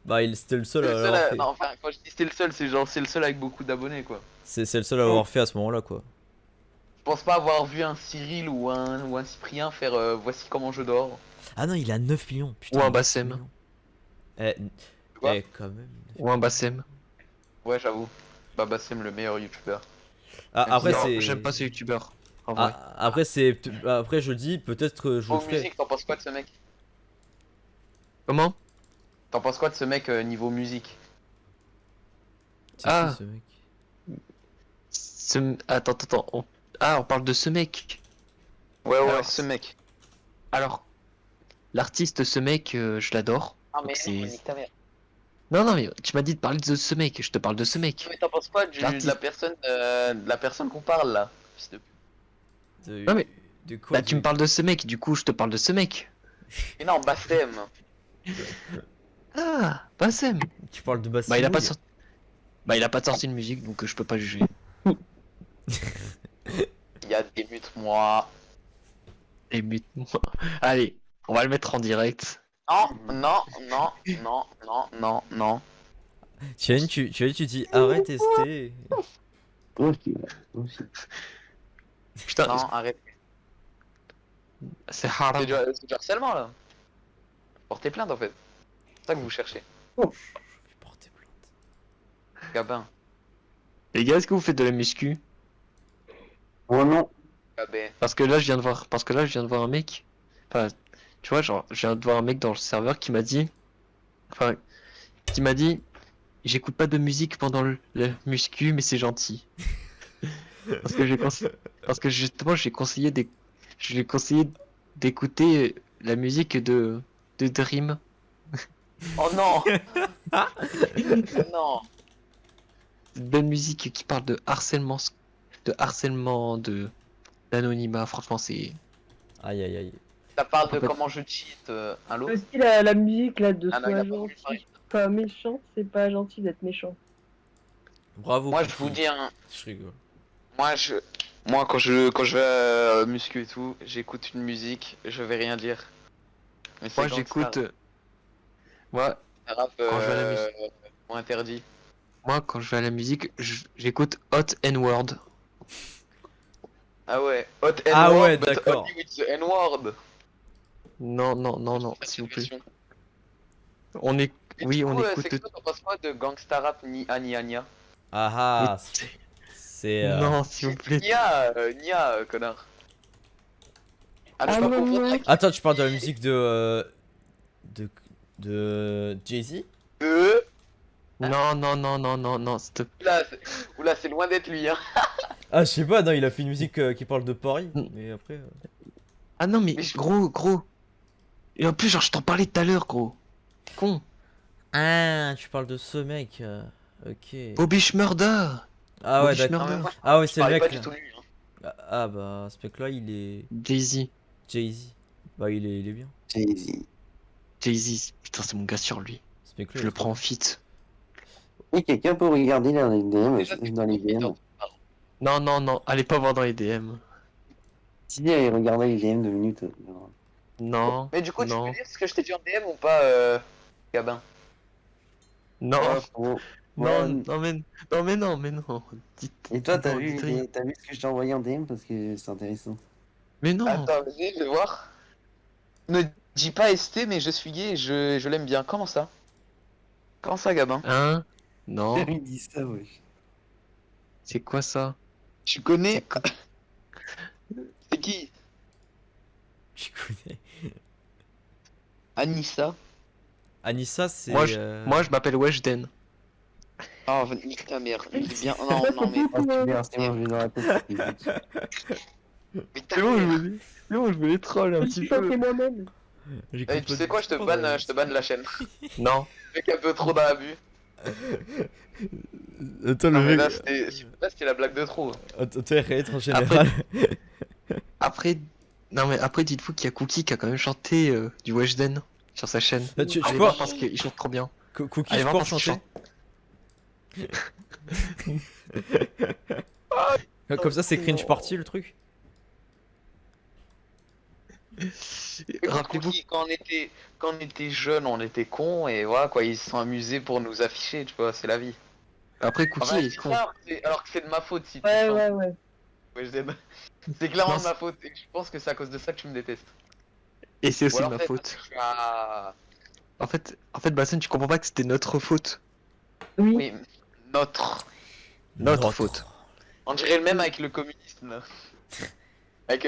Speaker 2: Bah, c'était le seul
Speaker 3: C'est
Speaker 2: à
Speaker 3: le seul
Speaker 2: l'avoir
Speaker 3: à-
Speaker 2: fait.
Speaker 3: Non, enfin, quand je dis c'était le seul, c'est genre, c'est le seul avec beaucoup d'abonnés, quoi.
Speaker 2: C'est le seul à l'avoir fait à ce moment-là, quoi.
Speaker 3: Je pense pas avoir vu un Cyril ou un Cyprien faire voici comment je dors.
Speaker 2: Ah non, il a 9 millions. Putain,
Speaker 1: Ou un
Speaker 2: 9
Speaker 1: Bassem.
Speaker 2: millions. Eh,
Speaker 3: Quoi
Speaker 2: quand même.
Speaker 1: Ou un Bassem.
Speaker 3: Ouais, j'avoue. Baba Sem, le meilleur youtubeur.
Speaker 2: Ah, après,
Speaker 1: Non,
Speaker 2: c'est.
Speaker 1: j'aime pas ce youtubeur. En vrai.
Speaker 2: Après, après, je dis, peut-être que je le
Speaker 3: Niveau
Speaker 2: ferai.
Speaker 3: musique, t'en penses quoi de ce mec?
Speaker 1: Comment?
Speaker 3: T'en penses quoi de ce mec niveau musique?
Speaker 2: C'est
Speaker 1: Ah.
Speaker 2: qui, ce mec?
Speaker 1: Attends. On parle de ce mec.
Speaker 3: Ouais,
Speaker 1: Alors,
Speaker 3: ce mec.
Speaker 1: Alors, l'artiste, ce mec, je l'adore.
Speaker 3: Ah,
Speaker 1: Donc
Speaker 3: mais
Speaker 1: c'est-
Speaker 3: non, mais nique ta mère.
Speaker 1: Non, mais tu m'as dit de parler de ce mec. Je te parle de ce mec.
Speaker 3: Mais t'en penses quoi de
Speaker 1: L'artiste.
Speaker 3: la personne qu'on parle là? Fils de pute.
Speaker 2: De,
Speaker 1: Non, mais-
Speaker 2: de quoi?
Speaker 1: Bah, tu me parles de ce mec. Du coup, je te parle de ce mec.
Speaker 3: Mais non, Bassem.
Speaker 1: Ah, Bassem.
Speaker 2: Tu parles de Bastille.
Speaker 1: Bah, il a pas sorti. Bah, il a pas sorti de musique, donc je peux pas juger.
Speaker 3: Il y a des mutes, moi.
Speaker 1: Et but. Allez, on va le mettre en direct.
Speaker 3: Non.
Speaker 2: Tiens, tu dis arrête, ST.
Speaker 5: Toi aussi, ouais. Toi aussi.
Speaker 1: Putain,
Speaker 3: Non, arrête.
Speaker 1: c'est haram.
Speaker 3: C'est du harcèlement là. Portez plainte en fait. C'est ça que vous cherchez.
Speaker 2: Je vais porter plainte.
Speaker 3: Gabin.
Speaker 1: Les gars, est-ce que vous faites de la muscu?
Speaker 5: Oh non.
Speaker 3: Gabin.
Speaker 1: Parce que là, je viens de voir un mec. Enfin, tu vois, genre, je viens de voir un mec dans le serveur qui m'a dit. Enfin, qui m'a dit. J'écoute pas de musique pendant le muscu, mais c'est gentil. Parce que justement, je lui ai conseillé d'écouter la musique de Dream.
Speaker 3: Oh non. Non.
Speaker 1: Une belle musique qui parle de de harcèlement, d'anonymat, franchement, c'est.
Speaker 2: Aïe aïe aïe.
Speaker 3: Ça parle de
Speaker 1: En fait-
Speaker 3: comment je cheat. Allô?
Speaker 4: Aussi la musique là de
Speaker 3: Ah non, il
Speaker 4: sois
Speaker 3: a pas voulu parler.
Speaker 4: gentil, pas méchant, c'est pas gentil d'être méchant.
Speaker 2: Bravo.
Speaker 3: Moi, je
Speaker 2: Cookie.
Speaker 3: vous dis, hein,
Speaker 2: Je rigole.
Speaker 3: moi, quand je vais muscu et tout, j'écoute une musique, je vais rien dire. Mais c'est
Speaker 1: Moi,
Speaker 3: Gangstar,
Speaker 1: j'écoute. Moi,
Speaker 3: un rap,
Speaker 1: quand je vais à la musique.
Speaker 3: interdit.
Speaker 1: Moi, quand je vais à la musique, j'écoute Hot N-Word.
Speaker 3: Ah ouais, hot
Speaker 2: Ah
Speaker 3: N-word,
Speaker 2: ouais,
Speaker 3: but
Speaker 2: d'accord.
Speaker 3: only with the N-word.
Speaker 1: Non, non, non, non, s'il vous plaît.
Speaker 3: Et
Speaker 1: On est. Oui,
Speaker 3: du
Speaker 1: on
Speaker 3: coup,
Speaker 1: écoute.
Speaker 3: Sexto, t'en penses quoi de Gangsta Rap ni Ania Nia?
Speaker 2: Ah ah.
Speaker 1: Mais-
Speaker 2: C'est.
Speaker 1: Non, s'il vous plaît.
Speaker 3: Nia, connard. Ah,
Speaker 4: Ah
Speaker 3: je pas
Speaker 4: non,
Speaker 3: comprendre
Speaker 4: non.
Speaker 3: avec
Speaker 2: Attends, tu parles de la musique de Jay-Z?
Speaker 1: Non, non, non, non, non, non, stop.
Speaker 3: Oula, c'est loin d'être lui, hein.
Speaker 2: Ah, je sais pas, non, il a fait une musique qui parle de Paris.
Speaker 1: Mm.
Speaker 2: Mais après.
Speaker 1: Ah non, mais
Speaker 3: Mais je-
Speaker 1: gros. Et en plus, genre, je t'en parlais tout à l'heure, gros. T'es con.
Speaker 2: Ah, tu parles de ce mec. Ok.
Speaker 1: Bobby Schmurda.
Speaker 2: Ah ouais,
Speaker 1: Bobby
Speaker 2: d'accord.
Speaker 3: Non, mais
Speaker 1: Schmurda.
Speaker 3: moi,
Speaker 2: Ah ouais,
Speaker 3: je
Speaker 2: c'est le
Speaker 3: parlais pas
Speaker 2: mec
Speaker 3: du
Speaker 2: là.
Speaker 3: tout de lui, hein.
Speaker 2: Ah bah, ce mec là, il est.
Speaker 1: Jay-Z.
Speaker 2: Jay-Z. Bah, il est bien.
Speaker 5: Jay-Z.
Speaker 1: Jay-Z. Putain, c'est mon gars sur lui.
Speaker 2: Ce mec là,
Speaker 1: Je
Speaker 2: il est
Speaker 1: le
Speaker 2: trop
Speaker 1: prends en
Speaker 2: bien.
Speaker 1: fit.
Speaker 5: Et quelqu'un peut regarder dans les DM,
Speaker 3: Déjà, c'est
Speaker 5: dans les DM.
Speaker 3: Pardon.
Speaker 1: Non, non, non. Allez pas voir dans les DM.
Speaker 5: Si allez regarder les DM 2 minutes.
Speaker 1: Non.
Speaker 3: Mais du coup, tu peux
Speaker 1: Non.
Speaker 3: dire ce que je t'ai dit en DM ou pas, Gabin?
Speaker 1: Non.
Speaker 5: Ouais, frérot.
Speaker 1: Non,
Speaker 5: Ouais.
Speaker 1: non, mais. Non, mais non, mais non. Dites.
Speaker 5: Et toi, t'as
Speaker 1: non,
Speaker 5: vu,
Speaker 1: dites rien.
Speaker 5: t'as vu ce que je t'ai envoyé en DM parce que c'est intéressant.
Speaker 1: Mais non.
Speaker 3: Attends, vas-y, je vais voir. Ne dis pas ST, mais je suis gay, je l'aime bien. Comment ça? Comment ça, Gabin?
Speaker 1: Hein? Non.
Speaker 5: Il dit ça, wesh.
Speaker 1: C'est quoi ça?
Speaker 3: Tu connais? C'est qui?
Speaker 2: Je connais.
Speaker 3: Anissa?
Speaker 2: Anissa, c'est.
Speaker 1: Moi, je m'appelle Weshden.
Speaker 3: Oh, nique ta mère. Il est bien. Non, non, mais.
Speaker 5: Ah, super, c'est bon, je vais dans la tête.
Speaker 3: Mais ta
Speaker 1: C'est bon,
Speaker 3: mère.
Speaker 1: je me les troll un
Speaker 4: Je
Speaker 1: petit
Speaker 4: suis
Speaker 1: peu.
Speaker 4: moi-même.
Speaker 2: J'écoute
Speaker 3: Tu
Speaker 2: pas
Speaker 3: sais
Speaker 2: de-
Speaker 3: quoi, je te
Speaker 2: pas
Speaker 3: banne,
Speaker 2: de-
Speaker 3: je te banne la chaîne.
Speaker 1: Non.
Speaker 3: Le mec un peu trop dans l'abus.
Speaker 2: Attends,
Speaker 3: Non,
Speaker 2: le
Speaker 3: mais
Speaker 2: mec.
Speaker 3: là, c'était la blague de trop.
Speaker 2: Attends, t'es être en général.
Speaker 1: Après. Non, mais après, dites-vous qu'il y a Cookie qui a quand même chanté du Weshden sur sa chaîne.
Speaker 2: Là, tu
Speaker 1: Allez
Speaker 2: peux.
Speaker 1: voir parce qu'il chante trop bien.
Speaker 2: Cookie,
Speaker 1: Allez
Speaker 2: je
Speaker 1: voir
Speaker 2: peux
Speaker 1: parce qu'il
Speaker 2: chanter. Comme ça, c'est cringe party le truc.
Speaker 1: Rappelez-vous.
Speaker 3: Quand on était jeunes, on était cons et voilà quoi, ils se sont amusés pour nous afficher, tu vois, c'est la vie.
Speaker 1: Après, Cookie
Speaker 3: Enfin, je
Speaker 1: est
Speaker 3: dis
Speaker 1: con.
Speaker 3: ça, alors que c'est de ma faute si tu
Speaker 4: Ouais,
Speaker 3: chantes.
Speaker 4: ouais.
Speaker 3: Ouais, c'est clairement
Speaker 1: Non,
Speaker 3: de ma faute et je pense que c'est à cause de ça que tu me détestes.
Speaker 1: Et c'est
Speaker 3: Ou
Speaker 1: aussi de
Speaker 3: alors
Speaker 1: ma
Speaker 3: peut-être
Speaker 1: faute.
Speaker 3: parce que je suis à...
Speaker 1: En fait, Basson, tu comprends pas que c'était notre faute.
Speaker 4: Oui.
Speaker 3: Oui, notre.
Speaker 1: Notre faute.
Speaker 3: On dirait le même avec le communisme. Là. Avec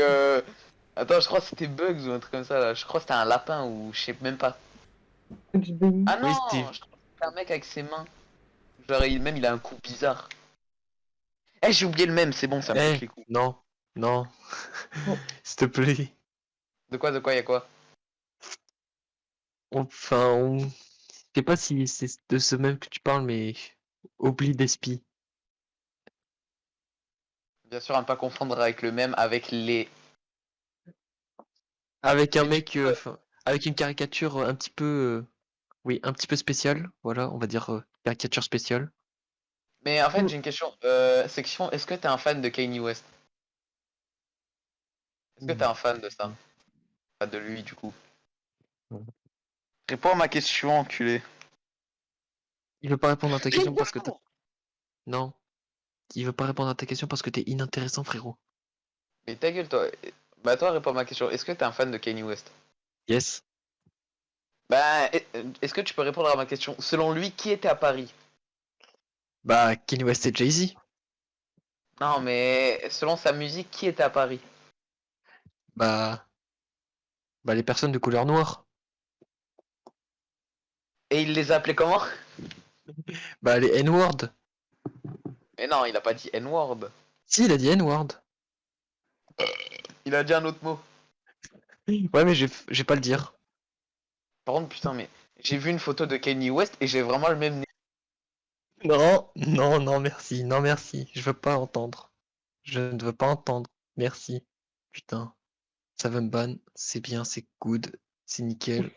Speaker 3: Attends, je crois que c'était Bugs ou un truc comme ça là. Je crois que c'était un lapin ou je sais même pas.
Speaker 4: Bugs Bunny.
Speaker 3: Ah non,
Speaker 1: Oui, Steve.
Speaker 3: je crois que c'était un mec avec ses mains. Genre même il a un coup bizarre. Eh j'ai oublié le même, c'est bon, ça me
Speaker 1: Eh,
Speaker 3: touche les coups.
Speaker 1: non, non.
Speaker 4: Bon.
Speaker 1: S'il te plaît.
Speaker 3: De quoi, y'a quoi?
Speaker 1: Je sais pas si c'est de ce même que tu parles, mais oublie d'espie.
Speaker 3: Bien sûr, à ne pas confondre avec le même, avec les...
Speaker 1: Avec un
Speaker 3: Mais du
Speaker 1: mec,
Speaker 3: coup,
Speaker 1: avec une caricature un petit peu, oui, un petit peu spéciale. Voilà, on va dire caricature spéciale.
Speaker 3: Mais en fait, j'ai une question. Section, est-ce que t'es un fan de Kanye West? Est-ce que t'es un fan de ça? Pas de lui, du coup.
Speaker 1: Non.
Speaker 3: Réponds à ma question, enculé.
Speaker 1: Il veut pas répondre à ta question parce que t'as... Non. Il veut pas répondre à ta question parce que t'es inintéressant, frérot.
Speaker 3: Mais ta gueule, toi. Bah toi, réponds à ma question. Est-ce que t'es un fan de Kanye West?
Speaker 1: Yes.
Speaker 3: Bah, est-ce que tu peux répondre à ma question? Selon lui, qui était à Paris?
Speaker 1: Bah, Kanye West et Jay-Z.
Speaker 3: Non, mais selon sa musique, qui était à Paris?
Speaker 1: Bah, les personnes de couleur noire.
Speaker 3: Et il les a appelés comment?
Speaker 1: Bah, les N-word.
Speaker 3: Mais non, il a pas dit N-word.
Speaker 1: Si, il a dit N-word.
Speaker 3: Il a dit un autre mot.
Speaker 1: Ouais, mais j'ai pas le dire.
Speaker 3: Par contre, putain, mais j'ai vu une photo de Kanye West et j'ai vraiment le même nez.
Speaker 1: Non, non, non, merci, non, merci. Je veux pas entendre. Je ne veux pas entendre. Merci. Putain. Ça va me ban. C'est bien, c'est good. C'est nickel.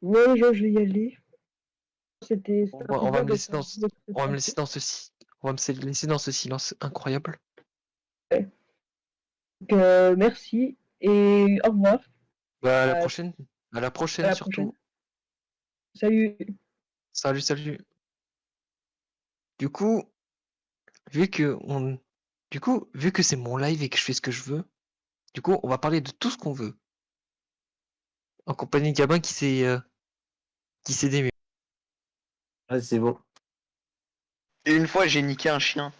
Speaker 4: Ouais, je vais y aller. C'était
Speaker 1: On va me
Speaker 4: plaisir de
Speaker 1: laisser
Speaker 4: faire
Speaker 1: dans ce... On va me laisser dans ce... On va me laisser dans ce silence incroyable.
Speaker 4: Donc, merci et au revoir.
Speaker 1: Bah, à la
Speaker 4: Euh,
Speaker 1: prochaine. À la
Speaker 4: À
Speaker 1: prochaine
Speaker 4: la
Speaker 1: surtout.
Speaker 4: prochaine. Salut.
Speaker 1: Salut, salut. Du coup, vu que on... Du coup, vu que c'est mon live et que je fais ce que je veux, du coup, on va parler de tout ce qu'on veut. En compagnie de Gabin qui s'est démerdé.
Speaker 5: Ouais, c'est bon.
Speaker 3: Et une fois, j'ai niqué un chien.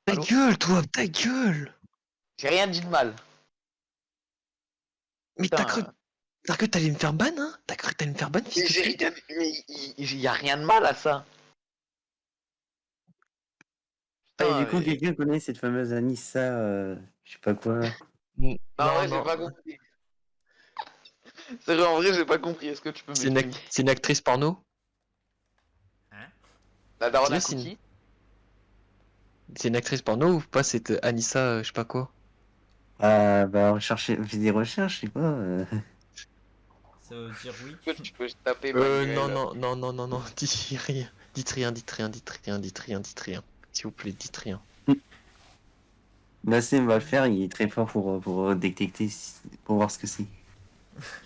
Speaker 1: Ta
Speaker 3: Allô
Speaker 1: gueule, toi, ta gueule!
Speaker 3: J'ai rien dit de mal.
Speaker 1: Mais
Speaker 3: Putain.
Speaker 1: t'as cru que t'allais me faire ban, hein? T'as cru que t'allais me faire ban, fils
Speaker 3: Mais
Speaker 1: de
Speaker 3: j'ai
Speaker 1: pute?
Speaker 3: rien. Mais il y a rien de mal à ça.
Speaker 5: Et
Speaker 3: Putain,
Speaker 5: du coup,
Speaker 3: mais...
Speaker 5: quelqu'un connaît cette fameuse Anissa, je sais pas quoi.
Speaker 3: Non, en
Speaker 1: Non,
Speaker 3: vrai, j'ai
Speaker 1: non.
Speaker 3: pas compris. C'est vrai, en vrai, j'ai pas compris. Est-ce que tu peux m'expliquer?
Speaker 1: C'est une actrice porno?
Speaker 2: Hein?
Speaker 3: La daronne à
Speaker 1: C'est une...
Speaker 3: cookie?
Speaker 1: C'est une actrice porno ou pas cette Anissa, je sais pas quoi?
Speaker 5: Ah, bah, on fait des recherches, je sais pas.
Speaker 2: Ça veut dire oui.
Speaker 3: Est-ce que tu peux taper
Speaker 1: Non,
Speaker 3: manuel?
Speaker 1: non, non, non, non, non, dites rien. Dites rien, dites rien, dites rien, dites rien, dites rien. S'il vous plaît, dites rien.
Speaker 5: Bassem va le faire, il est très fort pour détecter, pour voir ce que c'est.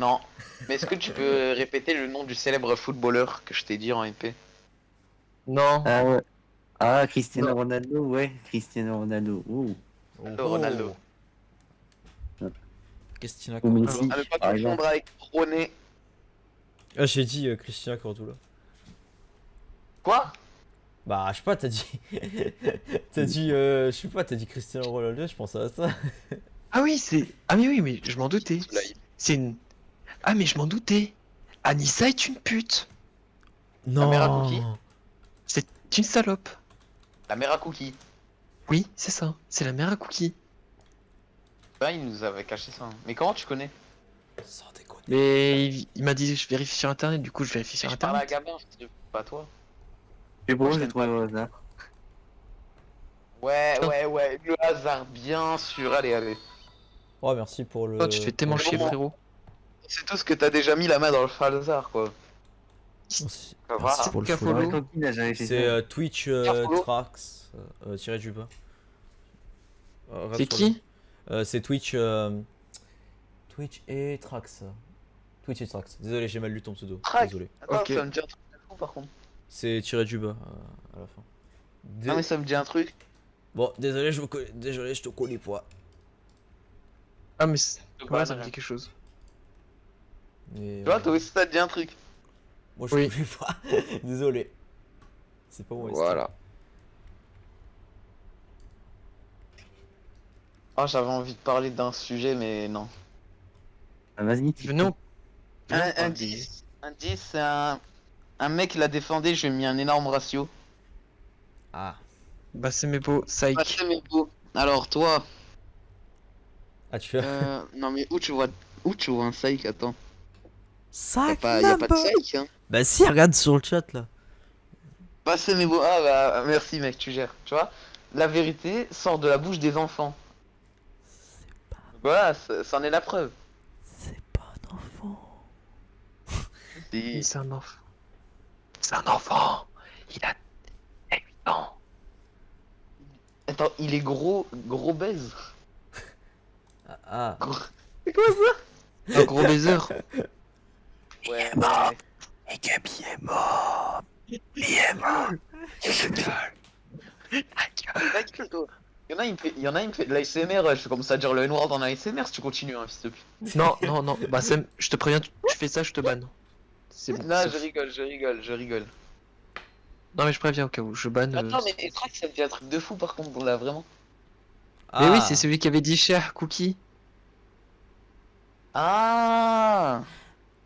Speaker 3: Non. Mais est-ce que tu peux répéter le nom du célèbre footballeur que je t'ai dit en MP?
Speaker 1: Non,
Speaker 5: Ah ouais. Ah, Cristiano
Speaker 1: non.
Speaker 5: Ronaldo, ouais, Cristiano Ronaldo. Ouh.
Speaker 2: Oh
Speaker 3: Ronaldo.
Speaker 2: Christina
Speaker 5: Ou
Speaker 2: Cordula.
Speaker 5: Messi,
Speaker 3: À ne pas
Speaker 5: par
Speaker 3: confondre
Speaker 5: exemple.
Speaker 3: avec Roné.
Speaker 2: Ah, j'ai dit Christina Cordula.
Speaker 3: Quoi?
Speaker 2: Bah, je sais pas, t'as dit. T'as dit. Je sais pas, t'as dit Cristiano Ronaldo, je pense à ça.
Speaker 1: Ah oui, c'est... Ah mais oui, mais je m'en doutais.
Speaker 3: Soulaï.
Speaker 1: C'est une... Ah mais je m'en doutais. Anissa est une pute.
Speaker 3: La mère à cookie?
Speaker 2: Non.
Speaker 1: C'est une salope.
Speaker 3: La mère à cookie.
Speaker 1: Oui, c'est ça. C'est la mère à Cookie.
Speaker 3: Ben, il nous avait caché ça. Mais comment tu connais?
Speaker 2: Sans déconner.
Speaker 1: Mais il m'a dit je vérifie sur internet, du coup je vérifie
Speaker 3: Si
Speaker 1: sur
Speaker 3: je parle à
Speaker 1: internet.
Speaker 3: Gabin, je sais pas toi.
Speaker 5: C'est pour
Speaker 3: Moi,
Speaker 5: moi,
Speaker 3: je
Speaker 5: j'ai
Speaker 3: t'aime
Speaker 5: trouvé
Speaker 3: pas.
Speaker 5: au hasard.
Speaker 3: Ouais,
Speaker 1: Putain.
Speaker 3: ouais, ouais. Le hasard, bien sûr. Allez, allez.
Speaker 2: Oh, merci pour le.
Speaker 1: Oh, tu te fais tellement
Speaker 2: pour le
Speaker 1: chier,
Speaker 3: Comment
Speaker 2: follow.
Speaker 1: frérot.
Speaker 3: C'est tout ce que t'as déjà mis la main dans le hasard, quoi.
Speaker 2: Merci,
Speaker 3: Ça
Speaker 2: merci
Speaker 3: va.
Speaker 2: pour le
Speaker 1: Qu'à
Speaker 2: follow.
Speaker 1: follow.
Speaker 5: Ouais, tranquille, là, j'avais fait
Speaker 2: C'est
Speaker 5: ça.
Speaker 2: Twitch
Speaker 3: follow.
Speaker 2: Trax tiré du bas. Rate
Speaker 1: C'est
Speaker 2: sur le-
Speaker 1: qui?
Speaker 2: C'est Twitch. Twitch et Trax. Twitch et Trax. Désolé, j'ai mal lu ton pseudo.
Speaker 3: Trax.
Speaker 2: Désolé.
Speaker 3: Attends,
Speaker 1: Ok.
Speaker 3: ça me dit un truc de fou, par contre.
Speaker 2: C'est tiré du bas à la fin.
Speaker 3: Non, mais ça me dit un truc.
Speaker 2: Bon, désolé, désolé, je te connais pas.
Speaker 1: Ah mais...
Speaker 3: Je
Speaker 1: Ouais, ça me
Speaker 3: bannerai.
Speaker 1: dit quelque chose.
Speaker 2: Mais,
Speaker 3: Tu vois, toi aussi, ça te dit un truc.
Speaker 2: moi, je
Speaker 1: Oui.
Speaker 2: connais pas. Désolé. C'est pas mon style.
Speaker 3: Voilà. Oh, j'avais envie de parler d'un sujet, mais non.
Speaker 5: Ah, vas-y.
Speaker 1: Venez, on... venez, on
Speaker 3: Un
Speaker 1: parle des-
Speaker 3: 10. Un 10, c'est un mec l'a défendu, je lui ai mis un énorme ratio.
Speaker 2: Ah.
Speaker 1: Bah c'est mes beaux,
Speaker 3: Ah,
Speaker 1: psych.
Speaker 3: c'est mes beaux. Alors, toi,
Speaker 2: Ah, tu fais.
Speaker 3: non, mais où tu vois un psych? Attends.
Speaker 2: Sac
Speaker 3: Y a pas de psych, hein.
Speaker 2: Bah, si, regarde sur le chat là.
Speaker 3: Bah, c'est mes beaux. Ah, bah, merci, mec, tu gères. Tu vois, la vérité sort de la bouche des enfants. Voilà, c'en est la preuve.
Speaker 2: C'est pas un enfant.
Speaker 3: Si.
Speaker 1: C'est un enfant. C'est un enfant. Il a 8 ans.
Speaker 3: Attends, il est gros baise.
Speaker 2: Ah.
Speaker 3: C'est quoi ça?
Speaker 1: Un gros baiser.
Speaker 3: Ouais,
Speaker 1: Et Gabi est mort. Il est mort.
Speaker 3: Il y en a, il me fait de l'ASMR, je commence à dire le noir dans l'ASMR si tu continues, hein, fils de pute.
Speaker 1: Non, non, non. Bah Sam, je te préviens, tu fais ça, je te banne. C'est bon.
Speaker 3: Non,
Speaker 1: c'est-
Speaker 3: je rigole.
Speaker 1: Non mais je préviens au cas où, je banne.
Speaker 3: Attends, mais Trax, ça me dit un truc de fou par contre, là, vraiment.
Speaker 1: Mais oui,
Speaker 2: Ah.
Speaker 1: c'est celui qui avait dit cher Cookie.
Speaker 3: Ah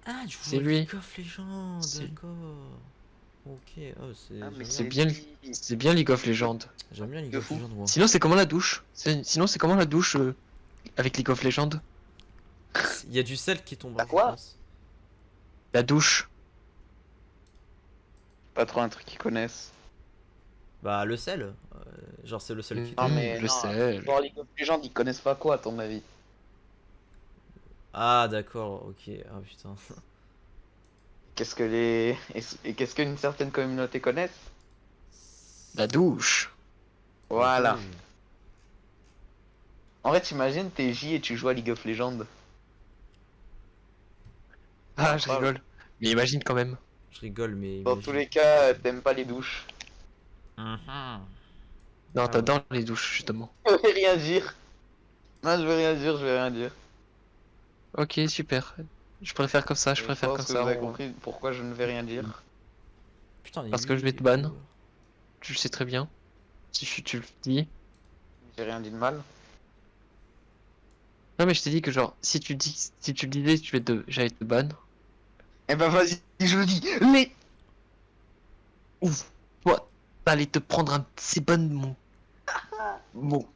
Speaker 2: Ah, tu
Speaker 1: C'est
Speaker 2: vois
Speaker 1: lui.
Speaker 2: League of Legends,
Speaker 1: C'est-
Speaker 2: d'accord. Ok, oh, c'est.
Speaker 3: Ah, mais
Speaker 2: j'aime
Speaker 1: C'est
Speaker 2: bien.
Speaker 1: bien, c'est bien League of Legends.
Speaker 2: J'aime bien League
Speaker 3: de
Speaker 2: of
Speaker 3: fou.
Speaker 2: Legends, moi.
Speaker 1: Sinon c'est comment la douche? Sinon c'est comment la douche avec League of Legends?
Speaker 2: Il y a du sel qui tombe.
Speaker 3: T'as
Speaker 2: je
Speaker 3: quoi
Speaker 2: pense.
Speaker 1: La douche.
Speaker 3: Pas trop un truc qu'ils connaissent.
Speaker 2: Bah le sel. Genre c'est le seul qui
Speaker 3: Non,
Speaker 2: t'aide.
Speaker 3: mais
Speaker 1: le
Speaker 3: non,
Speaker 1: sais.
Speaker 3: genre League of Legends, ils connaissent pas quoi, à ton avis?
Speaker 2: Ah d'accord, ok. Ah putain.
Speaker 3: Qu'est-ce que les. Et qu'est-ce qu'une certaine communauté connaissent?
Speaker 1: La douche.
Speaker 3: Voilà.
Speaker 2: Ok.
Speaker 3: En fait, imagine, t'es J et tu joues à League of Legends.
Speaker 1: Ah, je
Speaker 3: Voilà.
Speaker 1: rigole. Mais imagine quand même.
Speaker 2: Je rigole mais
Speaker 3: Dans
Speaker 2: imagine.
Speaker 3: tous les cas, t'aimes pas les douches.
Speaker 2: Mhm.
Speaker 1: Non,
Speaker 2: Ah
Speaker 1: t'adores les douches, justement.
Speaker 3: Je vais rien dire. Non, je vais rien dire, je vais rien dire.
Speaker 1: Ok, super. Je préfère comme ça, je préfère
Speaker 3: pense
Speaker 1: comme
Speaker 3: que
Speaker 1: ça.
Speaker 3: vous avez compris pourquoi je ne vais rien dire.
Speaker 2: Putain,
Speaker 1: Parce que je vais te ban. Tu le sais très bien. Si tu le dis.
Speaker 3: J'ai rien dit de mal.
Speaker 1: Non, mais je t'ai dit que genre, si tu le disais, j'allais te ban.
Speaker 3: Eh ben vas-y, je le dis.
Speaker 1: Ouf. Toi, t'allais te prendre un C-ban, mon,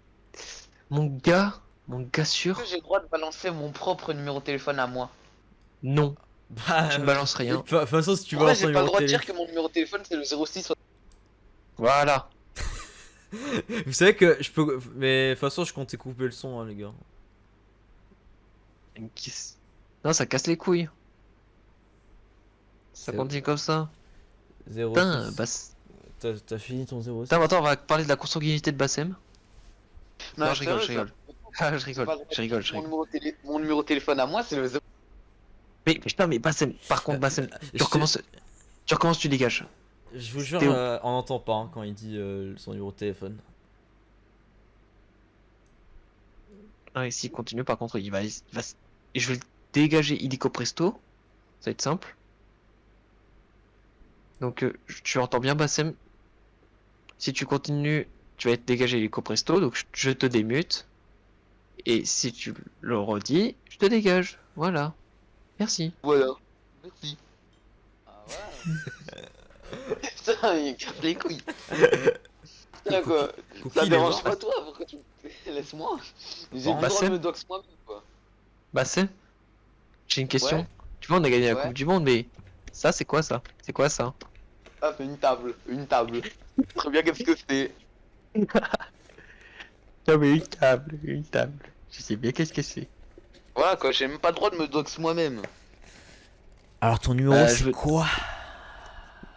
Speaker 1: mon gars
Speaker 3: Est-ce que
Speaker 1: sûr.
Speaker 3: j'ai le droit de balancer mon propre numéro de téléphone à moi?
Speaker 1: Non,
Speaker 2: Bah,
Speaker 1: tu ne balances rien.
Speaker 2: de toute façon, si tu
Speaker 3: Pourquoi
Speaker 2: balances ton
Speaker 3: j'ai pas le
Speaker 2: numéro de
Speaker 3: droit de dire
Speaker 2: téléphone.
Speaker 3: que mon numéro de téléphone c'est le 06?
Speaker 1: Voilà.
Speaker 2: Vous savez que je peux. Mais de toute façon, je comptais couper le son, hein, les gars.
Speaker 1: Non, ça casse les couilles. Ça
Speaker 2: C'est
Speaker 1: continue comme ça.
Speaker 2: 06.
Speaker 1: Putain, bah,
Speaker 2: T'as fini ton 06?
Speaker 1: Putain, attends, on va parler de la consanguinité de Bassem. Non, je rigole, je
Speaker 3: sérieux,
Speaker 1: rigole. Ah, je
Speaker 3: j'ai
Speaker 1: rigole,
Speaker 3: pas le droit
Speaker 1: je
Speaker 3: de
Speaker 1: rigole,
Speaker 3: dire
Speaker 1: je
Speaker 3: que
Speaker 1: rigole.
Speaker 3: mon numéro de téléphone à moi c'est le 0.
Speaker 1: Mais putain, mais Bassem, par contre, Bassem,
Speaker 2: Je te-
Speaker 1: tu recommences, tu dégages.
Speaker 2: Je vous jure,
Speaker 1: Théo.
Speaker 2: on n'entend pas hein, quand il dit son numéro de téléphone.
Speaker 1: Ah, et s'il continue, par contre, et je vais le dégager illico presto. Ça va être simple. Donc, tu entends bien, Bassem. Si tu continues, tu vas être dégagé illico presto. Donc, je te démute. Et si tu le redis, je te dégage. Voilà. Merci.
Speaker 3: Voilà. Merci. Ah voilà. Putain, il casse les couilles. Putain quoi.
Speaker 2: Cookie,
Speaker 3: Ça
Speaker 2: il est
Speaker 3: dérange
Speaker 2: mort.
Speaker 3: pas toi, pourquoi tu. Laisse-moi. J'ai
Speaker 2: Bon,
Speaker 3: le
Speaker 1: bah,
Speaker 3: droit
Speaker 1: c'est-
Speaker 3: de me dox moi-même quoi.
Speaker 1: Bassem, j'ai une question.
Speaker 3: Ouais.
Speaker 1: Tu vois, on a gagné la
Speaker 3: Ouais.
Speaker 1: Coupe du Monde, mais ça, c'est quoi ça? C'est quoi ça?
Speaker 3: Ah, c'est une table. Une table. Très bien, qu'est-ce que c'est?
Speaker 1: Non, mais une table, une table. Je sais bien qu'est-ce que c'est.
Speaker 3: Voilà quoi, j'ai même pas le droit de me dox moi-même.
Speaker 2: Alors, ton numéro,
Speaker 1: Bah,
Speaker 2: c'est
Speaker 1: je veux-
Speaker 2: quoi?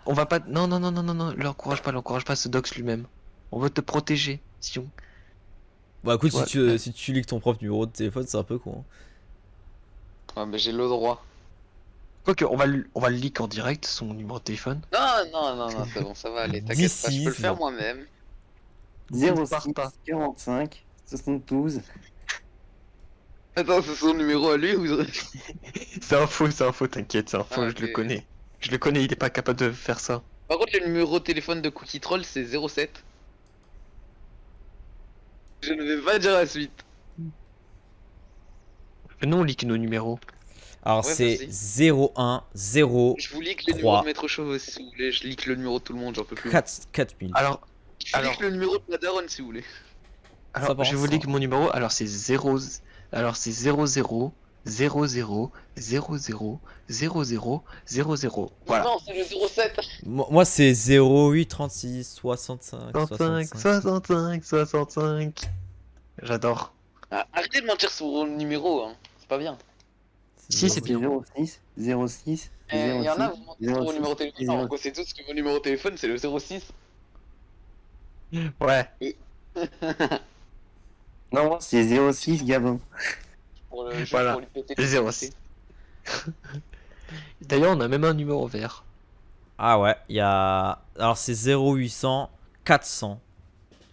Speaker 1: On va pas. Non, non, non, non, non, non. L'encourage pas à se dox lui-même. On veut te protéger. Si on...
Speaker 2: Bah, écoute,
Speaker 1: Ouais.
Speaker 2: si tu leaks ton propre numéro de téléphone, c'est un peu con.
Speaker 3: Ah, mais j'ai le droit.
Speaker 1: Quoique, on va le leak en direct, son numéro de téléphone.
Speaker 3: Non, non, non, non, c'est bon, ça va aller, t'inquiète pas, je peux le faire moi-même.
Speaker 5: 06 45 72.
Speaker 3: Attends, c'est son numéro à lui ou.
Speaker 1: C'est un faux, t'inquiète, c'est un faux,
Speaker 3: Ah,
Speaker 1: je le
Speaker 3: ok.
Speaker 1: connais. Je le connais, il est pas capable de faire ça.
Speaker 3: Par contre, le numéro de téléphone de Cookie Troll c'est 07. Je ne vais pas dire la suite.
Speaker 1: Mais non, on leak nos numéros.
Speaker 2: Alors,
Speaker 3: Ouais,
Speaker 2: c'est
Speaker 3: vas-y.
Speaker 2: 01 0
Speaker 3: Je vous leak les
Speaker 2: 3.
Speaker 3: numéros de Maître Chauve si vous voulez, je leak le numéro de tout le monde, j'en peux plus.
Speaker 2: 4000.
Speaker 1: Alors,
Speaker 3: Je leak le numéro de la daronne si vous voulez.
Speaker 2: Ça
Speaker 1: alors
Speaker 2: part
Speaker 1: je vous
Speaker 2: ensemble.
Speaker 1: leak mon numéro. Alors, c'est 0. Alors, c'est 00 00 00 00 00. Voilà.
Speaker 3: Non, c'est le 07.
Speaker 2: Moi, c'est 08 36 65
Speaker 1: 65,
Speaker 2: 65.
Speaker 1: 65, 65. J'adore.
Speaker 3: Ah, arrêtez de mentir sur vos numéros, hein. C'est pas bien.
Speaker 1: Si, c'est bien.
Speaker 5: 06 06
Speaker 3: Il y en a, vous mentez sur vos
Speaker 5: 06,
Speaker 3: numéros de téléphone. Alors, on sait tous que vos numéros de téléphone c'est le 06.
Speaker 1: Ouais.
Speaker 5: Non, moi, c'est 06 Gabin.
Speaker 3: Pour le jeu,
Speaker 1: Voilà.
Speaker 3: pour lui péter.
Speaker 1: Le 06. D'ailleurs, on a même un numéro vert.
Speaker 2: Ah ouais, il y a. Alors, c'est 0800 400.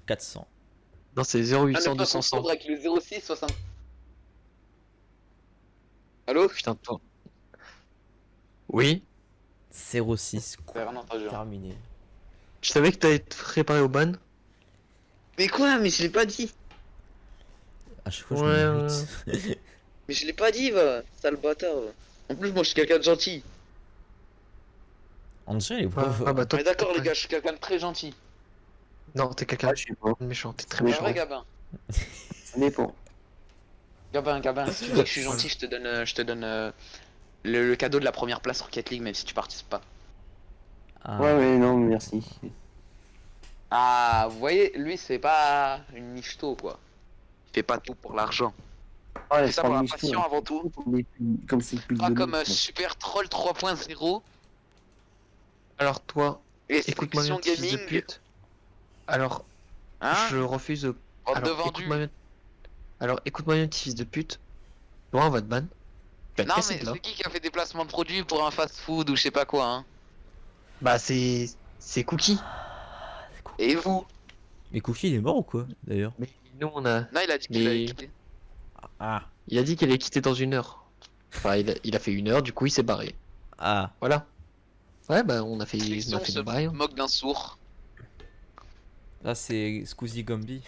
Speaker 2: 400.
Speaker 1: Non, c'est
Speaker 3: Ah,
Speaker 1: 0800
Speaker 3: ne pas
Speaker 1: 200
Speaker 3: confondre avec le 06 60. Allô?
Speaker 1: Putain, toi. Oui.
Speaker 2: 06.
Speaker 3: J'ai rien entendu. Hein.
Speaker 2: Terminé.
Speaker 1: Tu savais que t'allais te préparer au ban?
Speaker 3: Mais quoi? Mais je l'ai pas dit.
Speaker 2: À chaque fois, je
Speaker 1: Ouais,
Speaker 2: me mute.
Speaker 3: Mais je l'ai pas dit, va. Sale bâtard. Va. En plus, moi je suis quelqu'un de gentil.
Speaker 2: André, il est
Speaker 1: Ah,
Speaker 2: pauvre.
Speaker 1: ah bah toi.
Speaker 3: Mais d'accord, les gars, je suis quelqu'un de très gentil.
Speaker 1: Non, t'es quelqu'un
Speaker 5: Ah, je sais pas.
Speaker 1: de méchant, t'es très
Speaker 5: Mais
Speaker 3: Un
Speaker 1: méchant.
Speaker 3: vrai Gabin.
Speaker 5: Ça dépend.
Speaker 3: Gabin, si tu dis que je suis gentil, je te donne le cadeau de la première place Rocket League, même si tu participes pas.
Speaker 2: Ah.
Speaker 5: Ouais, non, merci.
Speaker 3: Ah, vous voyez, lui, c'est pas une michto, quoi. Il fait pas tout pour l'argent.
Speaker 5: Ouais,
Speaker 3: Il fait
Speaker 5: je
Speaker 3: ça pour
Speaker 5: parle
Speaker 3: la
Speaker 5: Michto,
Speaker 3: passion
Speaker 5: hein.
Speaker 3: avant tout.
Speaker 5: Comme c'est plus
Speaker 3: Pas
Speaker 5: de
Speaker 3: comme
Speaker 5: nous.
Speaker 3: Super Troll 3.0
Speaker 1: Alors toi,
Speaker 3: et
Speaker 1: écoute-moi bien,
Speaker 3: Section
Speaker 1: petit fils de
Speaker 3: Gaming.
Speaker 1: pute. Alors,
Speaker 3: Hein?
Speaker 1: je refuse.
Speaker 3: Bande de
Speaker 1: Alors,
Speaker 3: vendus.
Speaker 1: écoute-moi bien. Alors, écoute-moi bien, petit fils de pute. Toi, on va te ban. Tu vas te
Speaker 3: Non,
Speaker 1: casser
Speaker 3: mais
Speaker 1: de là.
Speaker 3: c'est qui a fait des placements de produits pour un fast-food ou je sais pas quoi, hein?
Speaker 1: Bah, c'est Cookie.
Speaker 3: Et vous?
Speaker 2: Mais Cookie il est mort ou quoi d'ailleurs?
Speaker 1: Mais nous, on a.
Speaker 3: Non, il a dit qu'il allait
Speaker 1: Mais
Speaker 3: quitter.
Speaker 2: Ah.
Speaker 1: il a dit qu'il allait quitter dans 1 heure. Enfin, il a fait 1 heure, du coup, il s'est barré.
Speaker 2: Ah.
Speaker 1: Voilà. Ouais, bah, on a fait
Speaker 3: Section se
Speaker 1: nos bails. Hein.
Speaker 3: moque d'un sourd.
Speaker 2: Là c'est Squeezie Gumby.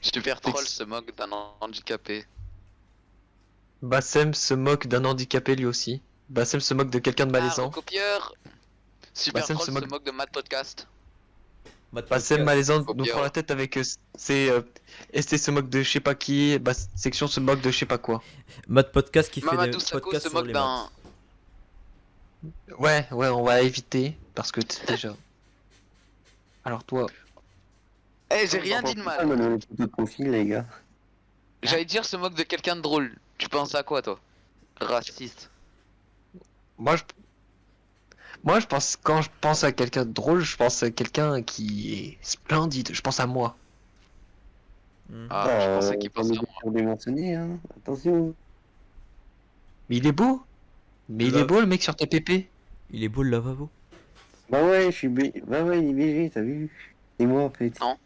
Speaker 3: Super Troll se moque d'un handicapé.
Speaker 1: Bassem se moque d'un handicapé lui aussi. Bassem se moque de quelqu'un de
Speaker 3: Ah,
Speaker 1: malaisant.
Speaker 3: recopieur. Super
Speaker 1: Bassem
Speaker 3: Troll
Speaker 1: se
Speaker 3: se
Speaker 1: moque-
Speaker 3: moque de Mad Podcast.
Speaker 1: Bassem malaisant
Speaker 3: Au
Speaker 1: nous
Speaker 3: pire.
Speaker 1: prend la tête avec ST se moque de je sais pas qui. Section se moque de je sais pas quoi.
Speaker 2: Mad Podcast qui fait
Speaker 3: Mamadou
Speaker 2: des
Speaker 3: Sakho
Speaker 2: podcasts
Speaker 3: se
Speaker 2: sur
Speaker 3: moque
Speaker 2: les
Speaker 3: d'un.
Speaker 2: maths.
Speaker 1: Ouais, on va éviter parce que déjà. Alors toi,
Speaker 3: Eh, j'ai rien dit de
Speaker 5: Ah,
Speaker 3: mal.
Speaker 5: mais le photo de profil, les gars.
Speaker 3: J'allais dire se moque de quelqu'un de drôle. Tu penses à quoi, toi? Raciste.
Speaker 1: moi je, moi je pense quand je pense à quelqu'un de drôle, je pense à quelqu'un qui est splendide. Je pense à moi.
Speaker 2: Mhm.
Speaker 3: Ah, je pensais qu'il pensait à moi.
Speaker 5: Pour démentionner, hein. Attention.
Speaker 1: Mais il est beau. Mais il
Speaker 2: Là-
Speaker 1: est beau le mec sur TPP.
Speaker 2: Il est beau le lavabo.
Speaker 5: Bah ouais, bah ouais, il est BG, t'as vu? C'est moi, en fait.
Speaker 3: Non.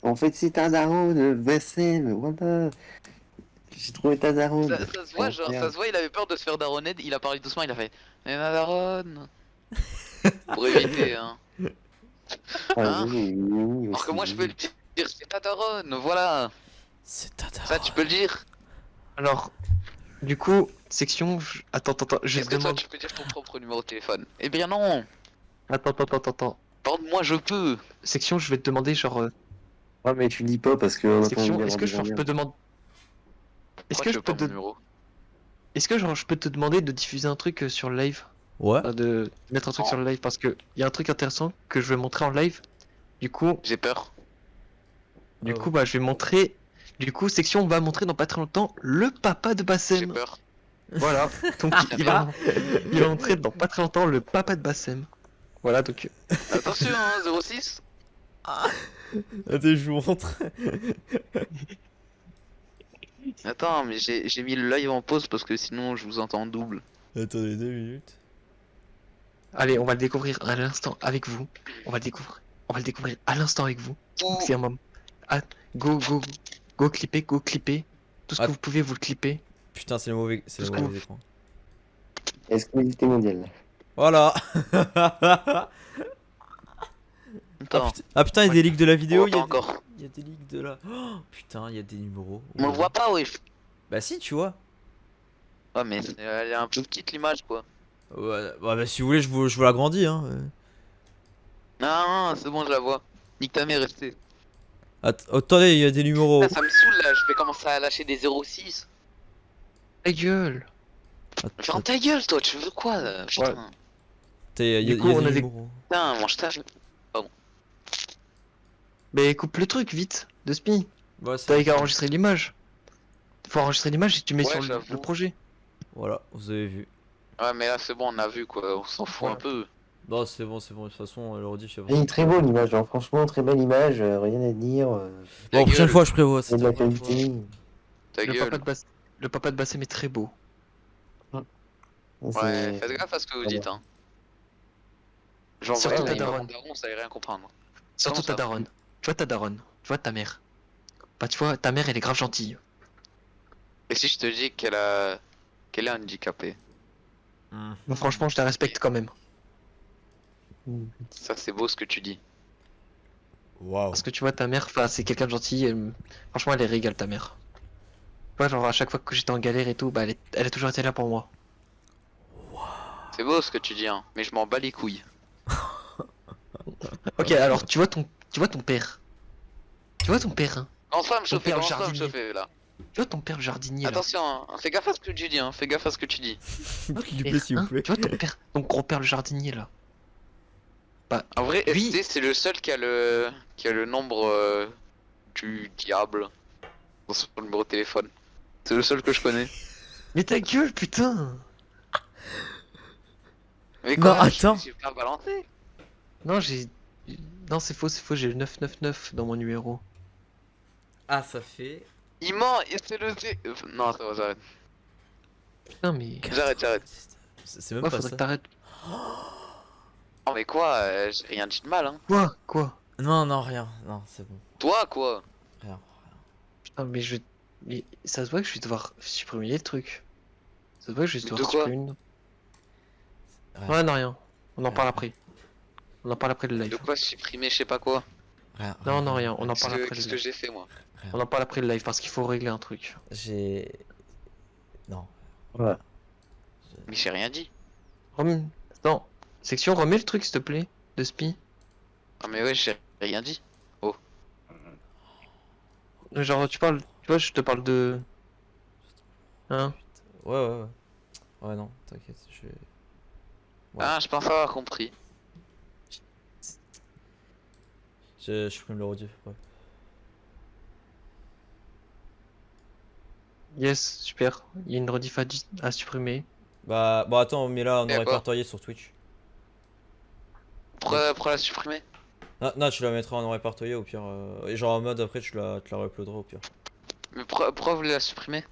Speaker 5: En fait, c'est un daron de Vessel, voilà. J'ai trouvé ta daron.
Speaker 3: Ça se voit, genre, ça se voit, il avait peur de se faire daronner. Il a parlé doucement, il a fait. Eh, ma daronne. Pour éviter, hein.
Speaker 5: Ah,
Speaker 3: Hein
Speaker 5: oui,
Speaker 3: Alors que moi, je peux le dire, c'est ta daronne, voilà.
Speaker 2: C'est tata.
Speaker 3: Ça, tu peux le dire.
Speaker 1: Alors, du coup, section. Attends, je
Speaker 3: Est-ce que toi,
Speaker 1: demande.
Speaker 3: tu peux dire ton propre numéro de téléphone? Eh bien, non.
Speaker 1: Attends.
Speaker 3: Pardon, moi, je peux.
Speaker 1: Section, je vais te demander genre.
Speaker 5: Ouais, mais tu le dis pas parce que.
Speaker 1: Section, est-ce que je peux demander. Est-ce
Speaker 3: Pourquoi
Speaker 1: que
Speaker 3: tu
Speaker 1: je
Speaker 3: veux
Speaker 1: peux
Speaker 3: pas
Speaker 1: te.
Speaker 3: mon numéro?
Speaker 1: Est-ce que genre je peux te demander de diffuser un truc sur le live?
Speaker 2: Ouais.
Speaker 1: Enfin, de mettre un truc
Speaker 3: Non.
Speaker 1: sur le live parce que y a un truc intéressant que je vais montrer en live. Du coup,
Speaker 3: J'ai peur.
Speaker 2: Ah ouais.
Speaker 1: bah je vais montrer. Du coup, section, on va montrer dans pas très longtemps le papa de
Speaker 3: J'ai
Speaker 1: Bassem.
Speaker 3: peur.
Speaker 1: Voilà. Donc il va montrer dans pas très longtemps le papa de Bassem. Voilà donc.
Speaker 3: Attention, hein, 06.
Speaker 2: Attends, je vous montre.
Speaker 3: Attends, mais j'ai mis le live en pause parce que sinon, je vous entends en double.
Speaker 2: Attendez 2 minutes.
Speaker 1: Allez, on va le découvrir à l'instant avec vous. On va le découvrir à l'instant avec vous.
Speaker 3: Ouh.
Speaker 1: Maximum. Ah, go clipper. Tout ce
Speaker 2: Ah.
Speaker 1: que vous pouvez, vous le clipper.
Speaker 2: Putain, c'est le mauvais écran.
Speaker 5: Exclusivité mondiale.
Speaker 2: Voilà.
Speaker 3: Attends,
Speaker 2: Ah putain, il y a des leaks de la vidéo.
Speaker 3: on
Speaker 2: Il y a
Speaker 3: entend encore.
Speaker 2: Il y a des leaks de la. Oh, putain, il y a des numéros.
Speaker 3: On le
Speaker 2: Ouais.
Speaker 3: voit pas, wesh.
Speaker 2: Bah si, tu vois.
Speaker 3: Ouais, mais elle est un peu petite l'image, quoi.
Speaker 2: Ouais, bah si vous voulez, je vous l'agrandis, hein.
Speaker 3: Non, c'est bon, je la vois. Nique ta mère, restez.
Speaker 2: Attendez, il y a des numéros.
Speaker 3: Ah, ça me saoule là, je vais commencer à lâcher des 06.
Speaker 1: Ta gueule.
Speaker 3: Ferme ta gueule, toi, tu veux quoi là Putain,
Speaker 2: Il y a
Speaker 1: Du coup,
Speaker 2: il y a
Speaker 1: on
Speaker 2: des
Speaker 1: a des-
Speaker 2: numéros.
Speaker 3: putain, mange ta.
Speaker 1: Mais coupe le truc vite, de Spi.
Speaker 2: Ouais, c'est
Speaker 1: T'avais qu'à enregistrer l'image. Faut enregistrer l'image et tu mets
Speaker 3: Ouais,
Speaker 1: sur
Speaker 3: j'avoue.
Speaker 1: le projet.
Speaker 2: Voilà, vous avez vu.
Speaker 3: Ouais, mais là, c'est bon, on a vu quoi, on s'en fout
Speaker 1: Voilà.
Speaker 3: un peu.
Speaker 2: Non, c'est bon, de toute façon, l'ordi, je sais pas.
Speaker 5: Une très bonne image, hein. Franchement, très belle image, rien à dire.
Speaker 3: Ta
Speaker 2: Bon, prochaine
Speaker 3: gueule,
Speaker 2: fois, je prévois.
Speaker 5: C'est de la qualité.
Speaker 3: ta
Speaker 1: Le
Speaker 3: gueule.
Speaker 1: papa de Bassem est très beau.
Speaker 3: Ouais,
Speaker 5: C'est-
Speaker 3: faites gaffe à ce que vous
Speaker 5: Voilà.
Speaker 3: dites, hein. Genre,
Speaker 1: Surtout
Speaker 3: vraiment,
Speaker 1: ta
Speaker 3: il
Speaker 1: daronne.
Speaker 3: daron, ça allait rien comprendre.
Speaker 1: Surtout
Speaker 3: Comment
Speaker 1: ta
Speaker 3: ça
Speaker 1: daronne. Tu vois ta daronne. Tu vois ta mère. Bah tu vois, ta mère elle est grave gentille.
Speaker 3: Et si je te dis qu'elle est handicapée,
Speaker 1: Donc franchement je la respecte quand même.
Speaker 3: ça c'est beau ce que tu dis.
Speaker 2: Waouh.
Speaker 1: Parce que tu vois ta mère, enfin c'est quelqu'un de gentil. Franchement elle est régale ta mère. Tu vois genre à chaque fois que j'étais en galère et tout, bah elle a toujours été là pour moi.
Speaker 3: C'est beau ce que tu dis, hein, mais je m'en bats les couilles.
Speaker 1: Ok alors tu vois ton père. Tu vois ton père hein.
Speaker 3: Commence pas à me chauffer,
Speaker 1: père
Speaker 3: commence pas à me
Speaker 1: jardinier.
Speaker 3: chauffer là.
Speaker 1: Tu vois ton père le jardinier là.
Speaker 3: Attention, hein, fais gaffe à ce que tu dis, hein, fais gaffe à ce que tu dis.
Speaker 1: Tu vois ton
Speaker 2: S'il vous
Speaker 1: père,
Speaker 2: plaît, s'il vous
Speaker 1: hein.
Speaker 2: plaît.
Speaker 1: Tu vois ton père, ton gros père le jardinier là. Bah,
Speaker 3: En vrai,
Speaker 1: Oui.
Speaker 3: ST c'est le seul qui a le nombre du diable dans son numéro de téléphone. C'est le seul que je connais.
Speaker 1: mais ta gueule, putain!
Speaker 3: Mais
Speaker 2: Non,
Speaker 3: quoi,
Speaker 2: attends.
Speaker 3: j'ai pas balancé.
Speaker 1: Non, j'ai. Non, c'est faux, j'ai le 999 dans mon numéro.
Speaker 2: Ah, ça fait.
Speaker 3: Il ment, et c'est le Z. Non, ça va, j'arrête.
Speaker 1: Putain, mais.
Speaker 3: J'arrête.
Speaker 2: C'est même
Speaker 1: Ouais,
Speaker 2: pas
Speaker 1: faudrait
Speaker 2: ça.
Speaker 1: que t'arrêtes.
Speaker 3: Oh, mais quoi, j'ai rien dit de mal, hein.
Speaker 1: Quoi?
Speaker 2: Non, non, rien. Non, c'est bon.
Speaker 3: Toi, quoi.
Speaker 2: Rien.
Speaker 1: Putain, mais je. Mais ça se voit que je vais devoir supprimer les trucs. Ça se voit que je vais
Speaker 3: Mais
Speaker 1: devoir
Speaker 3: de quoi
Speaker 1: supprimer.
Speaker 2: Rien.
Speaker 1: Ouais, non, rien. On en
Speaker 2: Rien.
Speaker 1: parle après. On en parle après le
Speaker 3: De
Speaker 1: live.
Speaker 3: quoi supprimer, je sais pas quoi.
Speaker 2: Rien.
Speaker 1: Non, non, rien. On en
Speaker 3: Qu'est-ce
Speaker 1: parle
Speaker 3: que,
Speaker 1: après le
Speaker 3: qu'est-ce que
Speaker 1: live.
Speaker 3: j'ai fait, moi?
Speaker 1: On en parle après le live parce qu'il faut régler un truc.
Speaker 2: J'ai. Non.
Speaker 5: Voilà.
Speaker 3: Mais j'ai rien dit.
Speaker 1: Attends. Section, remets le truc s'il te plaît. De spi.
Speaker 3: Ah, mais ouais, j'ai rien dit.
Speaker 1: Genre, tu vois, je te parle de. Hein?
Speaker 2: Ouais. Ouais, non, t'inquiète, je vais. Ouais.
Speaker 3: Ah, je pense avoir compris.
Speaker 2: Je supprime le rediff. Ouais.
Speaker 1: Yes, super. Il y a une rediff à supprimer.
Speaker 2: Bah, bon, attends, mais là, on
Speaker 3: Et
Speaker 2: est
Speaker 3: à quoi
Speaker 2: répertorié sur Twitch.
Speaker 3: Pourquoi la supprimer?
Speaker 2: Non, non, tu la mettras en répertorié au pire. Et genre en mode après, tu la réuploaderas au pire.
Speaker 3: Mais pourquoi vous voulez la supprimer?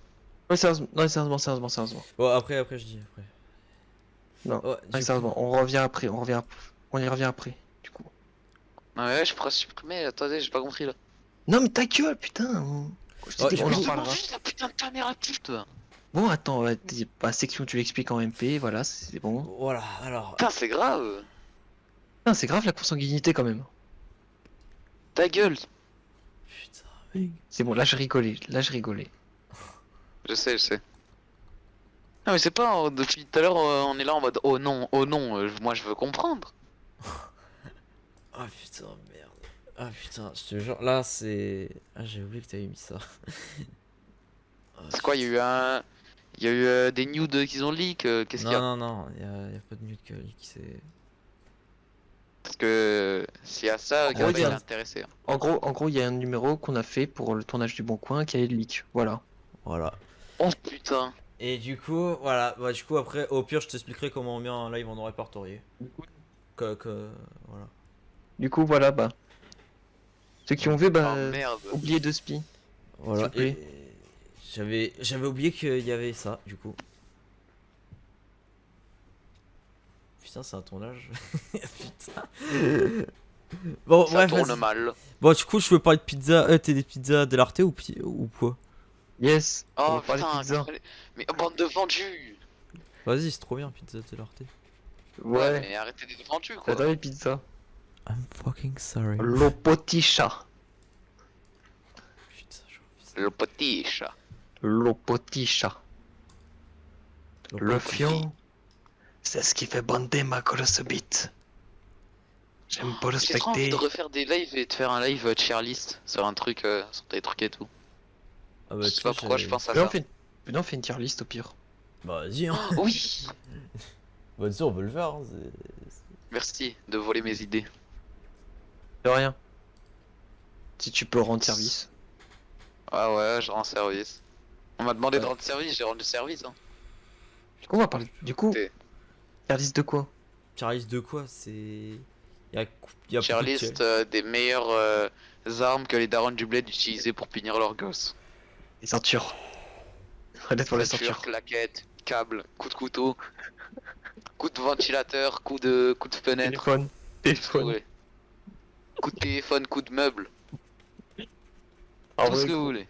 Speaker 1: Ouais, sérieusement, non, sérieusement.
Speaker 2: Bon, après, je dis. Après.
Speaker 1: Non,
Speaker 2: Ouais,
Speaker 1: Ouais,
Speaker 2: du
Speaker 1: sérieusement, on revient après, on y revient après, du coup.
Speaker 3: Non, mais ouais, je pourrais supprimer. Attendez, j'ai pas compris là.
Speaker 1: Non, mais ta gueule, putain! Je t'ai
Speaker 2: Ouais,
Speaker 1: dit,
Speaker 2: je
Speaker 1: on
Speaker 2: me
Speaker 1: en
Speaker 3: Je demande
Speaker 1: parlera.
Speaker 3: juste la putain de caméra active, toi.
Speaker 1: Bon, attends, ouais, bah, section, tu l'expliques en MP, voilà, c'est bon.
Speaker 2: Voilà, alors.
Speaker 3: Putain, c'est grave.
Speaker 1: Putain, c'est grave la consanguinité quand même.
Speaker 3: Ta gueule.
Speaker 2: Putain, mec.
Speaker 1: C'est bon, là je rigolais.
Speaker 3: Je sais. Non, mais c'est pas, depuis tout à l'heure, on est là en mode oh non, moi je veux comprendre.
Speaker 2: Ah putain, merde. Ah putain, je te jure, là c'est. Ah, j'ai oublié que t'avais mis ça. Ah,
Speaker 3: C'est quoi, il y a eu des nudes qu'ils ont leak, qu'est-ce qu'il y a?
Speaker 2: Non, y a pas de nude qui c'est.
Speaker 3: Parce que s'il y a ça,
Speaker 1: gros,
Speaker 3: Gabriel
Speaker 1: il y
Speaker 3: est
Speaker 1: a-
Speaker 3: intéressé.
Speaker 1: En gros, il y a un numéro qu'on a fait pour le tournage du Bon Coin qui a eu le leak, voilà.
Speaker 2: Voilà.
Speaker 3: Oh putain.
Speaker 2: Et du coup, voilà. Bah, du coup, après, au pire, je t'expliquerai comment on met un live en répertorié. Voilà.
Speaker 1: Du coup, voilà, bah. Ceux qui ont vu, bah,
Speaker 3: Oh merde.
Speaker 1: oubliez de spi.
Speaker 2: Voilà.
Speaker 1: S'il vous plaît.
Speaker 2: J'avais oublié qu'il y avait ça, du coup. Putain, c'est un tournage. Putain. Bon,
Speaker 3: Ça
Speaker 2: bref.
Speaker 3: tourne
Speaker 2: vas-y.
Speaker 3: mal.
Speaker 2: Bon, du coup, je peux parler de pizza. T'es des pizzas dell'Arte ou quoi?
Speaker 1: Yes, on
Speaker 3: Oh
Speaker 1: va parler
Speaker 3: putain,
Speaker 1: pizza.
Speaker 3: mais bande de vendus.
Speaker 2: Vas-y, c'est trop bien, pizza dell'Arte.
Speaker 1: Ouais,
Speaker 3: Mais arrêtez d'être vendus quoi.
Speaker 1: j'adore les pizzas.
Speaker 2: I'm fucking sorry.
Speaker 1: Lo potisha.
Speaker 2: Putain, j'ai envie de ça.
Speaker 3: Le petit chat.
Speaker 1: Lo potisha. Le
Speaker 2: Lo
Speaker 1: fion, c'est ce qui fait bander ma grosse bite. J'aime pas le
Speaker 3: J'ai trop envie
Speaker 1: specter.
Speaker 3: de refaire des lives et de faire un live tier list sur un truc, sur des trucs et tout.
Speaker 2: Ah bah,
Speaker 3: Je
Speaker 2: tu
Speaker 3: sais pas pourquoi je pense à
Speaker 1: Viens,
Speaker 3: ça.
Speaker 1: on fait une tier list au pire.
Speaker 2: Bah, vas-y, hein.
Speaker 3: Oui.
Speaker 2: Bah, sûr, on peut le faire. Hein,
Speaker 3: Merci de voler mes idées.
Speaker 1: De rien. Si tu peux rendre service.
Speaker 3: Ah ouais, je rends service. On m'a demandé de
Speaker 1: Ouais.
Speaker 3: rendre service, j'ai rendu service. Hein.
Speaker 1: Du coup, on va parler. Du coup,
Speaker 3: T'es-
Speaker 1: tier list de quoi?
Speaker 2: Tier list de quoi? C'est. Y'a
Speaker 3: Tier
Speaker 2: beaucoup de
Speaker 3: list des meilleures armes que les darons du bled utilisaient pour punir leurs gosses.
Speaker 1: Les ceintures. Relève pour les
Speaker 3: Ceinture,
Speaker 1: ceintures.
Speaker 3: claquettes, câbles, coup de couteau, coup de ventilateur, coup de fenêtre.
Speaker 1: Téléphone. Téléphone.
Speaker 3: Ouais. Coup de téléphone, coup de meuble,
Speaker 1: En
Speaker 3: tout ce
Speaker 1: vrai,
Speaker 3: que vous voulez.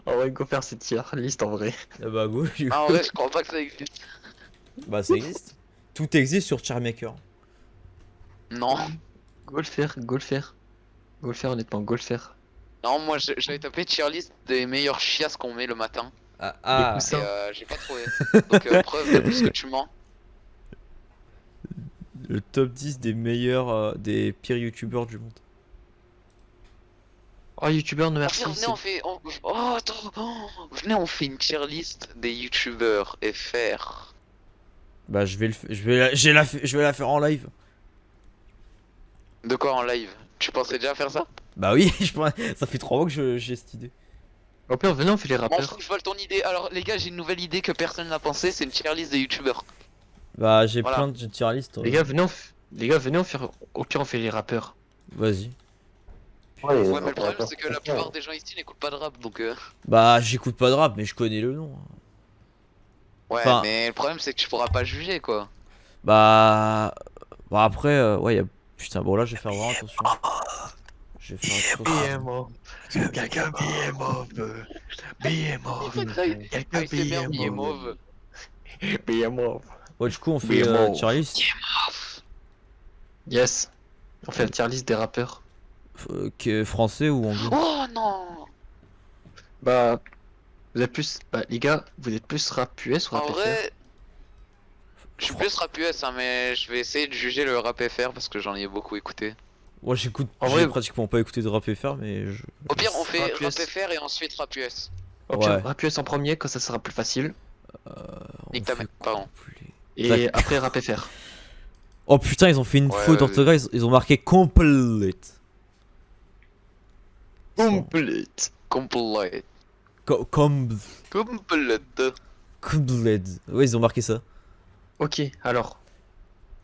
Speaker 1: en vrai, go faire cette tier list en vrai.
Speaker 2: Ah bah, go, du
Speaker 3: Ah, en
Speaker 2: coup.
Speaker 3: vrai, je crois pas que ça existe.
Speaker 2: Bah, ça existe. Tout existe sur Charmaker.
Speaker 3: Non.
Speaker 1: Go le faire, go le faire. Go le faire, honnêtement, go le faire.
Speaker 3: Non, moi j'avais tapé tier list des meilleures chiasses qu'on met le matin.
Speaker 2: Ah,
Speaker 1: coussins.
Speaker 3: Et
Speaker 1: Ça.
Speaker 3: j'ai pas trouvé. Donc preuve de plus que tu mens.
Speaker 2: le top 10 des meilleurs, des pires youtubeurs du monde.
Speaker 1: Oh, youtubeur, ne
Speaker 3: Au
Speaker 1: merci.
Speaker 3: pire, venez on fait. Oh attends, venez on fait une tier list des youtubeurs FR.
Speaker 2: Bah, je vais la faire en live.
Speaker 3: De quoi en live? Tu pensais déjà faire ça?
Speaker 2: Bah oui, ça fait 3 mois que j'ai cette idée.
Speaker 1: Au pire, venez, on fait les
Speaker 3: Bon,
Speaker 1: rappeurs.
Speaker 3: je vole ton idée. Alors les gars, j'ai une nouvelle idée que personne n'a pensé, c'est une tier list des youtubeurs.
Speaker 2: Bah j'ai
Speaker 3: Voilà.
Speaker 2: plein de tier list.
Speaker 1: Les gars, venez, les gars, venez, au pire, on fait les rappeurs.
Speaker 2: Vas-y.
Speaker 5: Ouais,
Speaker 3: Ouais, mais le problème c'est que la plupart des gens ici n'écoutent pas de rap, donc
Speaker 2: Bah j'écoute pas de rap, mais je connais le nom.
Speaker 3: Ouais,
Speaker 2: Enfin-
Speaker 3: mais le problème c'est que tu pourras pas juger quoi.
Speaker 2: Bah... Bah après, ouais, putain, bon là je vais faire vraiment attention. Je vais faire attention.
Speaker 1: Quelqu'un BMOV. BMOV. Quelqu'un
Speaker 3: ASMR mi est mauve.
Speaker 1: BMOV.
Speaker 2: Ouais, du coup on fait
Speaker 1: BMO.
Speaker 2: tier list.
Speaker 1: Yes. On fait la tier list des rappeurs.
Speaker 2: Français ou anglais?
Speaker 3: Oh non.
Speaker 1: Bah, vous êtes plus. Bah, les gars, vous êtes plus rap US ou
Speaker 3: En
Speaker 1: rap FR?
Speaker 3: vrai, je suis plus rap US hein, mais je vais essayer de juger le rap FR parce que j'en ai beaucoup écouté.
Speaker 2: Moi
Speaker 1: En
Speaker 2: j'ai
Speaker 1: vrai-
Speaker 2: pratiquement pas écouté de rap FR, mais
Speaker 3: Au pire, on fait
Speaker 1: Rap
Speaker 3: rap
Speaker 1: US.
Speaker 3: FR et ensuite rap US.
Speaker 1: Au pire,
Speaker 2: Ouais.
Speaker 1: rap US en premier, quand ça sera plus facile.
Speaker 3: Nique
Speaker 2: on
Speaker 3: ta
Speaker 2: fait
Speaker 3: mère, pardon.
Speaker 2: complet.
Speaker 1: Et
Speaker 2: Tac.
Speaker 1: après, rap FR.
Speaker 2: Oh putain, ils ont fait une
Speaker 3: Ouais,
Speaker 2: faute
Speaker 3: ouais,
Speaker 2: d'orthographe, ils ont marqué complete.
Speaker 1: Complete.
Speaker 3: Complete.
Speaker 2: Complete.
Speaker 3: Complete.
Speaker 2: Ouais, ils ont marqué ça.
Speaker 1: Ok, alors.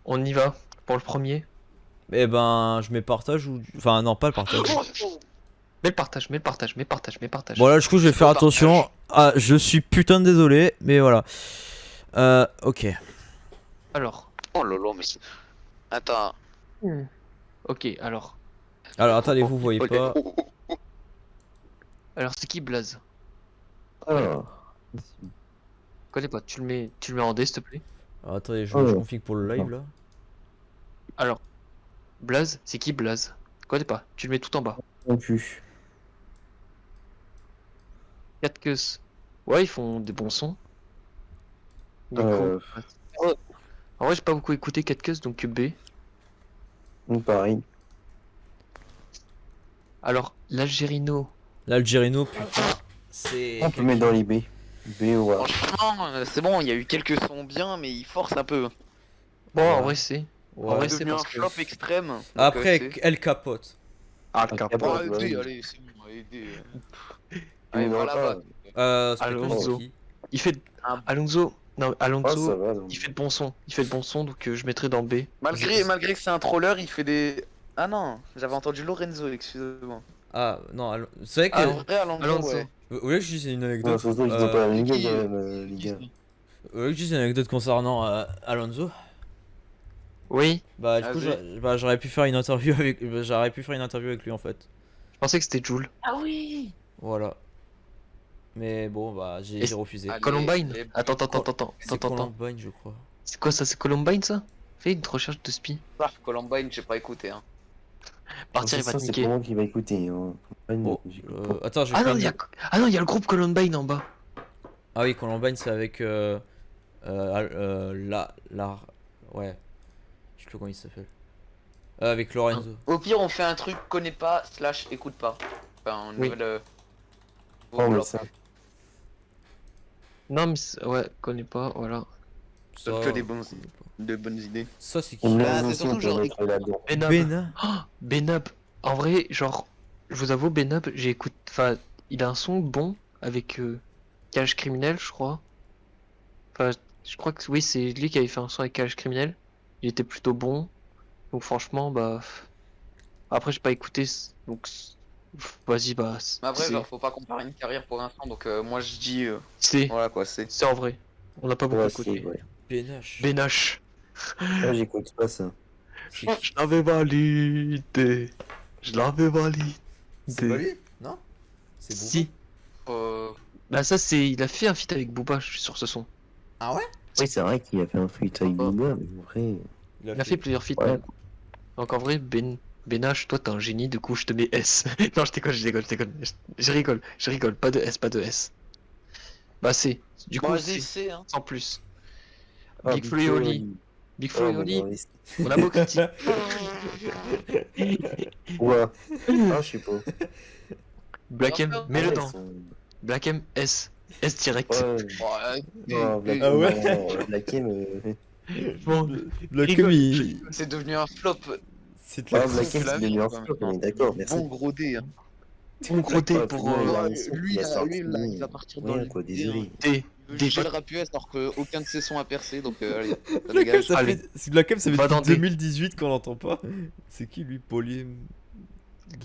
Speaker 1: On y va pour le premier.
Speaker 2: Eh ben, je mets partage ou. Enfin, non, pas le partage.
Speaker 1: Mets le partage, mets le partage, mets le partage, mets le partage.
Speaker 2: Bon, là, du coup, je vais
Speaker 3: Je
Speaker 2: faire
Speaker 3: partage.
Speaker 2: attention. Ah, je suis putain de désolé, mais voilà. Ok.
Speaker 1: Alors.
Speaker 3: Oh lolo, mais c'est... Attends.
Speaker 1: Ok, alors.
Speaker 2: Alors, attendez, vous voyez
Speaker 3: Ok.
Speaker 2: pas.
Speaker 1: Alors, c'est qui Blaze?
Speaker 5: Alors.
Speaker 1: Connais pas, tu le mets en D, s'il te plaît.
Speaker 2: Alors, attendez, je
Speaker 5: Oh.
Speaker 2: config pour le live là.
Speaker 1: Alors. Blaze, c'est qui Blaze? Connais pas, tu le mets tout en bas.
Speaker 5: Non plus.
Speaker 1: 4 queues. Ouais, ils font des bons sons. Du
Speaker 5: Euh,
Speaker 1: coup. En vrai, j'ai pas beaucoup écouté 4 queues, donc B.
Speaker 5: Pareil.
Speaker 1: Alors, l'Algérino.
Speaker 2: L'Algérino, putain. C'est.
Speaker 5: On peut mettre dans les B. B ou A.
Speaker 3: Franchement, c'est bon, il y a eu quelques sons bien, mais il force un peu.
Speaker 1: Bon,
Speaker 2: Ouais.
Speaker 1: en vrai, c'est.
Speaker 2: Ouais.
Speaker 1: En vrai,
Speaker 3: C'est
Speaker 1: c'est
Speaker 3: devenu un
Speaker 1: parce que.
Speaker 3: flop extrême. donc,
Speaker 2: Après,
Speaker 3: c'est-
Speaker 2: elle capote.
Speaker 1: Ah,
Speaker 5: Ah,
Speaker 1: capot.
Speaker 5: capot.
Speaker 3: Oh,
Speaker 5: bah oui.
Speaker 3: allez, c'est bon, allez.
Speaker 5: Tu
Speaker 3: Allez,
Speaker 5: mets dans
Speaker 3: voilà,
Speaker 5: A.
Speaker 3: bah.
Speaker 2: C'était quoi,
Speaker 1: Alonso.
Speaker 2: c'est qui?
Speaker 1: Il fait.
Speaker 3: Un-
Speaker 1: Alonso. Non,
Speaker 5: Ah, ça
Speaker 1: Alonso.
Speaker 5: va. donc.
Speaker 1: Il fait de bons sons. Il fait de bons sons, donc je mettrai dans B.
Speaker 3: Malgré que c'est un troller, il fait des... Ah non, j'avais entendu Lorenzo, excusez-moi.
Speaker 2: Ah, non, c'est vrai que.
Speaker 1: Ah,
Speaker 3: En vrai, Alonso,
Speaker 1: Alonso.
Speaker 3: ouais.
Speaker 2: Vous voulez que je dise une
Speaker 5: Non,
Speaker 2: anecdote?
Speaker 5: surtout qu'ils ont pas la même gueule
Speaker 3: qui-
Speaker 5: quand même, les gars.
Speaker 2: Vous voulez que je dise une anecdote concernant Alonso?
Speaker 1: Oui,
Speaker 2: Bah, du coup,
Speaker 3: Vas-y.
Speaker 2: j'aurais pu faire une interview avec. J'aurais pu faire une interview avec lui en fait.
Speaker 1: je pensais que c'était Joule.
Speaker 3: Ah oui.
Speaker 2: Voilà. Mais bon, bah,
Speaker 1: Et
Speaker 2: j'ai refusé.
Speaker 3: Allez,
Speaker 1: Columbine.
Speaker 3: les-
Speaker 1: Attends.
Speaker 2: C'est Columbine, je crois.
Speaker 1: C'est quoi ça? C'est Columbine ça? Fais une recherche de spi.
Speaker 3: Columbine, j'ai pas écouté. Hein.
Speaker 1: Partir, il va te
Speaker 5: C'est
Speaker 1: niquer.
Speaker 5: pour moi qui va écouter. Hein.
Speaker 2: Bon,
Speaker 5: J'écoute pas.
Speaker 2: attends, je vais
Speaker 1: Ah
Speaker 2: faire
Speaker 1: non,
Speaker 2: une-
Speaker 1: il y a le groupe Columbine en bas.
Speaker 2: Ah oui, Columbine, c'est avec. Ouais. Je sais plus comment il s'appelle. Avec Lorenzo.
Speaker 3: Au pire, on fait un truc connaît pas, slash écoute pas. Enfin, une
Speaker 1: Oui.
Speaker 3: nouvelle...
Speaker 5: Oh, mais
Speaker 3: flop.
Speaker 5: ça.
Speaker 1: Non, mais ouais, connais pas, voilà.
Speaker 3: Ça donne que des bonnes idées.
Speaker 2: Ça, c'est qui?
Speaker 5: Une
Speaker 3: Bah,
Speaker 5: lance
Speaker 3: c'est
Speaker 5: aussi,
Speaker 3: surtout
Speaker 5: on
Speaker 3: que genre-
Speaker 5: peut mettre là-dedans.
Speaker 1: Benab.
Speaker 2: Bena.
Speaker 1: Oh, Benab. En vrai, genre, je vous avoue, Benab, j'écoute. Enfin, il a un son bon avec Cage Criminel, je crois. Enfin, je crois que oui, c'est lui qui avait fait un son avec Cage Criminel. Il était plutôt bon. Donc, franchement, bah. Après, j'ai pas écouté. Donc, vas-y, bah.
Speaker 3: Mais après, genre, faut pas comparer une carrière pour l'instant, donc moi je dis... voilà quoi, c'est...
Speaker 1: C'est en vrai. On n'a pas beaucoup
Speaker 5: Ouais,
Speaker 1: écouté.
Speaker 5: c'est- ouais.
Speaker 2: Benache.
Speaker 1: Benache.
Speaker 5: Moi, j'écoute pas ça.
Speaker 2: C'est qui?
Speaker 1: Je l'avais validé. Je l'avais validé.
Speaker 2: C'est pas lui? Non? C'est bon.
Speaker 1: Si. Bah ça c'est, il a fait un feat avec Booba sur ce son.
Speaker 2: Ah ouais?
Speaker 5: Oui, c'est vrai qu'il a fait un feat avec Booba, mais après.
Speaker 1: Il a fait plusieurs feats.
Speaker 5: Ouais.
Speaker 1: même. Donc en vrai, Benache, toi t'es un génie, du coup je te mets S. Non, je déconne. Je rigole. Pas de S. Bah c'est. Du coup,
Speaker 3: Vas-y,
Speaker 1: c'est
Speaker 3: c'est, hein.
Speaker 1: sans plus.
Speaker 5: Ah,
Speaker 1: Big Flo et Oli. Big Flo
Speaker 5: Oh,
Speaker 1: et
Speaker 5: mais
Speaker 1: Oli,
Speaker 5: dans les-
Speaker 1: on a beau critiquer.
Speaker 5: Ouais. Ah, je sais pas.
Speaker 1: Black M, mets-le
Speaker 5: Ouais,
Speaker 1: dans.
Speaker 5: ils sont-
Speaker 1: Black M, S. S direct.
Speaker 5: Ouais.
Speaker 3: Ouais,
Speaker 5: Non, Black
Speaker 2: Ah ouais.
Speaker 5: M, non, Black M,
Speaker 1: Bon,
Speaker 2: Le
Speaker 1: rigole,
Speaker 2: Kemi.
Speaker 3: c'est devenu un flop.
Speaker 2: C'est de la
Speaker 5: Ah, Black M, c'est le meilleur
Speaker 3: Quand même.
Speaker 5: flop, on est d'accord, merci.
Speaker 3: Bon gros dé. Hein.
Speaker 1: Bon gros dé
Speaker 5: Ouais,
Speaker 1: pour
Speaker 5: ouais,
Speaker 3: Ouais,
Speaker 5: ouais,
Speaker 3: lui,
Speaker 5: il a
Speaker 3: là,
Speaker 5: sorti,
Speaker 3: il va partir dans
Speaker 5: rien,
Speaker 3: le
Speaker 5: quoi,
Speaker 3: dé,
Speaker 5: désolé.
Speaker 3: hein.
Speaker 1: D.
Speaker 3: Il veut
Speaker 1: D.
Speaker 3: juger le rap US alors qu'aucun de ses sons a percé, donc allez, ça
Speaker 2: Black M,
Speaker 3: dégage.
Speaker 2: ça
Speaker 1: Allez.
Speaker 2: fait. C'est Black M, ça fait
Speaker 1: Va
Speaker 2: depuis
Speaker 1: dans des-
Speaker 2: 2018 qu'on l'entend pas. C'est qui lui, Paulier?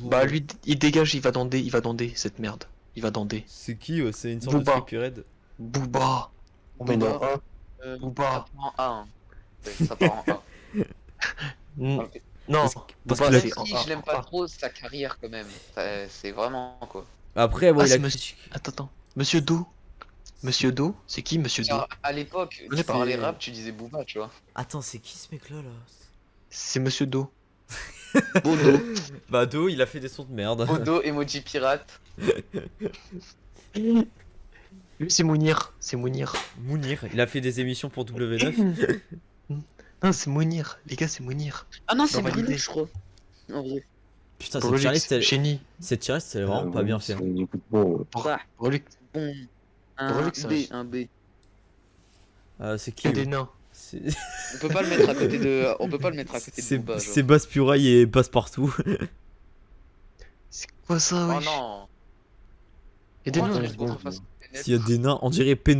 Speaker 1: Bah lui, il dégage, il va dans D, cette merde. Il va dans D.
Speaker 2: C'est qui? C'est une sorte de
Speaker 1: Booba.
Speaker 2: Trippie Red.
Speaker 1: Booba.
Speaker 5: On met dans
Speaker 3: Booba.
Speaker 5: un.
Speaker 1: Booba.
Speaker 3: Ça part en A. Hein. Ouais, ça part en A.
Speaker 1: Mm.
Speaker 3: Ok.
Speaker 1: Non,
Speaker 2: Parce
Speaker 1: Booba,
Speaker 2: qu'il a-
Speaker 1: c'est
Speaker 3: Même
Speaker 1: en
Speaker 3: si
Speaker 1: A,
Speaker 3: je l'aime
Speaker 1: en
Speaker 3: pas
Speaker 1: A.
Speaker 3: trop, sa carrière quand même. C'est vraiment quoi.
Speaker 2: Après, bon,
Speaker 1: Ah,
Speaker 2: il a
Speaker 1: c'est monsieur- Attends. Monsieur Do. Monsieur Do, c'est qui Monsieur Do?
Speaker 3: Genre, à l'époque,
Speaker 1: Je
Speaker 3: tu
Speaker 1: connais pas.
Speaker 3: parlais rap, tu disais Booba, tu vois.
Speaker 2: Attends, c'est qui ce mec-là là?
Speaker 1: C'est Monsieur Do.
Speaker 3: Bodo.
Speaker 2: Bah, Do, il a fait des sons de merde.
Speaker 3: Bodo, emoji pirate.
Speaker 1: Lui, c'est Mounir. C'est Mounir.
Speaker 2: Mounir, il a fait des émissions pour W9.
Speaker 1: Non, c'est Mounir. Les gars, c'est Mounir.
Speaker 3: Ah non, c'est
Speaker 1: Dans Validé.
Speaker 3: Bruno, je crois. En vrai.
Speaker 2: Putain, cette
Speaker 1: Brolux,
Speaker 2: tier-list,
Speaker 1: Chéni.
Speaker 2: elle est vraiment pas bien faite.
Speaker 5: Écoute, bon,
Speaker 1: Brolux.
Speaker 3: Bon. Un
Speaker 1: Brolux, c'est
Speaker 3: B, un B.
Speaker 2: C'est qui
Speaker 1: Il y a des
Speaker 2: eux
Speaker 1: nains.
Speaker 2: C'est
Speaker 3: On peut pas le mettre à côté de. On peut pas le mettre à côté de
Speaker 2: c'est-
Speaker 3: Booba. genre.
Speaker 2: c'est Basse Puraille et Basse Partout.
Speaker 1: C'est quoi ça,
Speaker 3: Oh
Speaker 1: wesh?
Speaker 3: non.
Speaker 1: Il y a des
Speaker 3: Pourquoi
Speaker 1: nains.
Speaker 3: tu contrefaces NF?
Speaker 2: S'il y a des nains, on dirait PV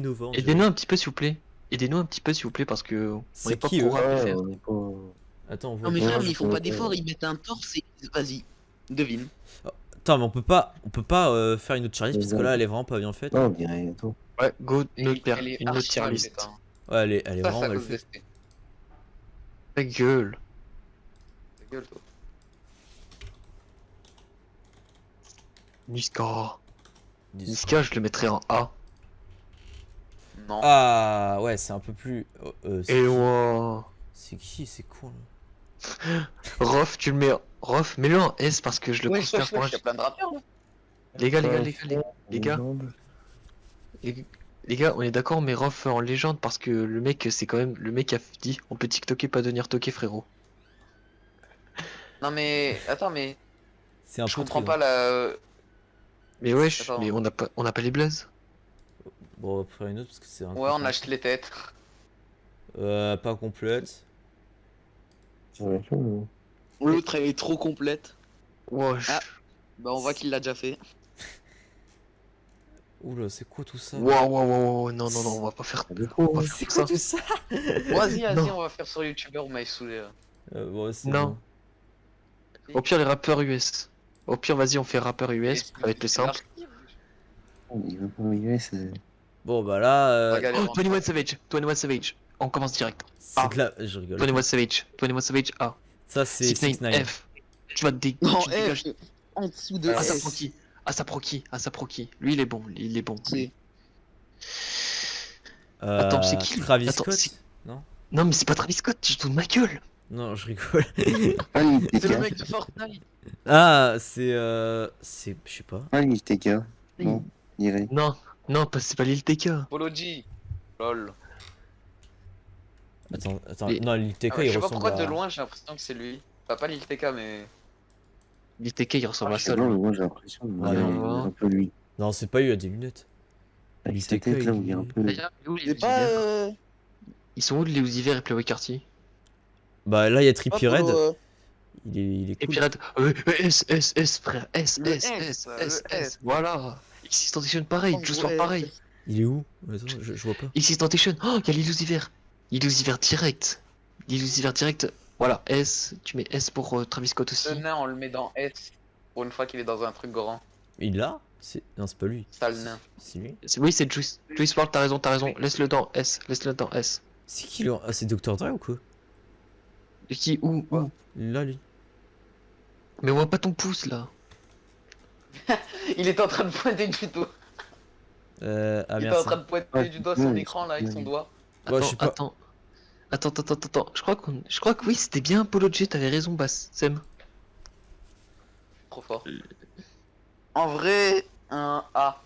Speaker 2: Nova. on
Speaker 1: Et des
Speaker 2: dirait.
Speaker 1: nains un petit peu, s'il vous plaît. Et des nains un petit peu, s'il vous plaît, parce que on
Speaker 2: C'est
Speaker 1: n'est pas
Speaker 2: qui,
Speaker 1: pour
Speaker 2: eux
Speaker 1: rap
Speaker 5: ouais,
Speaker 1: faire.
Speaker 5: on est pas.
Speaker 2: Attends, on voit
Speaker 3: Non mais
Speaker 2: pas.
Speaker 3: frère,
Speaker 5: Ouais,
Speaker 3: mais ils
Speaker 5: je
Speaker 3: font pas
Speaker 5: comprends.
Speaker 3: d'efforts, ils mettent un torse et. Vas-y, devine.
Speaker 2: Attends, mais on peut pas faire une autre tier list parce que là, elle est vraiment pas bien faite.
Speaker 5: Non, on dirait tout.
Speaker 1: Ouais, go, une autre,
Speaker 3: Elle est
Speaker 1: une autre
Speaker 3: archi
Speaker 1: tier
Speaker 3: mal
Speaker 1: list.
Speaker 3: faite, hein.
Speaker 2: Ouais, elle est
Speaker 3: Ça, c'est
Speaker 2: vraiment
Speaker 3: à
Speaker 2: mal
Speaker 3: cause de
Speaker 2: faite.
Speaker 3: ST.
Speaker 1: Ta gueule.
Speaker 3: Ta gueule, toi.
Speaker 1: Niska. Niska, je le mettrais en A.
Speaker 3: Non.
Speaker 2: Ah, ouais, c'est un peu plus.
Speaker 1: Et ouais.
Speaker 2: C'est qui? C'est quoi là?
Speaker 1: Rof, tu le mets. Rof, mets-le en S parce que je le
Speaker 3: Ouais,
Speaker 1: considère pour un.
Speaker 3: il y a plein de rappeurs là.
Speaker 1: Les gars, les gars, on est d'accord, mais Rof en légende parce que le mec, c'est quand même. Le mec a dit on peut TikToker, pas devenir toquer, frérot.
Speaker 3: Non mais. Attends, mais.
Speaker 2: C'est un
Speaker 3: Je
Speaker 2: peu
Speaker 3: comprends
Speaker 2: trop,
Speaker 3: pas
Speaker 2: hein.
Speaker 3: la.
Speaker 1: Mais wesh,
Speaker 3: Attends.
Speaker 1: mais on n'a pas les blazes.
Speaker 2: Bon, on va faire une autre parce que c'est un.
Speaker 3: Ouais, on achète les têtes.
Speaker 2: Pas complète.
Speaker 3: L'autre elle est trop complète.
Speaker 1: Wesh.
Speaker 3: Ah. Bah on voit qu'il l'a déjà fait.
Speaker 2: Oula, c'est quoi tout ça?
Speaker 1: Wow, non, on va pas faire. On va
Speaker 2: C'est
Speaker 1: faire
Speaker 2: quoi
Speaker 1: ça.
Speaker 2: tout ça?
Speaker 3: Vas-y,
Speaker 1: Non.
Speaker 3: on va faire sur YouTuber ou m'aille saoulé là.
Speaker 2: Bon, c'est
Speaker 1: Non.
Speaker 2: bon.
Speaker 1: Au pire, les rappeurs US. Au pire, vas-y, on fait rappeur US, ça va être plus simple.
Speaker 2: Bon, bah là.
Speaker 1: Oh, 21 Savage, 21 Savage. On commence direct.
Speaker 2: C'est de la. Je rigole.
Speaker 1: 21 Savage A.
Speaker 2: Ça, c'est
Speaker 1: 6ix9ine
Speaker 2: 6ix9ine.
Speaker 1: F. Tu vas te
Speaker 3: Non,
Speaker 1: tu dégages.
Speaker 3: F. En dessous de
Speaker 1: Ah, ça
Speaker 3: S.
Speaker 1: prend qui? Ah, ça prend qui? Ah, ça prend qui? Lui, il est bon. Il est bon.
Speaker 3: C'est-
Speaker 1: Attends, c'est qui?
Speaker 2: Travis
Speaker 1: Attends,
Speaker 2: Scott?
Speaker 1: c'est-
Speaker 2: Non?
Speaker 1: Non, mais c'est pas Travis Scott, tu te fous de ma gueule.
Speaker 2: Non, je rigole.
Speaker 3: C'est le mec de Fortnite.
Speaker 2: Ah, c'est. C'est. Je sais pas.
Speaker 5: Non, dirais.
Speaker 1: Non, c'est pas Lil TK.
Speaker 3: Polo G. Lol.
Speaker 2: Attends.
Speaker 1: Et-
Speaker 2: Non, Lil TK,
Speaker 3: Ah ouais,
Speaker 2: il
Speaker 3: je sais pas
Speaker 2: ressemble
Speaker 3: pourquoi
Speaker 2: à.
Speaker 3: de loin j'ai l'impression que c'est lui. Enfin, pas Lil TK, mais.
Speaker 1: Lil TK, il ressemble à ça.
Speaker 5: Non,
Speaker 1: lui.
Speaker 5: mais moi j'ai l'impression de
Speaker 2: Ah,
Speaker 5: voir un peu lui.
Speaker 2: Non, c'est pas lui, il a des lunettes.
Speaker 5: Avec
Speaker 2: Lil
Speaker 5: sa
Speaker 2: TK,
Speaker 5: tête là, on
Speaker 2: il-
Speaker 5: dirait un peu.
Speaker 1: D'ailleurs, il est où, les
Speaker 3: C'est
Speaker 1: Uzi
Speaker 3: pas.
Speaker 1: Vert Ils sont où les Uzi Vert et Playboy Carty?
Speaker 2: Bah là, il y a
Speaker 3: pas
Speaker 2: Trippie
Speaker 3: Polo,
Speaker 2: Red. Il est
Speaker 1: Et
Speaker 2: cool.
Speaker 1: Pirate. S, frère. S.
Speaker 3: Le S.
Speaker 1: Voilà. X-Tentation pareil,
Speaker 3: En
Speaker 1: Juice
Speaker 3: gros,
Speaker 1: WRLD pareil.
Speaker 2: Il est où? Attends, je vois pas.
Speaker 1: X-Tentation. Oh, il y a Lil Uzi Vert. Lil Uzi Vert direct. Lil Uzi Vert direct. Voilà, S. Tu mets S pour Travis Scott
Speaker 3: Ce
Speaker 1: aussi.
Speaker 3: nain, on le met dans S. Pour une fois qu'il est dans un truc grand.
Speaker 2: Il l'a? Non, c'est pas lui.
Speaker 3: Sale nain.
Speaker 2: C'est lui?
Speaker 1: Oui, c'est Juice. Juice WRLD, t'as raison. Laisse-le dans S. Laisse-le dans S.
Speaker 2: C'est qui le. Ah, c'est Dr. Dre ou quoi?
Speaker 1: Et qui? Où?
Speaker 2: Là, lui.
Speaker 1: Mais on voit pas ton pouce là.
Speaker 3: Il était en train de pointer du doigt.
Speaker 2: Ah,
Speaker 3: Il était en
Speaker 2: merci.
Speaker 3: train de pointer du doigt son écran là avec son doigt.
Speaker 2: Ouais, je sais pas.
Speaker 1: Attends. Je crois que oui, c'était bien Polo G, t'avais raison, Bass. Sem.
Speaker 3: Trop fort. En vrai, un A.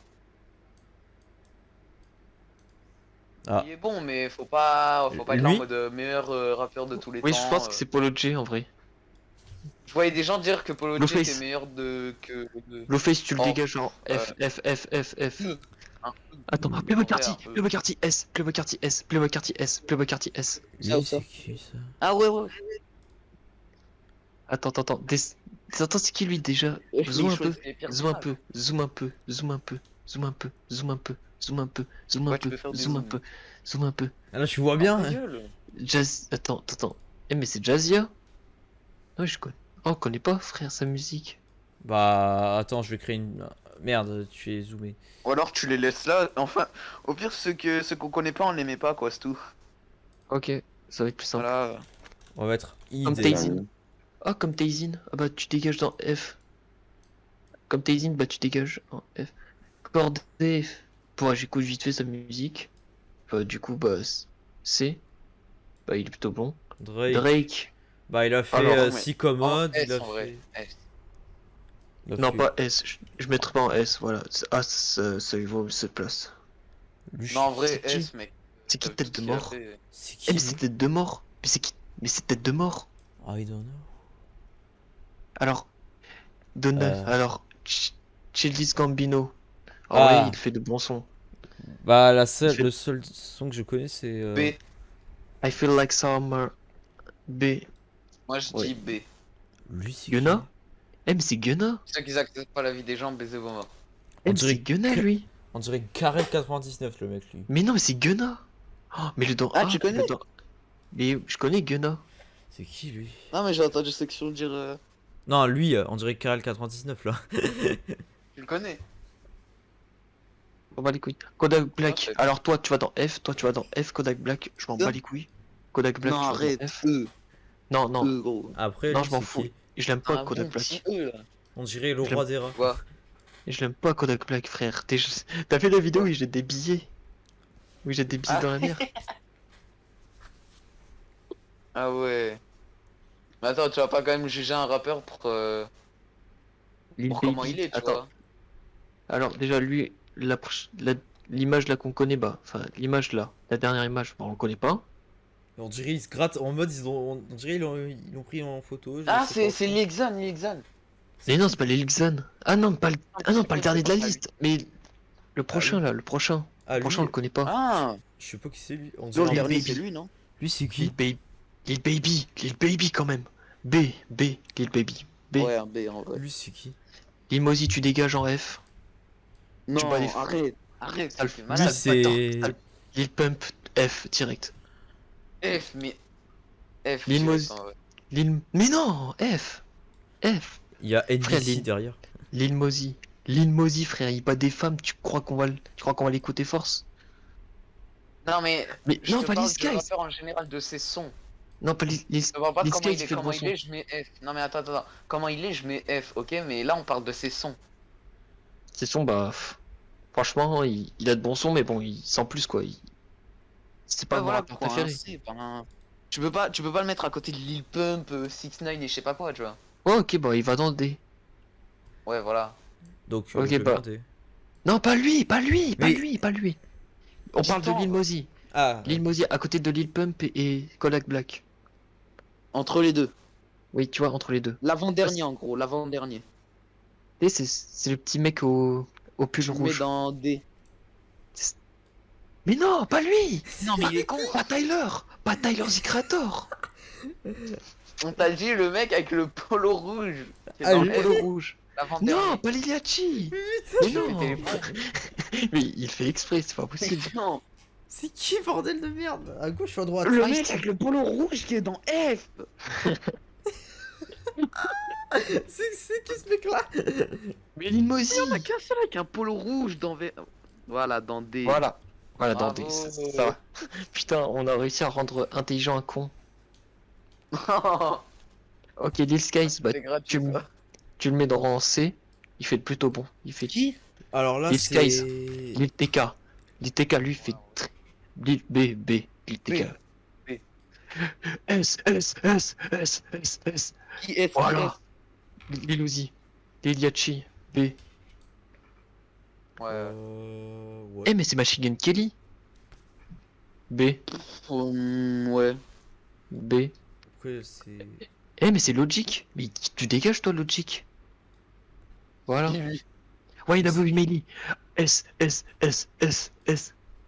Speaker 2: Ah.
Speaker 3: Il est bon, mais faut pas être en
Speaker 2: Lui
Speaker 3: mode meilleur rappeur de tous les
Speaker 1: Oui,
Speaker 3: temps.
Speaker 1: je pense que c'est Polo G en vrai.
Speaker 3: Je voyais des gens dire que Polo G
Speaker 1: Blueface.
Speaker 3: était meilleur que.
Speaker 1: Loface, tu le
Speaker 3: Oh.
Speaker 1: dégages en F.
Speaker 3: Un-
Speaker 1: Attends,
Speaker 3: un-
Speaker 1: Playboy
Speaker 3: un-
Speaker 1: Carty,
Speaker 3: un-
Speaker 1: Playboy Carty S, Playboy Carty S, Playboy Carty S, Playboy Carty S.
Speaker 2: Lui,
Speaker 3: Ça ou
Speaker 2: c'est
Speaker 3: ça
Speaker 2: qui ça?
Speaker 3: Ah ouais.
Speaker 1: Attends. Attends, c'est qui lui déjà?
Speaker 3: Mais
Speaker 1: Zoom
Speaker 3: il
Speaker 1: un peu.
Speaker 3: choisit les pires
Speaker 1: Zoom un
Speaker 3: images.
Speaker 1: peu. Zoom un peu. Zoom un peu. Zoom un peu. Zoom un peu. Zoom un peu. Zoom un
Speaker 3: Ouais, tu
Speaker 1: peu.
Speaker 3: peux faire des
Speaker 1: Zoom un
Speaker 3: zooms.
Speaker 1: peu. Zoom un peu.
Speaker 2: Ah là, tu vois
Speaker 3: Ah,
Speaker 2: bien,
Speaker 3: ta
Speaker 2: hein.
Speaker 3: gueule.
Speaker 1: Jazz. Attends. Eh, mais c'est Jazzia? Oui, je connais. Oh, on connaît pas, frère, sa musique.
Speaker 2: Bah, attends, je vais créer une. Merde, tu es zoomé.
Speaker 3: Ou alors tu les laisses là. Enfin, au pire, ceux qu'on connaît pas, on les met pas, quoi, c'est tout.
Speaker 1: Ok, ça va être plus simple.
Speaker 3: Voilà.
Speaker 2: On va mettre
Speaker 1: Comme
Speaker 2: ID.
Speaker 1: Taizin. Ah, comme Taizin. Ah bah, tu dégages dans F. Comme Taizin, bah, tu dégages en F. Cordé. Bon, j'écoute vite fait sa musique. Bah, du coup, bah, C. Bah, il est plutôt bon.
Speaker 2: Drake.
Speaker 1: Drake.
Speaker 2: Bah, il a fait
Speaker 1: Alors,
Speaker 3: Non, mais
Speaker 2: Psychomode,
Speaker 3: en
Speaker 2: il a
Speaker 3: S en vrai.
Speaker 2: fait.
Speaker 3: S.
Speaker 2: il a
Speaker 1: non,
Speaker 2: fait-
Speaker 1: pas S. Je mettrai pas en S, voilà. A, ça lui vaut cette place.
Speaker 2: Lui,
Speaker 3: Non, en vrai,
Speaker 1: C'est qui
Speaker 3: S, mec.
Speaker 1: C'est qui
Speaker 3: Tout
Speaker 1: tête
Speaker 3: ce
Speaker 1: de
Speaker 3: qu'il a
Speaker 1: mort?
Speaker 3: fait.
Speaker 2: C'est
Speaker 1: Eh,
Speaker 2: qui
Speaker 1: mais
Speaker 2: lui
Speaker 1: c'est tête de mort. Mais c'est qui? Mais c'est tête de mort.
Speaker 2: I don't know.
Speaker 1: Alors, Donald.
Speaker 2: Euh.
Speaker 1: Alors, Childish Gambino. En vrai,
Speaker 2: Ah,
Speaker 1: il fait de bons sons.
Speaker 2: bah,
Speaker 1: Il fait
Speaker 2: le seul son que je connais, c'est.
Speaker 3: B.
Speaker 1: I Feel Like Summer. B.
Speaker 3: Moi, je
Speaker 1: Ouais.
Speaker 3: dis B.
Speaker 2: Lui, c'est qui?
Speaker 1: Gunna? Eh, mais c'est Gunna.
Speaker 3: Ceux qui acceptent pas la vie des gens, baiser vos morts.
Speaker 1: Eh,
Speaker 2: On
Speaker 1: mais c'est
Speaker 2: dirait
Speaker 1: Gunna,
Speaker 2: que-
Speaker 1: lui.
Speaker 2: On dirait Carré 99, le mec, lui.
Speaker 1: Mais non, mais c'est Gunna. Oh, mais le dans
Speaker 3: Ah,
Speaker 1: A,
Speaker 3: tu connais?
Speaker 1: le dans... Mais je connais Gunna.
Speaker 2: C'est qui, lui?
Speaker 3: Non, mais j'ai entendu section dire.
Speaker 2: Non, lui, on dirait Carré 99, là.
Speaker 3: Tu le connais?
Speaker 1: On va les couilles. Kodak Black.
Speaker 3: c'est-
Speaker 1: Alors toi, tu vas dans F. Toi, tu vas dans F. Kodak Black. Je m'en
Speaker 3: Non.
Speaker 1: bats les couilles. Kodak Black.
Speaker 3: Non,
Speaker 1: tu vas dans
Speaker 3: arrête.
Speaker 1: F.
Speaker 3: E.
Speaker 1: Non.
Speaker 3: E, gros.
Speaker 2: Après,
Speaker 1: Non,
Speaker 2: lui,
Speaker 1: je m'en
Speaker 2: c'est
Speaker 1: fous.
Speaker 2: qui?
Speaker 1: Je l'aime pas,
Speaker 3: Un
Speaker 1: Kodak
Speaker 3: bon
Speaker 1: Black.
Speaker 3: petit E, là.
Speaker 2: On dirait le
Speaker 1: Je
Speaker 2: roi des rats.
Speaker 3: Quoi?
Speaker 1: Et je l'aime pas, Kodak Black, frère. T'as fait la vidéo où il jette des billets. Où il jette des billets
Speaker 3: Ah.
Speaker 1: dans la mer.
Speaker 3: Ah ouais. Mais attends, tu vas pas quand même juger un rappeur
Speaker 1: Lil
Speaker 3: pour comment
Speaker 1: Baby.
Speaker 3: il est, tu
Speaker 1: Attends.
Speaker 3: vois.
Speaker 1: Alors déjà lui, l'image là qu'on connaît, bah, enfin l'image là, la dernière image, bah, on le connaît pas.
Speaker 2: On dirait ils se grattent en mode on dirait ils l'ont pris en photo. je
Speaker 3: Ah,
Speaker 2: sais pas.
Speaker 3: c'est Lexan, Lexan.
Speaker 1: Mais non, c'est pas les Lixan. Ah non, pas le, ah non, pas le dernier de la
Speaker 3: Ah,
Speaker 1: liste. Mais le prochain
Speaker 2: oui.
Speaker 1: là, le prochain.
Speaker 2: Ah,
Speaker 1: Le
Speaker 2: lui,
Speaker 1: prochain on le connaît pas.
Speaker 3: Ah,
Speaker 2: je sais pas qui c'est lui. On
Speaker 3: non,
Speaker 2: dirait
Speaker 3: le
Speaker 1: Lil
Speaker 3: dernier,
Speaker 1: Baby.
Speaker 3: c'est lui, non?
Speaker 2: lui c'est
Speaker 1: Lil
Speaker 2: qui?
Speaker 1: Baby, Lil Baby quand même. B, Lil Baby. B.
Speaker 3: Ouais, un B en vrai.
Speaker 2: Lui c'est qui?
Speaker 1: Lil Mosey, tu dégages en F.
Speaker 3: Non,
Speaker 1: bats les-
Speaker 3: arrête,
Speaker 1: Ça le
Speaker 3: tu fais
Speaker 1: fait
Speaker 3: malade.
Speaker 2: Lui c'est
Speaker 1: Lil Pump, F direct.
Speaker 3: F, mais. F,
Speaker 1: Lil
Speaker 3: direct,
Speaker 1: Mos-
Speaker 3: en vrai.
Speaker 1: Mais non, F.
Speaker 2: il y a
Speaker 1: Frère,
Speaker 2: NBC
Speaker 1: Lil-
Speaker 2: derrière.
Speaker 1: Lil Mosey. Lil Mosey, frère, il bat des femmes, tu crois qu'on va l'écouter force?
Speaker 3: Non, mais.
Speaker 1: Mais
Speaker 3: Je
Speaker 1: non,
Speaker 3: te
Speaker 1: pas
Speaker 3: parle
Speaker 1: Lil
Speaker 3: du
Speaker 1: Skies.
Speaker 3: rappeur en général de ses sons.
Speaker 1: Non, pas Lil
Speaker 3: Je te parle pas de
Speaker 1: Lil
Speaker 3: comment
Speaker 1: Skies,
Speaker 3: il est,
Speaker 1: fait le
Speaker 3: comment
Speaker 1: bon
Speaker 3: il
Speaker 1: son.
Speaker 3: est, je mets F. Non, mais attends. Comment il est, je mets F, ok? Mais là, on parle de ses sons.
Speaker 1: C'est son, bah, franchement, il a de bons sons, mais bon, sans plus quoi. C'est pas
Speaker 3: Ouais,
Speaker 1: mon
Speaker 3: voilà,
Speaker 1: rappeur
Speaker 3: pourquoi un
Speaker 1: préféré.
Speaker 3: C, pas un- Tu peux pas le mettre à côté de Lil Pump, 6ix9ine et je sais pas quoi, tu vois.
Speaker 1: Ouais, ok, bah, il va dans le D.
Speaker 3: Ouais, voilà.
Speaker 2: Donc
Speaker 1: Ok,
Speaker 2: je vais
Speaker 1: bah.
Speaker 2: monter.
Speaker 1: Non, pas lui.
Speaker 2: Mais-
Speaker 1: Pas lui. On parle de
Speaker 3: Attends.
Speaker 1: Lil Mosey.
Speaker 2: Ah,
Speaker 1: Lil Mosey à côté de Lil Pump et Kodak Black.
Speaker 3: Entre les deux.
Speaker 1: Oui, tu vois, entre les deux.
Speaker 3: L'avant-dernier, en gros, l'avant-dernier.
Speaker 1: Et c'est le petit mec au pull
Speaker 3: Tu le mets
Speaker 1: rouge.
Speaker 3: dans D.
Speaker 1: Mais non, pas lui.
Speaker 3: Non, mais il est con.
Speaker 1: Pas Tyler. Pas Tyler The Creator.
Speaker 3: On t'a dit le mec avec le polo rouge. C'est
Speaker 2: Ah,
Speaker 3: dans
Speaker 2: lui.
Speaker 3: le
Speaker 1: Polo rouge.
Speaker 3: l'avant-dernier.
Speaker 1: Non, pas Liliachi. Mais non.
Speaker 3: Péter les plombs.
Speaker 1: Mais il fait exprès, c'est pas possible.
Speaker 3: Non.
Speaker 2: c'est qui bordel de merde? À gauche ou à droite?
Speaker 3: Le mec avec le polo rouge qui est dans F.
Speaker 2: C'est qui ce mec là?
Speaker 1: Mais Lil Mosey.
Speaker 3: On a qu'un seul avec un polo rouge dans V. Voilà, dans D.
Speaker 1: Voilà. Voilà, dans
Speaker 3: Bravo.
Speaker 1: des. Ça va. Putain, on a réussi à rendre intelligent un con. Ok, Lil Skies, bah,
Speaker 3: C'est gratuit.
Speaker 1: tu le
Speaker 3: ça.
Speaker 1: tu le mets dans C. Il fait plutôt bon. Il fait.
Speaker 3: Qui?
Speaker 2: Alors là
Speaker 1: Les
Speaker 2: c'est
Speaker 1: Lil TK. Lil TK, lui, fait. Lil B. Lil TK.
Speaker 3: B.
Speaker 1: S.
Speaker 3: Qui F?
Speaker 1: Voilà. Lil Uzi. Lil Yachty. B.
Speaker 3: Ouais.
Speaker 2: ouais.
Speaker 1: Eh, mais c'est Machine Gun Kelly. B.
Speaker 3: Ouais.
Speaker 1: B.
Speaker 2: Pourquoi c'est.
Speaker 1: Eh, mais c'est Logic. Mais tu dégages, toi, Logic. Voilà.
Speaker 3: Lui.
Speaker 1: Ouais, W Meili. S.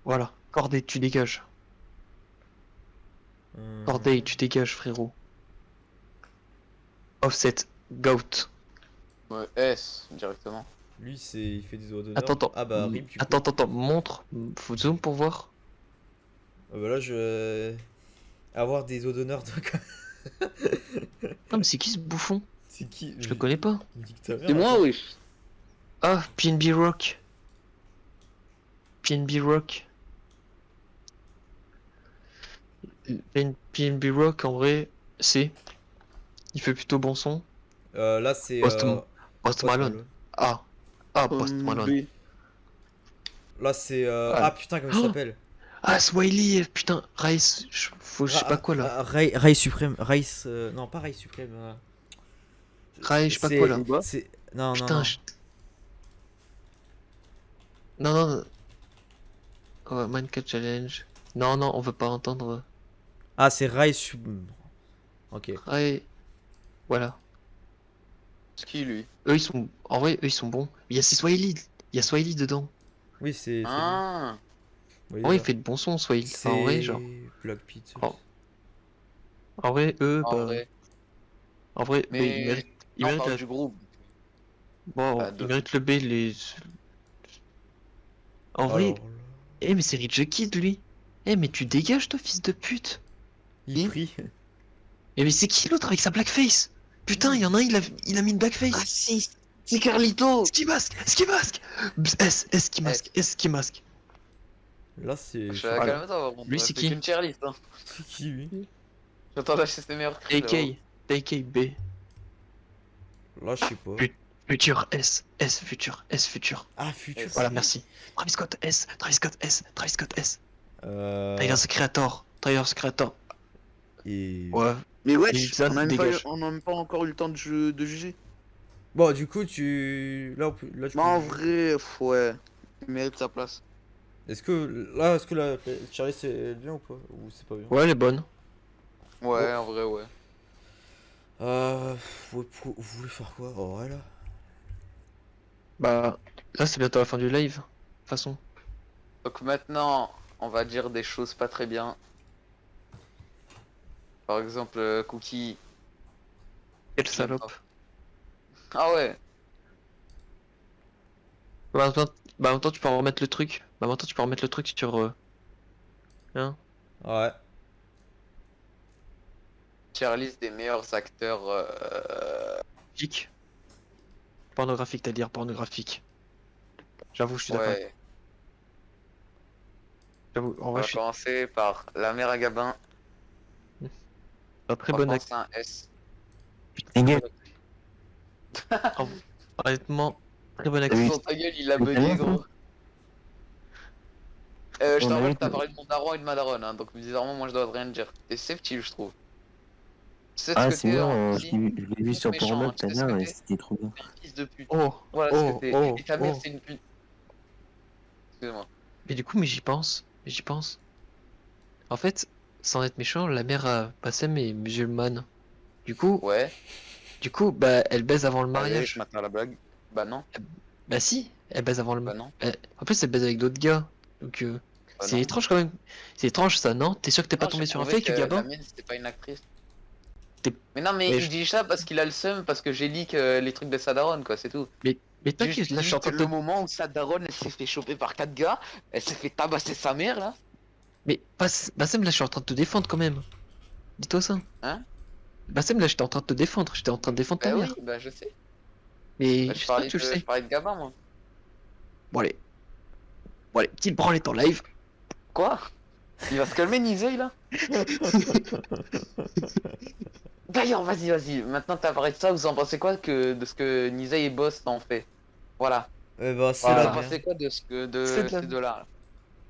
Speaker 1: Voilà. Corday, tu dégages. Corday, tu dégages, frérot. Offset, Goat.
Speaker 3: Ouais, S, directement.
Speaker 2: Lui, il fait des doigts d'honneur.
Speaker 1: Attends, attends.
Speaker 2: Ah bah, rip, du coup.
Speaker 1: Attends, montre. Faut zoom pour voir.
Speaker 2: Ah bah là, je vais avoir des os d'honneur de quoi.
Speaker 1: Non, mais c'est qui ce bouffon?
Speaker 2: C'est qui?
Speaker 1: Je le connais pas.
Speaker 2: Me dis que ta mère,
Speaker 3: C'est moi,
Speaker 2: attends.
Speaker 3: oui.
Speaker 1: Ah, PNB Rock. PNB Rock. PNB Rock, en vrai, c'est. Il fait plutôt bon son.
Speaker 2: Là, c'est
Speaker 1: Post, Post
Speaker 2: Post
Speaker 1: Malone.
Speaker 2: Malone.
Speaker 1: Ah. Ah, Post Malone.
Speaker 2: Là, c'est
Speaker 1: Ah.
Speaker 2: ah putain, comment il
Speaker 1: Oh
Speaker 2: s'appelle?
Speaker 1: Ah, Swiley, putain. Rice. Faut, je sais pas quoi là.
Speaker 2: Rai Suprême. Rice. Non, pas Rai Suprême.
Speaker 1: Rai, je sais pas quoi là.
Speaker 2: C'est. Non,
Speaker 1: Putain,
Speaker 2: non.
Speaker 1: Non, non. Oh, Minecraft Challenge. Non, non, on veut pas entendre.
Speaker 2: Ah, c'est Rai Ok.
Speaker 1: Rai. Voilà.
Speaker 3: C'est qui, lui?
Speaker 1: Eux, ils sont. En vrai, eux, ils sont bons. Il y a Swiley. Il y a Swiley dedans.
Speaker 2: Oui, c'est lui.
Speaker 3: Ah.
Speaker 2: Oui,
Speaker 1: En vrai, il
Speaker 2: là.
Speaker 1: fait de bons sons, Swiley. Enfin, en vrai, genre.
Speaker 2: Black Pizza.
Speaker 1: Oh. En vrai, eux,
Speaker 3: En
Speaker 1: bah.
Speaker 3: vrai.
Speaker 1: En vrai,
Speaker 3: Mais.
Speaker 1: mais ils méritent. Ils
Speaker 3: Non, on
Speaker 1: méritent
Speaker 3: parle
Speaker 1: la-
Speaker 3: du groupe.
Speaker 1: Bon,
Speaker 3: Pas
Speaker 1: ils
Speaker 3: de-
Speaker 1: méritent le B, les. En vrai.
Speaker 2: Alors là.
Speaker 1: Eh, mais c'est Rich Kid, lui. Eh, mais tu dégages, toi, fils de pute.
Speaker 2: Il prie.
Speaker 1: Eh, mais c'est qui l'autre avec sa blackface? Putain, il y en a un, il a mis une blackface.
Speaker 3: si. C'est Carlito.
Speaker 1: Ski masque, ski masque. S qui masque, S qui masque.
Speaker 2: Là, c'est.
Speaker 3: Je vais
Speaker 1: Voilà.
Speaker 3: calmer toi,
Speaker 1: Lui, c'est qui?
Speaker 3: qu'une tier list, hein.
Speaker 2: C'est qui lui?
Speaker 3: J'attends d'acheter ses meilleurs prix.
Speaker 1: AK, AK, B.
Speaker 2: Là, je sais pas.
Speaker 1: Future, S, S, future, S, future.
Speaker 2: Ah, Future.
Speaker 1: Voilà, merci. Travis Scott, S, Travis Scott, S, Travis Scott, S.
Speaker 2: Euh.
Speaker 1: Tyler, Creator, Tyler, Creator.
Speaker 2: Et.
Speaker 1: Ouais.
Speaker 3: Mais ouais,
Speaker 1: Lil
Speaker 3: on a même
Speaker 1: dégage.
Speaker 3: pas encore eu le temps de juger.
Speaker 2: Bon, du coup, tu. Là, là tu
Speaker 3: Mais
Speaker 2: peux-
Speaker 3: en vrai, ouais. Il mérite sa place.
Speaker 2: Est-ce que la Charlie c'est bien ou pas? Ou c'est pas bien?
Speaker 1: Ouais, elle est bonne.
Speaker 3: Ouais, en vrai, ouais.
Speaker 2: Vous voulez faire quoi? Oh, ouais, là.
Speaker 1: Bah, là, c'est bientôt la fin du live. De toute façon.
Speaker 3: Donc maintenant, on va dire des choses pas très bien. Par exemple, Cookie.
Speaker 1: Quelle salope.
Speaker 3: Ah ouais.
Speaker 1: Bah, en même temps, tu peux en remettre le truc. Bah, maintenant, tu peux remettre le truc sur. Hein?
Speaker 2: Ouais.
Speaker 3: Tier list des meilleurs acteurs.
Speaker 1: Chic. Pornographique, t'as dire pornographique. J'avoue, je suis d'accord.
Speaker 3: Ouais.
Speaker 1: J'avoue, en
Speaker 3: On
Speaker 1: vrai,
Speaker 3: va
Speaker 1: je suis
Speaker 3: commencer par La Mère à Gabin.
Speaker 1: un très bon
Speaker 3: Franchement,
Speaker 1: acteur.
Speaker 3: c'est un S.
Speaker 1: Honnêtement, très bon
Speaker 5: Oui.
Speaker 1: acteur.
Speaker 3: Sur ta gueule, il a
Speaker 5: Mais
Speaker 3: bugué,
Speaker 5: comment,
Speaker 3: gros. Je
Speaker 5: On
Speaker 3: te
Speaker 5: a
Speaker 3: rappelle
Speaker 5: vu
Speaker 3: que t'as
Speaker 5: que-
Speaker 3: parlé de mon daron et de ma daronne, hein, donc bizarrement, moi je dois rien te dire. T'es subtil, je trouve. Tu sais
Speaker 5: Ah,
Speaker 3: ce que
Speaker 5: c'est
Speaker 3: t'es
Speaker 5: moi,
Speaker 3: en
Speaker 5: je l'ai vu sur
Speaker 3: méchant,
Speaker 5: Pornhub
Speaker 3: hein,
Speaker 5: tout à
Speaker 3: tu sais ce
Speaker 5: l'heure
Speaker 3: que
Speaker 5: et
Speaker 3: t'es
Speaker 5: c'était trop bien.
Speaker 3: T'es un fils de pute.
Speaker 1: Oh,
Speaker 3: Voilà ce
Speaker 1: oh,
Speaker 3: que t'es.
Speaker 1: oh,
Speaker 3: Et ta mère,
Speaker 1: oh.
Speaker 3: c'est une pute. Excuse-moi.
Speaker 1: Mais du coup, mais j'y pense. En fait, sans être méchant, la mère à Bassem est musulmane. Du coup,
Speaker 3: Ouais.
Speaker 1: bah, elle baise avant le
Speaker 3: Allez,
Speaker 1: mariage.
Speaker 3: je m'attends à la blague. Bah non.
Speaker 1: Bah si, elle baise avant le
Speaker 3: Bah
Speaker 1: mariage.
Speaker 3: non.
Speaker 1: En plus, elle baise avec d'autres gars. Donc,
Speaker 3: Bah
Speaker 1: c'est
Speaker 3: non.
Speaker 1: étrange quand même. C'est étrange ça, non? T'es sûr que t'es pas
Speaker 3: Non,
Speaker 1: tombé
Speaker 3: j'ai
Speaker 1: sur un
Speaker 3: trouvé
Speaker 1: fake,
Speaker 3: que
Speaker 1: Gabin?
Speaker 3: la mienne, c'était pas une actrice.
Speaker 1: T'es-
Speaker 3: Mais non, mais
Speaker 1: Mais
Speaker 3: il dit ça parce qu'il a le seum, parce que j'ai leak les trucs de sa daronne, quoi, c'est tout.
Speaker 1: Mais
Speaker 3: Juste,
Speaker 1: t'inquiète, là, je suis en train de
Speaker 3: le
Speaker 1: te...
Speaker 3: moment où sa daronne, elle s'est fait choper par 4 gars, elle s'est fait tabasser sa mère, là.
Speaker 1: Mais Bassem, là, je suis en train de te défendre quand même. Dis-toi ça.
Speaker 3: Hein?
Speaker 1: Bassem, là, j'étais en train de te défendre. J'étais en train de défendre ta
Speaker 3: Bah
Speaker 1: mère.
Speaker 3: oui, bah je sais.
Speaker 1: Mais
Speaker 3: Bah,
Speaker 1: je sais pas que tu le
Speaker 3: je
Speaker 1: sais.
Speaker 3: parlais de Gabin, moi.
Speaker 1: Bon, allez. Bon, allez, petite branlette en live.
Speaker 3: Quoi? Il va se calmer, Nizey, là? D'ailleurs, vas-y. Maintenant, t'as parlé de ça, vous en pensez quoi de ce que Nizey et Boss en fait? Voilà.
Speaker 2: Bah, c'est
Speaker 3: Vous
Speaker 2: la
Speaker 3: en
Speaker 2: merde.
Speaker 3: pensez quoi de ce que
Speaker 1: C'est
Speaker 3: de
Speaker 1: de la-
Speaker 3: ces deux-là?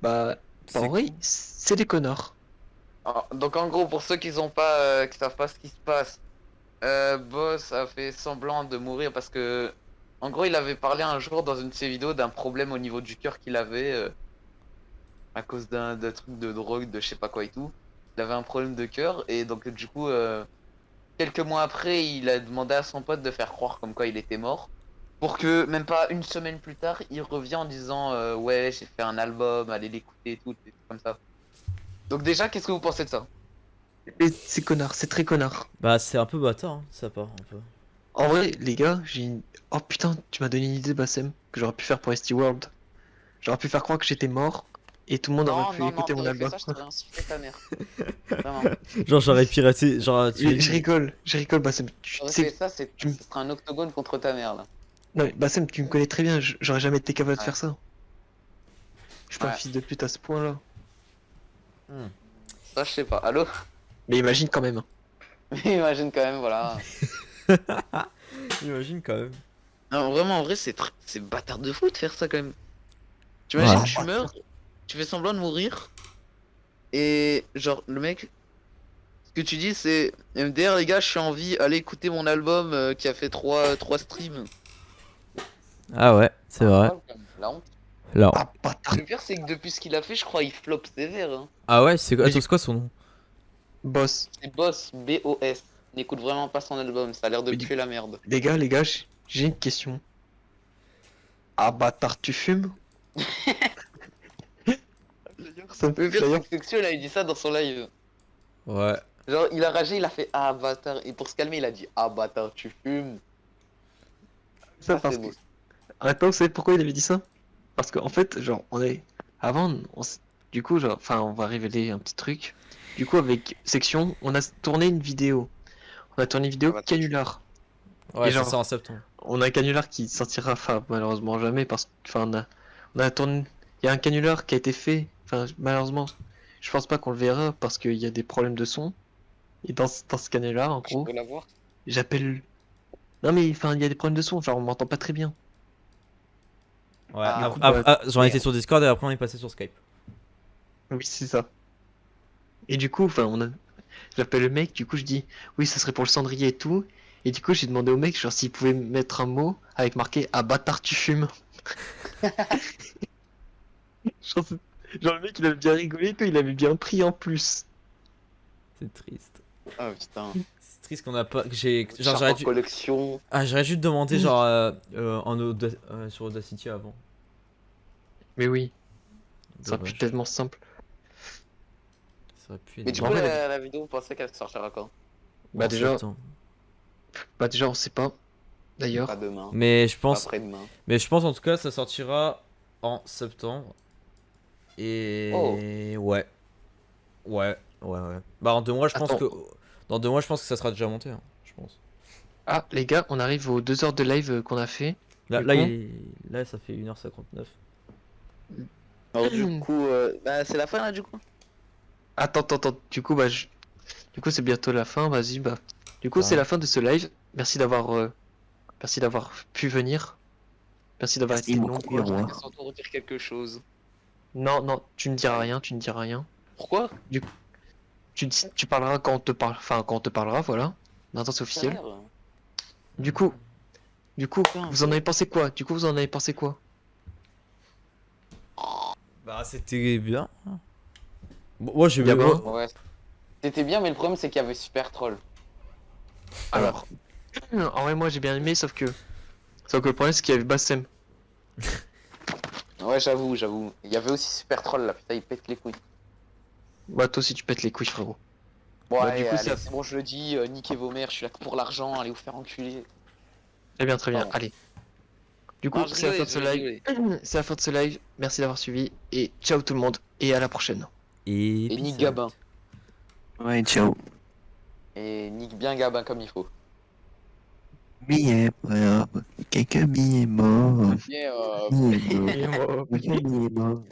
Speaker 1: Bah,
Speaker 2: C'est
Speaker 1: en vrai,
Speaker 2: cool.
Speaker 1: c'est des connards.
Speaker 3: Donc en gros, pour ceux qui savent pas ce qui se passe, Boss a fait semblant de mourir parce que, en gros, il avait parlé un jour dans une de ses vidéos d'un problème au niveau du cœur qu'il avait à cause d'un truc de drogue, de je sais pas quoi et tout. Il avait un problème de cœur et donc du coup, quelques mois après, il a demandé à son pote de faire croire comme quoi il était mort. Pour que même pas une semaine plus tard, il revient en disant ouais, j'ai fait un album, allez l'écouter et tout, des trucs comme ça. Donc déjà, qu'est-ce que vous pensez de ça?
Speaker 1: Et c'est connard, c'est très connard.
Speaker 2: Bah, c'est un peu bâtard, hein, ça part un peu.
Speaker 1: En vrai, les gars, Oh putain, tu m'as donné une idée, Bassem, que j'aurais pu faire pour ST World. J'aurais pu faire croire que j'étais mort et tout le monde aurait
Speaker 3: Non,
Speaker 1: pu
Speaker 3: non, non,
Speaker 1: écouter mon
Speaker 3: t'aurais fait
Speaker 1: album.
Speaker 3: ça, je t'aurais insulté ta mère. Vraiment.
Speaker 2: Genre, j'aurais piraté. Genre,
Speaker 1: Je rigole, Bassem.
Speaker 3: T'aurais fait ça, ce
Speaker 1: tu me-
Speaker 3: sera un octogone contre ta mère là.
Speaker 1: Non, mais Bassem, tu me connais très bien, j'aurais jamais été capable de
Speaker 3: Ouais.
Speaker 1: faire ça. Je suis pas un
Speaker 3: Ouais.
Speaker 1: fils de pute à ce point-là.
Speaker 3: Ça, je sais pas. Allô?
Speaker 1: Mais imagine quand même.
Speaker 3: Mais imagine quand même, voilà.
Speaker 2: Imagine quand même.
Speaker 3: Non, vraiment, en vrai, c'est bâtard de fou de faire ça quand même. Tu imagines,
Speaker 2: Ouais.
Speaker 3: tu meurs, tu fais semblant de mourir, et genre, le mec, ce que tu dis, c'est MDR, les gars, je suis en vie, allez écouter mon album qui a fait 3 streams.
Speaker 2: Ah ouais, c'est vrai.
Speaker 3: La honte.
Speaker 2: Là.
Speaker 1: Ah, bâtard.
Speaker 3: Le pire, c'est que depuis ce qu'il a fait, je crois, il flop sévère. Hein.
Speaker 2: Ah ouais, c'est quoi,
Speaker 1: Mais
Speaker 2: attends, c'est quoi son nom?
Speaker 1: Boss.
Speaker 3: C'est Boss, B-O-S. N'écoute vraiment pas son album, ça a l'air de
Speaker 1: Mais
Speaker 3: puer la merde.
Speaker 1: Les gars, j'ai une question. Ah, bâtard, tu fumes? D'ailleurs, ça me
Speaker 3: Le pire, c'est
Speaker 1: d'ailleurs,
Speaker 3: que Sexuel a dit ça dans son live.
Speaker 2: Ouais.
Speaker 3: Genre, il a ragé, il a fait ah bâtard. Et pour se calmer, il a dit ah bâtard, tu fumes.
Speaker 1: ça
Speaker 3: Ça,
Speaker 1: parce
Speaker 3: c'est
Speaker 1: que.
Speaker 3: beau.
Speaker 1: Attends, vous savez pourquoi il avait dit ça? Parce qu'en fait, genre, Avant, du coup, genre, enfin, on va révéler un petit truc. Du coup, avec Section, on a tourné une vidéo. On a tourné une vidéo
Speaker 3: Ah bah,
Speaker 1: canular.
Speaker 2: Ouais,
Speaker 1: Et
Speaker 2: c'est
Speaker 1: genre-
Speaker 2: ça en septembre.
Speaker 1: On a un canular qui sortira, enfin, malheureusement jamais, parce que, enfin, on a tourné. Il y a un canular qui a été fait. Enfin, malheureusement, je pense pas qu'on le verra parce qu'il y a des problèmes de son. Et dans ce canular, en
Speaker 3: Je
Speaker 1: gros,
Speaker 3: peux l'avoir.
Speaker 1: j'appelle. Non mais, enfin, il y a des problèmes de son. Genre, on m'entend pas très bien.
Speaker 2: Ouais,
Speaker 3: Ah,
Speaker 2: j'en étais
Speaker 3: merde.
Speaker 2: sur Discord et après on est passé sur Skype.
Speaker 1: Oui, c'est ça. Et du coup, enfin, j'appelle le mec, du coup, je dis, oui, ça serait pour le cendrier et tout. Et du coup, j'ai demandé au mec, genre, s'il pouvait mettre un mot avec marqué, ah bâtard, tu fumes. Genre, genre, le mec, il avait bien rigolé, et tout, il avait bien pris en plus.
Speaker 2: C'est triste.
Speaker 3: Ah putain.
Speaker 2: C'est triste qu'on a pas. Que j'ai. Genre,
Speaker 3: Genre
Speaker 2: j'aurais dû.
Speaker 3: collection.
Speaker 2: Ah, j'aurais dû te demander, genre, sur Audacity avant.
Speaker 1: Mais oui, ça aurait pu
Speaker 2: Dommage.
Speaker 1: être tellement simple.
Speaker 2: Ça aurait pu être
Speaker 3: Mais du
Speaker 1: En
Speaker 3: coup,
Speaker 1: vrai,
Speaker 3: la vidéo, vous pensez qu'elle sortira quand?
Speaker 1: Bah
Speaker 2: en
Speaker 1: déjà,
Speaker 2: septembre.
Speaker 1: on sait pas, d'ailleurs.
Speaker 3: Pas demain.
Speaker 2: Mais je
Speaker 3: Pas
Speaker 2: pense.
Speaker 3: après-demain.
Speaker 2: Mais je pense en tout cas, ça sortira en septembre. Et.
Speaker 3: Oh.
Speaker 2: Ouais. Ouais. Bah, en 2 mois, je pense
Speaker 1: Attends.
Speaker 2: que. Dans 2 mois, je pense que ça sera déjà monté, hein, je pense.
Speaker 1: Ah, les gars, on arrive aux 2 heures de live qu'on a fait.
Speaker 2: Là,
Speaker 1: Du
Speaker 2: là,
Speaker 1: coup
Speaker 2: là, ça fait 1h59.
Speaker 3: Alors du coup, bah, c'est la fin là du coup.
Speaker 1: Attends, du coup, du coup, c'est bientôt la fin, vas-y, bah. Du coup,
Speaker 2: Ouais.
Speaker 1: c'est la fin de ce live. Merci d'avoir pu venir. Merci d'avoir
Speaker 5: Merci
Speaker 1: été
Speaker 5: beaucoup,
Speaker 1: nombreux.
Speaker 5: au revoir.
Speaker 3: Sans trop redire quelque chose.
Speaker 1: Non, tu ne diras rien, tu ne diras rien.
Speaker 3: Pourquoi?
Speaker 1: Tu parleras quand on te parle, enfin, quand on te parlera, voilà. Maintenant, c'est officiel. Du coup,
Speaker 3: Putain,
Speaker 1: vous en avez pensé quoi?
Speaker 2: Bah, c'était bien. Bon, moi, j'ai
Speaker 1: Gabin.
Speaker 2: bien.
Speaker 3: Ouais. C'était bien, mais le problème c'est qu'il y avait Super Troll.
Speaker 1: Alors, en vrai, moi, j'ai bien aimé, sauf que le problème, c'est qu'il y avait Bassem.
Speaker 3: Ouais, j'avoue. Il y avait aussi Super Troll là, putain, il pète les couilles.
Speaker 1: Bah, toi aussi, tu pètes les couilles, frérot.
Speaker 3: Bon,
Speaker 1: Bah,
Speaker 3: allez,
Speaker 1: du coup,
Speaker 3: allez,
Speaker 1: ça-
Speaker 3: c'est bon, je le dis, niquez vos mères, je suis là que pour l'argent, allez vous faire enculer.
Speaker 1: Très bien,
Speaker 3: Pardon.
Speaker 1: allez. Du coup,
Speaker 3: Non, je
Speaker 1: c'est la fin de ce
Speaker 3: rigolais,
Speaker 1: live. C'est la fin de ce live. Merci d'avoir suivi. Et ciao tout le monde. Et à la prochaine.
Speaker 2: Et.
Speaker 3: Et nique
Speaker 2: peace out.
Speaker 3: Gabin.
Speaker 5: Ouais, ciao.
Speaker 3: Et nique bien Gabin comme il faut.
Speaker 5: Billets, frère. Quelques billets morts.
Speaker 3: Et
Speaker 5: Billets morts. Quelques billets morts.